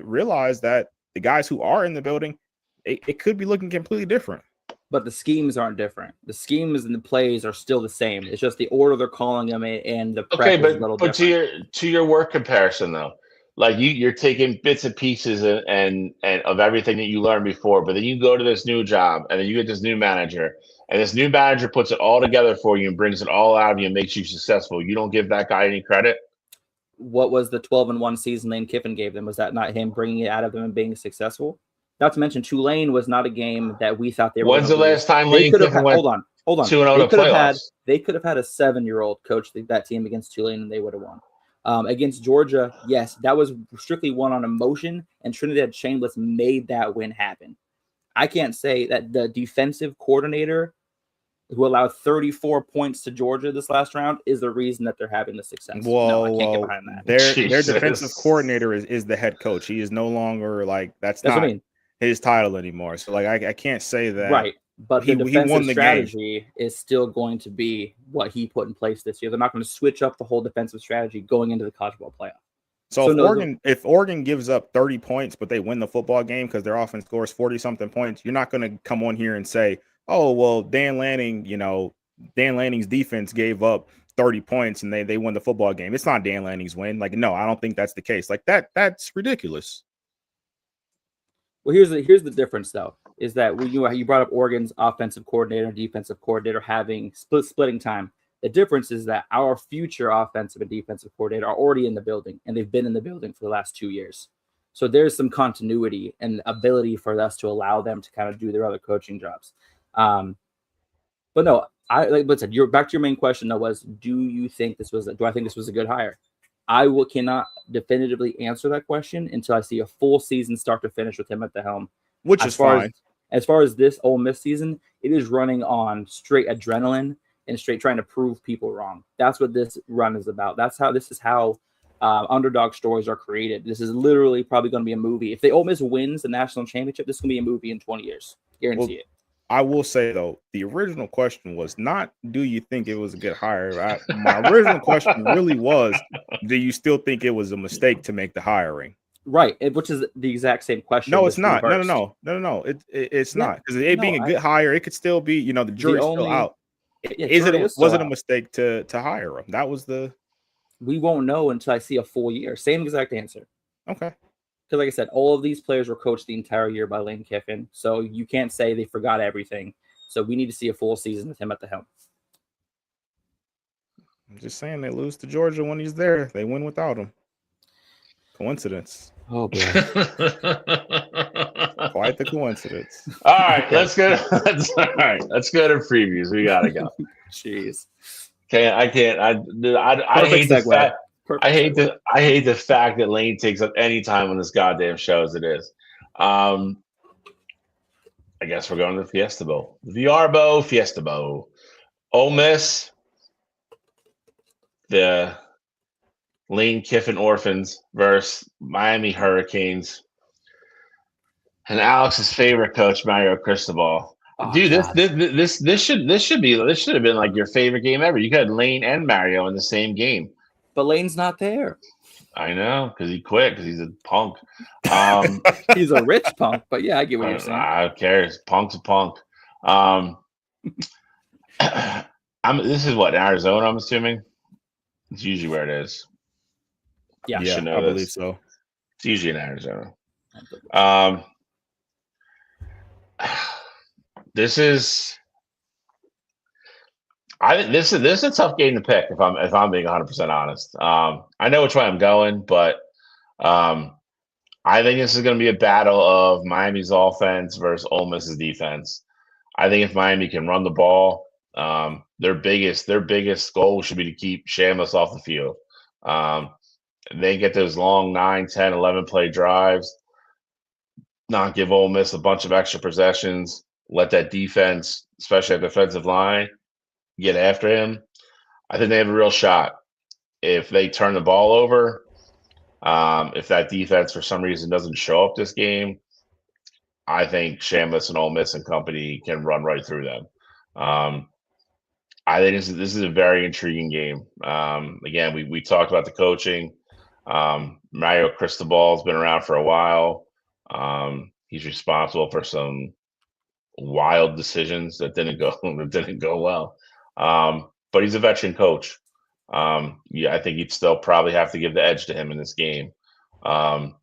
realize that the guys who are in the building, it could be looking completely different. But the schemes aren't different. The schemes and the plays are still the same. It's just the order they're calling them and the prep is a little different. To your work comparison though, like you're taking bits and pieces and of everything that you learned before, but then you go to this new job and then you get this new manager and this new manager puts it all together for you and brings it all out of you and makes you successful. You don't give that guy any credit. What was the 12-1 season Lane Kiffin gave them? Was that not him bringing it out of them and being successful? Not to mention Tulane was not a game that we thought they were. When's the last time Lane Kiffin went? Hold on. 2-0 They could have had a 7-year-old coach that team against Tulane and they would have won. Against Georgia, yes, that was strictly won on emotion, and Trinidad Chambliss made that win happen. I can't say that the defensive coordinator who allowed 34 points to Georgia this last round is the reason that they're having the success. No, I can't get behind that. Their defensive coordinator is the head coach. He is no longer that's not his title anymore. So I can't say that. Right. But the defensive strategy is still going to be what he put in place this year. They're not going to switch up the whole defensive strategy going into the college ball playoff. So if Oregon gives up 30 points, but they win the football game because their offense scores 40-something points, you're not going to come on here and say, oh, well, Dan Lanning's defense gave up 30 points and they won the football game. It's not Dan Lanning's win. No, I don't think that's the case. That's ridiculous. Well, here's the difference, though, is that you brought up Oregon's offensive coordinator and defensive coordinator having splitting time. The difference is that our future offensive and defensive coordinator are already in the building, and they've been in the building for the last 2 years. So there's some continuity and ability for us to allow them to kind of do their other coaching jobs. But no, like I said, you're back to your main question, though, was do I think this was a good hire? I cannot definitively answer that question until I see a full season start to finish with him at the helm. Which is fine. As far as this Ole Miss season, it is running on straight adrenaline and straight trying to prove people wrong. That's what this run is about. This is how underdog stories are created. This is literally probably going to be a movie. If the Ole Miss wins the national championship, this is going to be a movie in 20 years. Guarantee it. I will say, though, the original question was not, do you think it was a good hire? My original question really was, do you still think it was a mistake to make the hiring? Right, which is the exact same question. No, it's not. No. It's not. Because it being a good hire, it could still be, the jury's still out. Was it a mistake to hire him? That was we won't know until I see a full year. Same exact answer. Okay. Because like I said, all of these players were coached the entire year by Lane Kiffin. So you can't say they forgot everything. So we need to see a full season with him at the helm. I'm just saying they lose to Georgia when he's there. They win without him. Coincidence. Oh boy. Quite the coincidence. All right, let's go. All right, let's go to previews. We gotta go. Jeez. I can't. I Perfect hate the segue. fact. Perfect I hate segue. I hate the fact that Lane takes up any time on this goddamn show as it is. I guess we're going to the Fiesta Bowl. VR Bowl, Fiesta Bowl. Ole Miss, the Lane Kiffin Orphans versus Miami Hurricanes, and Alex's favorite coach, Mario Cristobal. Oh, Dude, God. this should have been like your favorite game ever. You had Lane and Mario in the same game. But Lane's not there. I know, because he quit because he's a punk. He's a rich punk, but yeah, I get what you're saying. I don't care. Punk's a punk. This is what, in Arizona, I'm assuming? It's usually where it is. Yeah, Yeah, I believe so. It's usually in Arizona. This is a tough game to pick if I'm being 100% honest. I know which way I'm going, but I think this is going to be a battle of Miami's offense versus Ole Miss's defense. I think if Miami can run the ball, their biggest goal should be to keep Shamus off the field. They get those long 9, 10, 11 play drives, not give Ole Miss a bunch of extra possessions, let that defense, especially at defensive line, get after him. I think they have a real shot. If they turn the ball over, if that defense for some reason doesn't show up this game, I think Shamus and Ole Miss and company can run right through them. I think this is a very intriguing game. Again, we talked about the coaching. Mario Cristobal's been around for a while. He's responsible for some wild decisions that didn't go well. But he's a veteran coach. I think you'd still probably have to give the edge to him in this game. How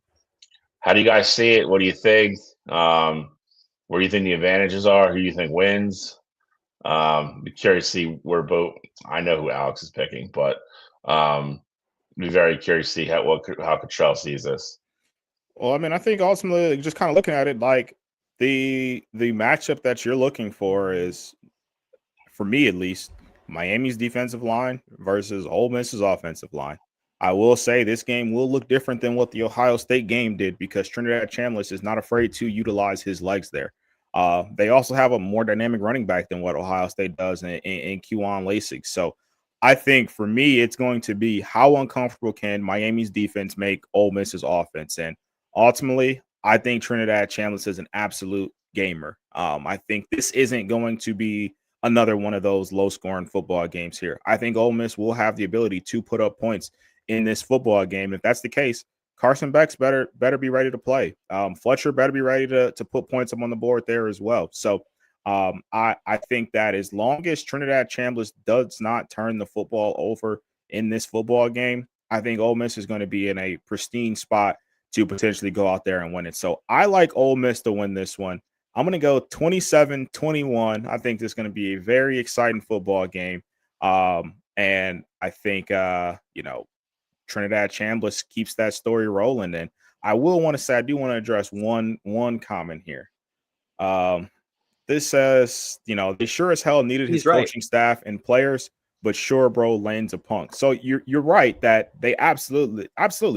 do you guys see it? What do you think? Where do you think the advantages are? Who do you think wins? Be curious to see where both. I know who Alex is picking, but be very curious to see how Cottrell sees this. Well, I mean, I think ultimately, just kind of looking at it, like the matchup that you're looking for is, for me at least, Miami's defensive line versus Ole Miss's offensive line. I will say this game will look different than what the Ohio State game did because Trinidad Chambliss is not afraid to utilize his legs there. They also have a more dynamic running back than what Ohio State does in Kewan Lasik. So I think for me, it's going to be how uncomfortable can Miami's defense make Ole Miss's offense. And ultimately, I think Trinidad Chambliss is an absolute gamer. I think this isn't going to be another one of those low-scoring football games here. I think Ole Miss will have the ability to put up points in this football game. If that's the case, Carson Beck's better be ready to play. Fletcher better be ready to put points up on the board there as well. So I think that as long as Trinidad Chambliss does not turn the football over in this football game, I think Ole Miss is going to be in a pristine spot to potentially go out there and win it. So I like Ole Miss to win this one. I'm going to go 27-21. I think this is going to be a very exciting football game. And I think, Trinidad Chambliss keeps that story rolling. And I will want to say, I do want to address one comment here. This says, they sure as hell needed his coaching staff and players, but sure, bro, Lane's a punk. So you're right that they absolutely.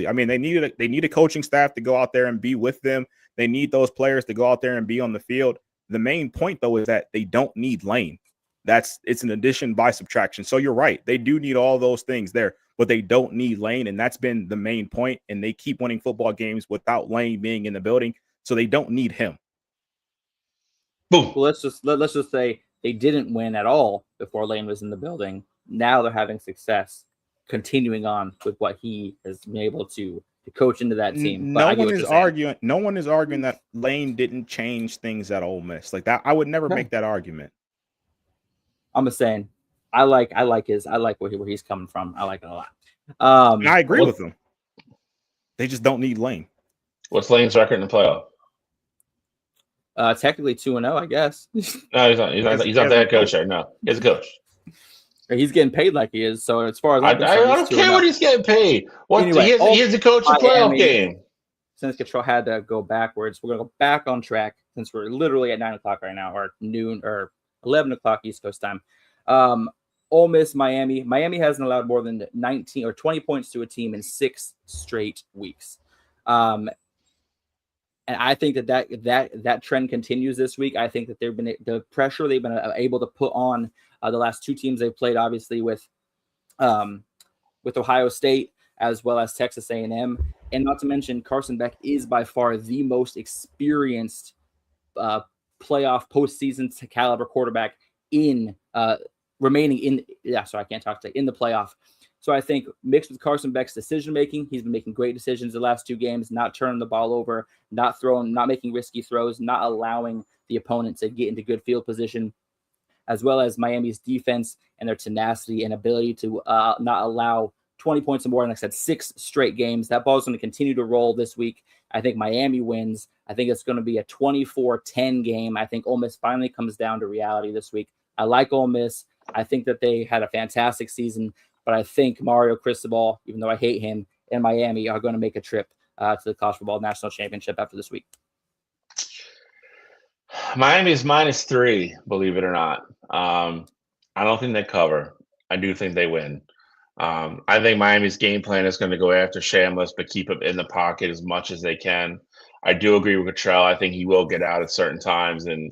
I mean, they need a coaching staff to go out there and be with them. They need those players to go out there and be on the field. The main point, though, is that they don't need Lane. It's an addition by subtraction. So you're right. They do need all those things there, but they don't need Lane. And that's been the main point. And they keep winning football games without Lane being in the building. So they don't need him. Boom. Well, let's just say they didn't win at all before Lane was in the building. Now they're having success continuing on with what he has been able to coach into that team. No one is arguing that Lane didn't change things at Ole Miss. Like that, I would never make that argument. I'm just saying, I like where he's coming from. I like it a lot. And I agree with him. They just don't need Lane. What's Lane's record in the playoff? Technically 2-0, I guess. No, he's not the head coach right now. He's a coach. He's getting paid like he is. So as far as I I'm concerned, don't care what he's getting paid. What Anyway, he has to coach a playoff Miami, game. since Cottrell had to go backwards, we're going to go back on track since we're literally at 9 o'clock right now, or noon, or 11 o'clock East Coast time. Ole Miss, Miami. Miami hasn't allowed more than 19 or 20 points to a team in 6 straight weeks. And I think that trend continues this week. I think that the pressure they've been able to put on the last 2 teams they've played, obviously with Ohio State as well as Texas A&M, and not to mention Carson Beck is by far the most experienced playoff postseason caliber quarterback in remaining in. Yeah, sorry, I can't talk today, in the playoff. So I think mixed with Carson Beck's decision making, he's been making great decisions the last 2 games, not turning the ball over, not making risky throws, not allowing the opponent to get into good field position, as well as Miami's defense and their tenacity and ability to not allow 20 points or more in, like I said, 6 straight games. That ball is going to continue to roll this week. I think Miami wins. I think it's going to be a 24-10 game. I think Ole Miss finally comes down to reality this week. I like Ole Miss. I think that they had a fantastic season, but I think Mario Cristobal, even though I hate him, and Miami are going to make a trip to the college football national championship after this week. Miami is -3, believe it or not. I don't think they cover. I do think they win. I think Miami's game plan is going to go after Shamlis, but keep him in the pocket as much as they can. I do agree with Cottrell. I think he will get out at certain times and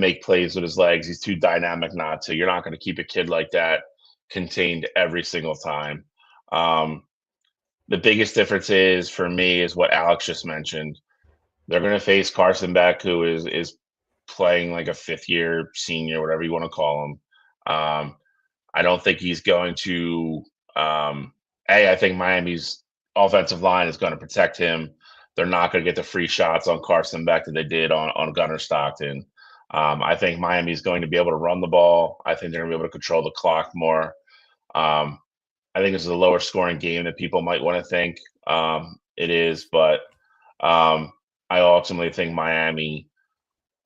make plays with his legs. He's too dynamic not to. You're not going to keep a kid like that contained every single time. The biggest difference is for me is what Alex just mentioned. They're going to face Carson Beck, who is playing like a 5th-year senior, whatever you want to call him. I don't think he's going to. I think Miami's offensive line is going to protect him. They're not going to get the free shots on Carson Beck that they did on Gunnar Stockton. I think Miami's going to be able to run the ball. I think they're going to be able to control the clock more. I think this is a lower scoring game that people might want to think it is, but I ultimately think Miami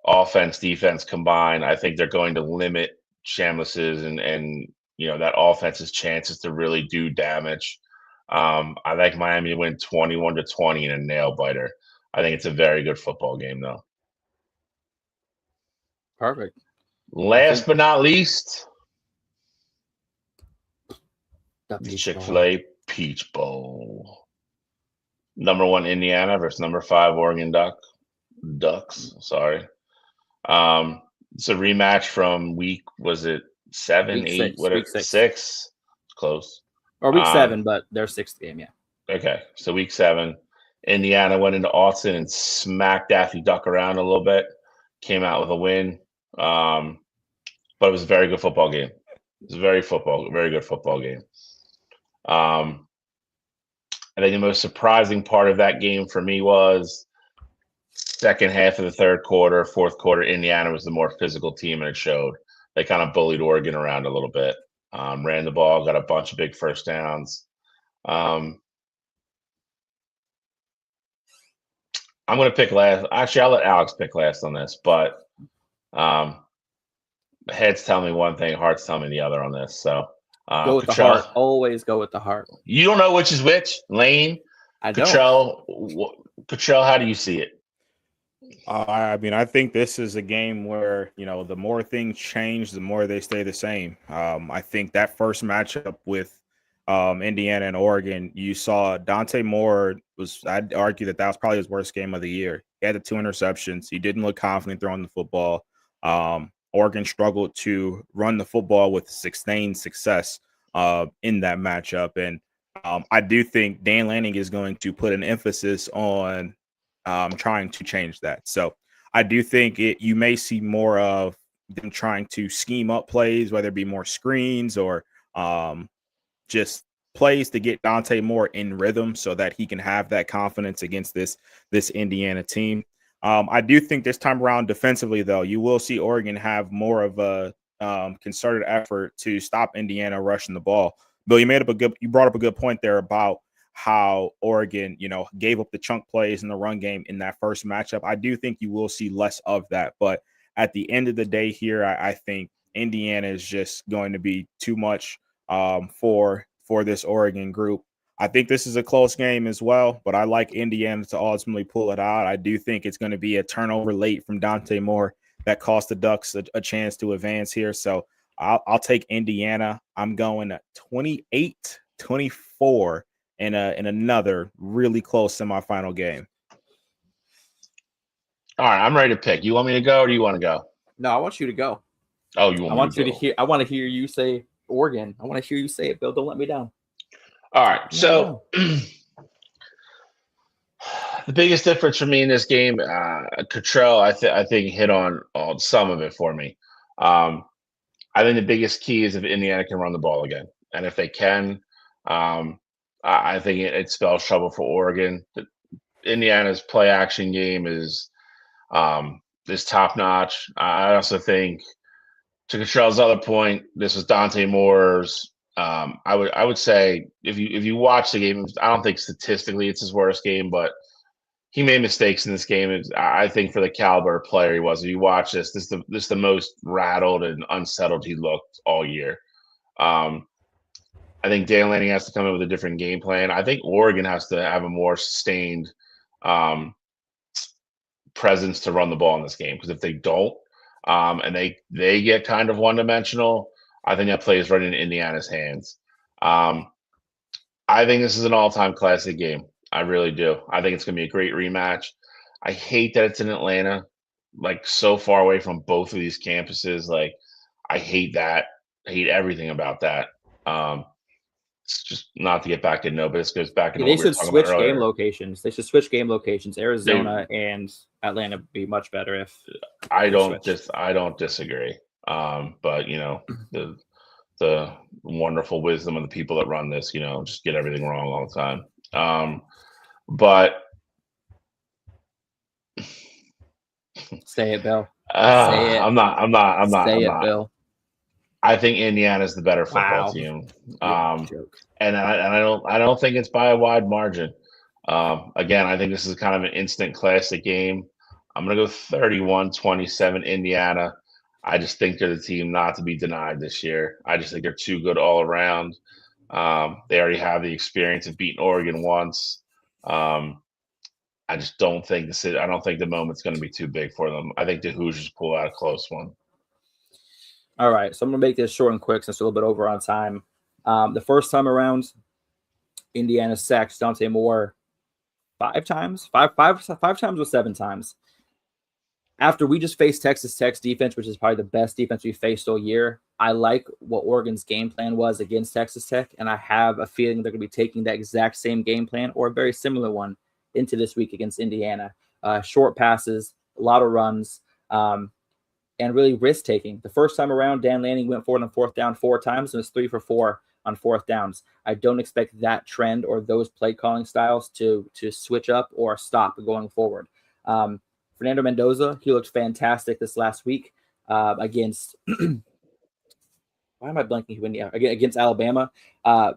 offense, defense combined, I think they're going to limit Shamlis's and that offense's chances to really do damage. I like Miami to win 21-20 in a nail biter. I think it's a very good football game, though. Perfect. Last but not least, The Chick-fil-A Peach Bowl. Number 1 Indiana versus number 5 Oregon Ducks. Sorry. It's a rematch from week, was it 7, 8, whatever, 6? Close. Or week 7, but their 6th game, yeah. Okay, so week 7, Indiana went into Austin and smacked Daffy Duck around a little bit. Came out with a win, but it was a very good football game. It was a very good football game. I think the most surprising part of that game for me was second half of the third quarter, fourth quarter, Indiana was the more physical team, and it showed. They kind of bullied Oregon around a little bit, ran the ball, got a bunch of big first downs. I'm going to pick last. Actually, I'll let Alex pick last on this, but heads tell me one thing, hearts tell me the other on this. So go with the heart. Always go with the heart. You don't know which is which, Lane. I don't. Cottrell, how do you see it? I mean, I think this is a game where, the more things change, the more they stay the same. I think that first matchup with Indiana and Oregon, you saw Dante Moore I'd argue that was probably his worst game of the year. He had the 2 interceptions. He didn't look confident throwing the football. Oregon struggled to run the football with sustained success in that matchup. And I do think Dan Lanning is going to put an emphasis on trying to change that. So I do think you may see more of them trying to scheme up plays, whether it be more screens or just plays to get Dante Moore in rhythm so that he can have that confidence against this Indiana team. I do think this time around defensively, though, you will see Oregon have more of a concerted effort to stop Indiana rushing the ball. Bill, you brought up a good point there about how Oregon, gave up the chunk plays in the run game in that first matchup. I do think you will see less of that, but at the end of the day here, I think Indiana is just going to be too much for this Oregon group. I think this is a close game as well, but I like Indiana to ultimately pull it out. I do think it's going to be a turnover late from Dante Moore that cost the Ducks a chance to advance here. So I'll take Indiana. I'm going 28-24 in another really close semifinal game. All right, I'm ready to pick. You want me to go or do you want to go? No, I want you to go. Oh, you want I me want to you go? to hear. I want to hear you say Oregon. I want to hear you say it, Bill. Don't let me down. All right, so the biggest difference for me in this game, Cottrell, I think hit on some of it for me. I think the biggest key is if Indiana can run the ball again, and if they can, I think it spells trouble for Oregon. Indiana's play action game is top notch. I also think, to Cottrell's other point, this was Dante Moore's. I would say if you watch the game, I don't think statistically it's his worst game, but he made mistakes in this game. I think for the caliber of player he was, if you watch this is the most rattled and unsettled he looked all year. I think Dan Lanning has to come in with a different game plan. I think Oregon has to have a more sustained presence to run the ball in this game, because if they don't, and they get kind of one dimensional, I think that play is right in Indiana's hands. I think this is an all-time classic game. I really do. I think it's going to be a great rematch. I hate that it's in Atlanta, like so far away from both of these campuses. Like, I hate that. I hate everything about that. It's just not to get back in, no, but this goes back into They what we were should talking about switch game earlier. locations. They should switch game locations. Arizona and Atlanta would be much better if I they don't switched. I don't disagree. But the wonderful wisdom of the people that run this, just get everything wrong all the time. But Say it, Bill. Say it. I'm not. Say it, Bill. I think Indiana's the better football Wow. team. Joke. And I don't think it's by a wide margin. Again, I think this is kind of an instant classic game. I'm going to go 31-27 Indiana. I just think they're the team not to be denied this year. I just think they're too good all around. They already have the experience of beating Oregon once. I just don't think I don't think the moment's going to be too big for them. I think the Hoosiers pull out a close one. All right, so I'm going to make this short and quick since we're a little bit over on time. The first time around, Indiana sacked Dante Moore 5 times, five times or 7 times. After we just faced Texas Tech's defense, which is probably the best defense we faced all year, I like what Oregon's game plan was against Texas Tech, and I have a feeling they're going to be taking that exact same game plan or a very similar one into this week against Indiana. Short passes, a lot of runs, and really risk-taking. The first time around, Dan Lanning went forward on 4th down 4 times and was 3 for 4 on 4th downs. I don't expect that trend or those play calling styles to switch up or stop going forward. Fernando Mendoza, he looked fantastic this last week against why am I blanking? Against Alabama. But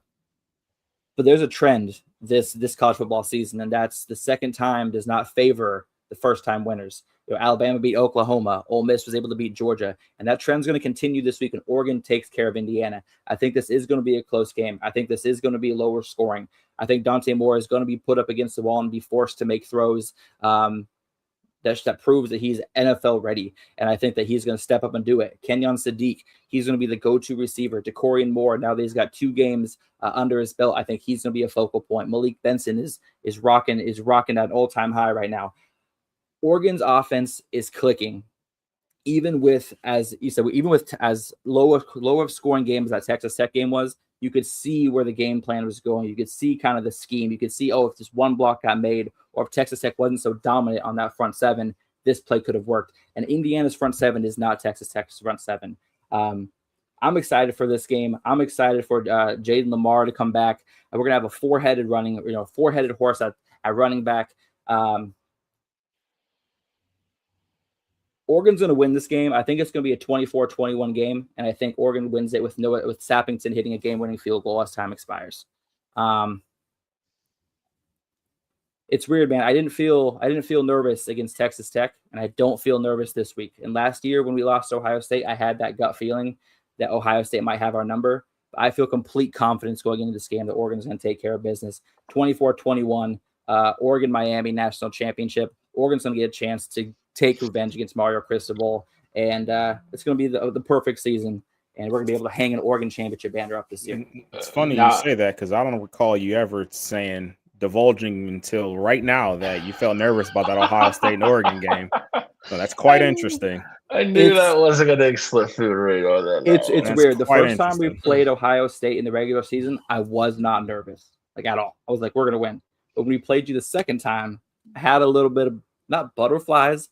there's a trend this college football season, and that's the second time does not favor the first time winners. Alabama beat Oklahoma. Ole Miss was able to beat Georgia, and that trend's going to continue this week. And Oregon takes care of Indiana. I think this is going to be a close game. I think this is going to be lower scoring. I think Dante Moore is going to be put up against the wall and be forced to make throws. That proves that he's NFL ready. And I think that he's going to step up and do it. Kenyon Sadiq, he's going to be the go-to receiver. DeCorian Moore, now that he's got 2 games under his belt, I think he's going to be a focal point. Malik Benson is rocking at an all-time high right now. Oregon's offense is clicking. Even with, as you said, as low of scoring games that Texas Tech game was, you could see where the game plan was going. You could see kind of the scheme. You could see, if this one block got made, or if Texas Tech wasn't so dominant on that front 7, this play could have worked. And Indiana's front 7 is not Texas Tech's front 7. I'm excited for this game. I'm excited for Jaden Lamar to come back. And we're gonna have a four-headed horse at running back. Oregon's going to win this game. I think it's going to be a 24-21 game, and I think Oregon wins it with Sappington hitting a game-winning field goal as time expires. It's weird, man. I didn't feel nervous against Texas Tech, and I don't feel nervous this week. And last year when we lost to Ohio State, I had that gut feeling that Ohio State might have our number. But I feel complete confidence going into this game that Oregon's going to take care of business. 24-21, Oregon Miami national championship. Oregon's going to get a chance to take revenge against Mario Cristobal, and it's going to be the perfect season. And we're going to be able to hang an Oregon championship banner up this year. It's funny you say that because I don't recall you ever divulging until right now that you felt nervous about that Ohio State and Oregon game. So that's quite interesting. I knew that wasn't going to slip through the radar. It's weird. The first time we played Ohio State in the regular season, I was not nervous, like at all. I was like, we're going to win. But when we played you the second time, I had a little bit of, not butterflies,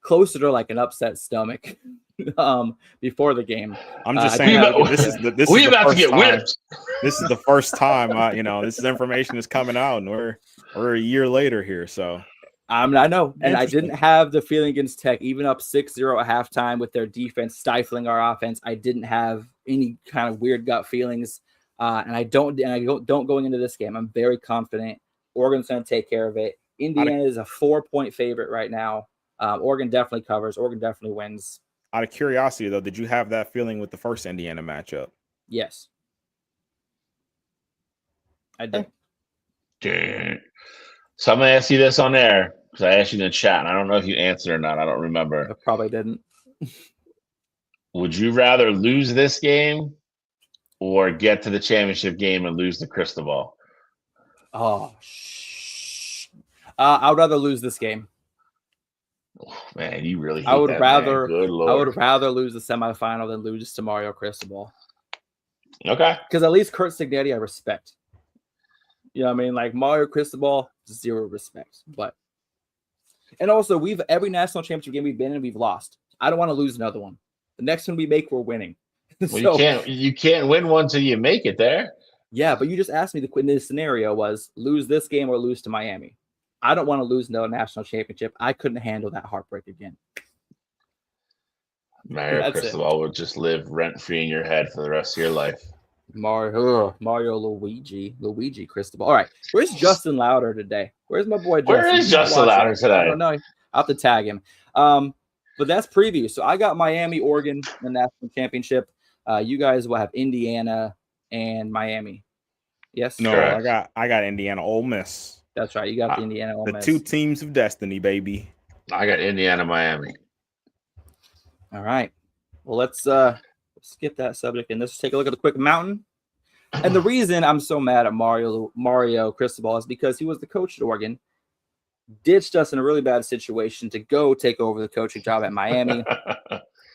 closer to like an upset stomach before the game. I'm just saying this is the first time this information is coming out, and we're a year later here. So I know, and I didn't have the feeling against Tech, even up 6-0 at halftime with their defense stifling our offense. I didn't have any kind of weird gut feelings, and I don't going into this game. I'm very confident Oregon's going to take care of it. Indiana is a 4-point favorite right now. Oregon definitely covers. Oregon definitely wins. Out of curiosity, though, did you have that feeling with the first Indiana matchup? Yes. I did. So I'm going to ask you this on air, because I asked you in the chat, and I don't know if you answered or not. I don't remember. I probably didn't. Would you rather lose this game or get to the championship game and lose the Cristobal? Oh, I would rather lose this game. Oh, man, you really hate I would that, rather. man. Good Lord. I would rather lose the semifinal than lose to Mario Cristobal. Okay. Because at least Kurt Signetti I respect. You know what I mean? Like Mario Cristobal, zero respect. And also every national championship game we've been in, we've lost. I don't want to lose another one. The next one we make, we're winning. Well, you can't win one till you make it there. Yeah, but you just asked me the scenario was lose this game or lose to Miami. I don't want to lose no national championship. I couldn't handle that heartbreak again. Mario Cristobal would just live rent-free in your head for the rest of your life. Mario Luigi Cristobal. All right, where's Justin Louder today? Where's my boy Justin? Where is Justin Louder today? I don't know. I'll have to tag him. But that's preview. So I got Miami, Oregon, in the national championship. You guys will have Indiana and Miami. Yes? No, correct. I got Indiana, Ole Miss. That's right. You got the Indiana, Ole Miss. The two teams of destiny, baby. I got Indiana, Miami. All right. Well, let's skip that subject and let's take a look at the quick mountain. And the reason I'm so mad at Mario Cristobal is because he was the coach at Oregon, ditched us in a really bad situation to go take over the coaching job at Miami.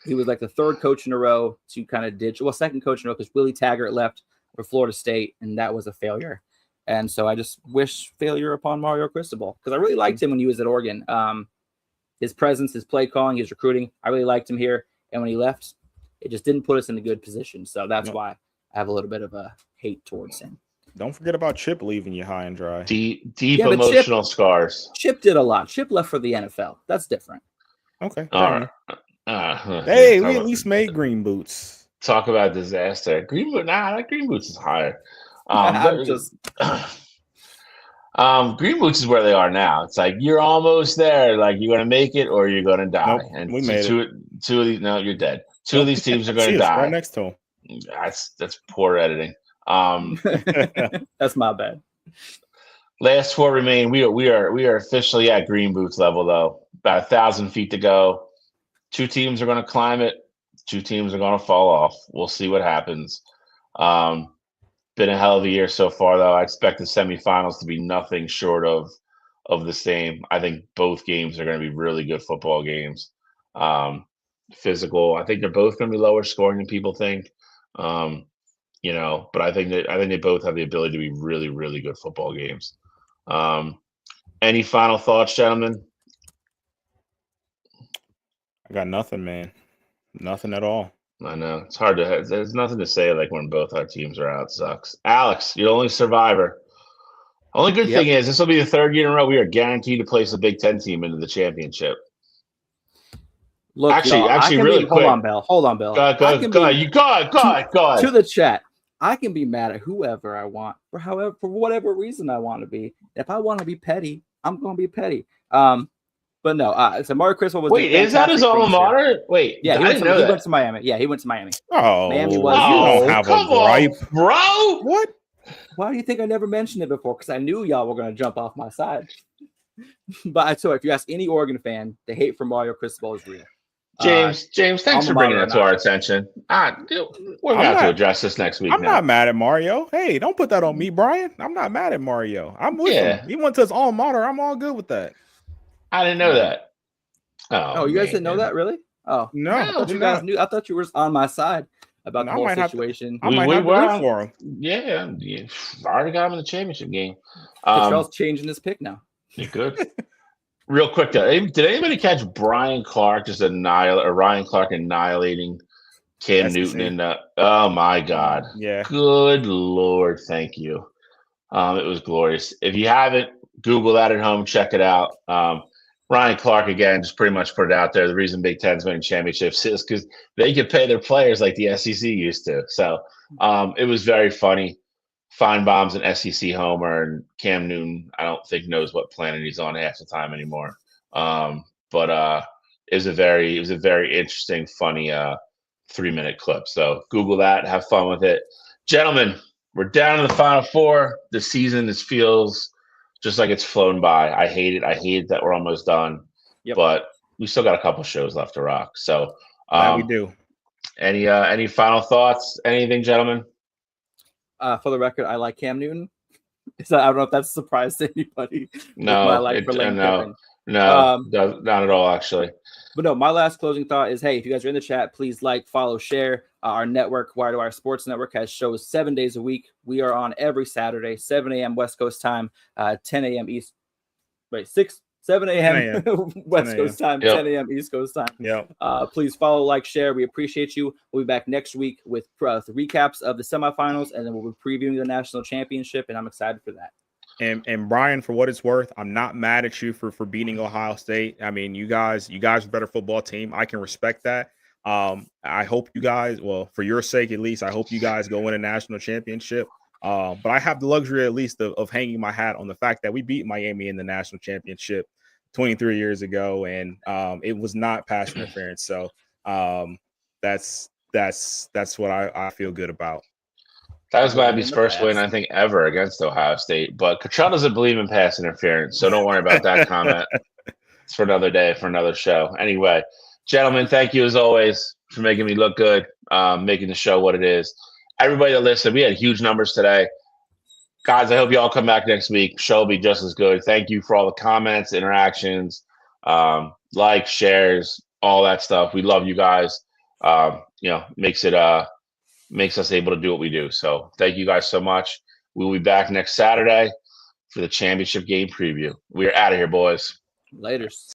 He was like the third coach in a row to kind of ditch. Well, second coach in a row because Willie Taggart left for Florida State, and that was a failure. And so I just wish failure upon Mario Cristobal because I really liked him when he was at Oregon. His presence, his play calling, his recruiting, I really liked him here. And when he left, it just didn't put us in a good position. So that's why I have a little bit of a hate towards him. Don't forget about Chip leaving you high and dry. Deep emotional scars. Chip did a lot. Chip left for the NFL. That's different. Okay. All right. Hey, we at least made green boots. Talk about disaster. Green boots is higher. Green boots is where they are now. It's like you're almost there. Like you're gonna make it or you're gonna die. Nope, and we made it. Two of these. No, you're dead. Two of these teams are gonna die. Right next to them. That's poor editing. That's my bad. Last four remain. We are officially at green boots level though. About 1,000 feet to go. Two teams are gonna climb it. Two teams are gonna fall off. We'll see what happens. Been a hell of a year so far, though. I expect the semifinals to be nothing short of the same. I think both games are going to be really good football games. Physical. I think they're both going to be lower scoring than people think. But I think they both have the ability to be really, really good football games. Any final thoughts, gentlemen? I got nothing, man. Nothing at all. I know it's hard to have. There's nothing to say like when both our teams are out. Sucks. Alex, you're the only survivor. Only good thing is this will be the third year in a row we are guaranteed to place a Big Ten team into the championship. Look, actually, really quick. Hold on, Bill. Go ahead. To the chat. I can be mad at whoever I want for whatever reason I want to be. If I want to be petty, I'm going to be petty. But no, so Mario Cristobal was Wait, a is that his fantastic alma finisher. mater? Wait, Yeah, I didn't know he that. went to Miami. Yeah, he went to Miami. Oh, Miami was. you don't Oh, have a come gripe. on, bro. What? Why do you think I never mentioned it before? Because I knew y'all were going to jump off my side. But so if you ask any Oregon fan, the hate for Mario Cristobal is real. James, thanks alma for bringing mater or that to our not. attention. We're I'm gonna have to not- address this next week. I'm now. not mad at Mario. Hey, don't put that on me, Brian. I'm not mad at Mario. I'm with Yeah. him. He went to his alma mater. I'm all good with that. I didn't know that. Oh, you guys didn't know that, really? Oh, No, I thought you guys knew. I thought you were on my side about the whole situation. I might have to root for him. Yeah, I already got him in the championship game. Cottrell's changing his pick now. You good? Real quick, though, did anybody catch Ryan Clark annihilating Cam SEC. Newton in the? Oh my God! Yeah. Good Lord, thank you. It was glorious. If you haven't, Google that at home, check it out. Ryan Clark again just pretty much put it out there. The reason Big Ten's winning championships is because they could pay their players like the SEC used to. So it was very funny. Feinbaum's an SEC homer, and Cam Newton, I don't think knows what planet he's on half the time anymore. But it was a very interesting, funny 3-minute clip. So Google that, have fun with it, gentlemen. We're down to the Final Four. The season feels just like it's flown by. I hate it. I hate that we're almost done. Yep. But we still got a couple shows left to rock. So We do. Any final thoughts? Anything, gentlemen? For the record, I like Cam Newton. So I don't know if that's a surprise to anybody. No, my like for Lane Kiffin. No, not at all, actually. But no, my last closing thought is, hey, if you guys are in the chat, please like, follow, share. Our network, Wire to Wire Sports Network, has shows 7 days a week. We are on every Saturday, 7 a.m. West Coast time, 10 a.m. East. Wait, 7 a.m. West Coast time, Yep. 10 a.m. East Coast time. Yeah. Please follow, like, share. We appreciate you. We'll be back next week with the recaps of the semifinals, and then we'll be previewing the national championship, and I'm excited for that. And Brian, for what it's worth, I'm not mad at you for beating Ohio State. I mean, you guys are a better football team. I can respect that. I hope you guys, well, for your sake at least, I hope you guys go win a national championship. But I have the luxury at least of hanging my hat on the fact that we beat Miami in the national championship 23 years ago, and it was not pass interference. So that's what I feel good about. That was Miami's first win, I think, ever against Ohio State. But Cottrell doesn't believe in pass interference, so don't worry about that comment. It's for another day, for another show. Anyway, gentlemen, thank you as always for making me look good, making the show what it is. Everybody that listened, we had huge numbers today. Guys, I hope you all come back next week. Show will be just as good. Thank you for all the comments, interactions, likes, shares, all that stuff. We love you guys. Makes us able to do what we do. So thank you guys so much. We'll be back next Saturday for the championship game preview. We're out of here, boys. Laters.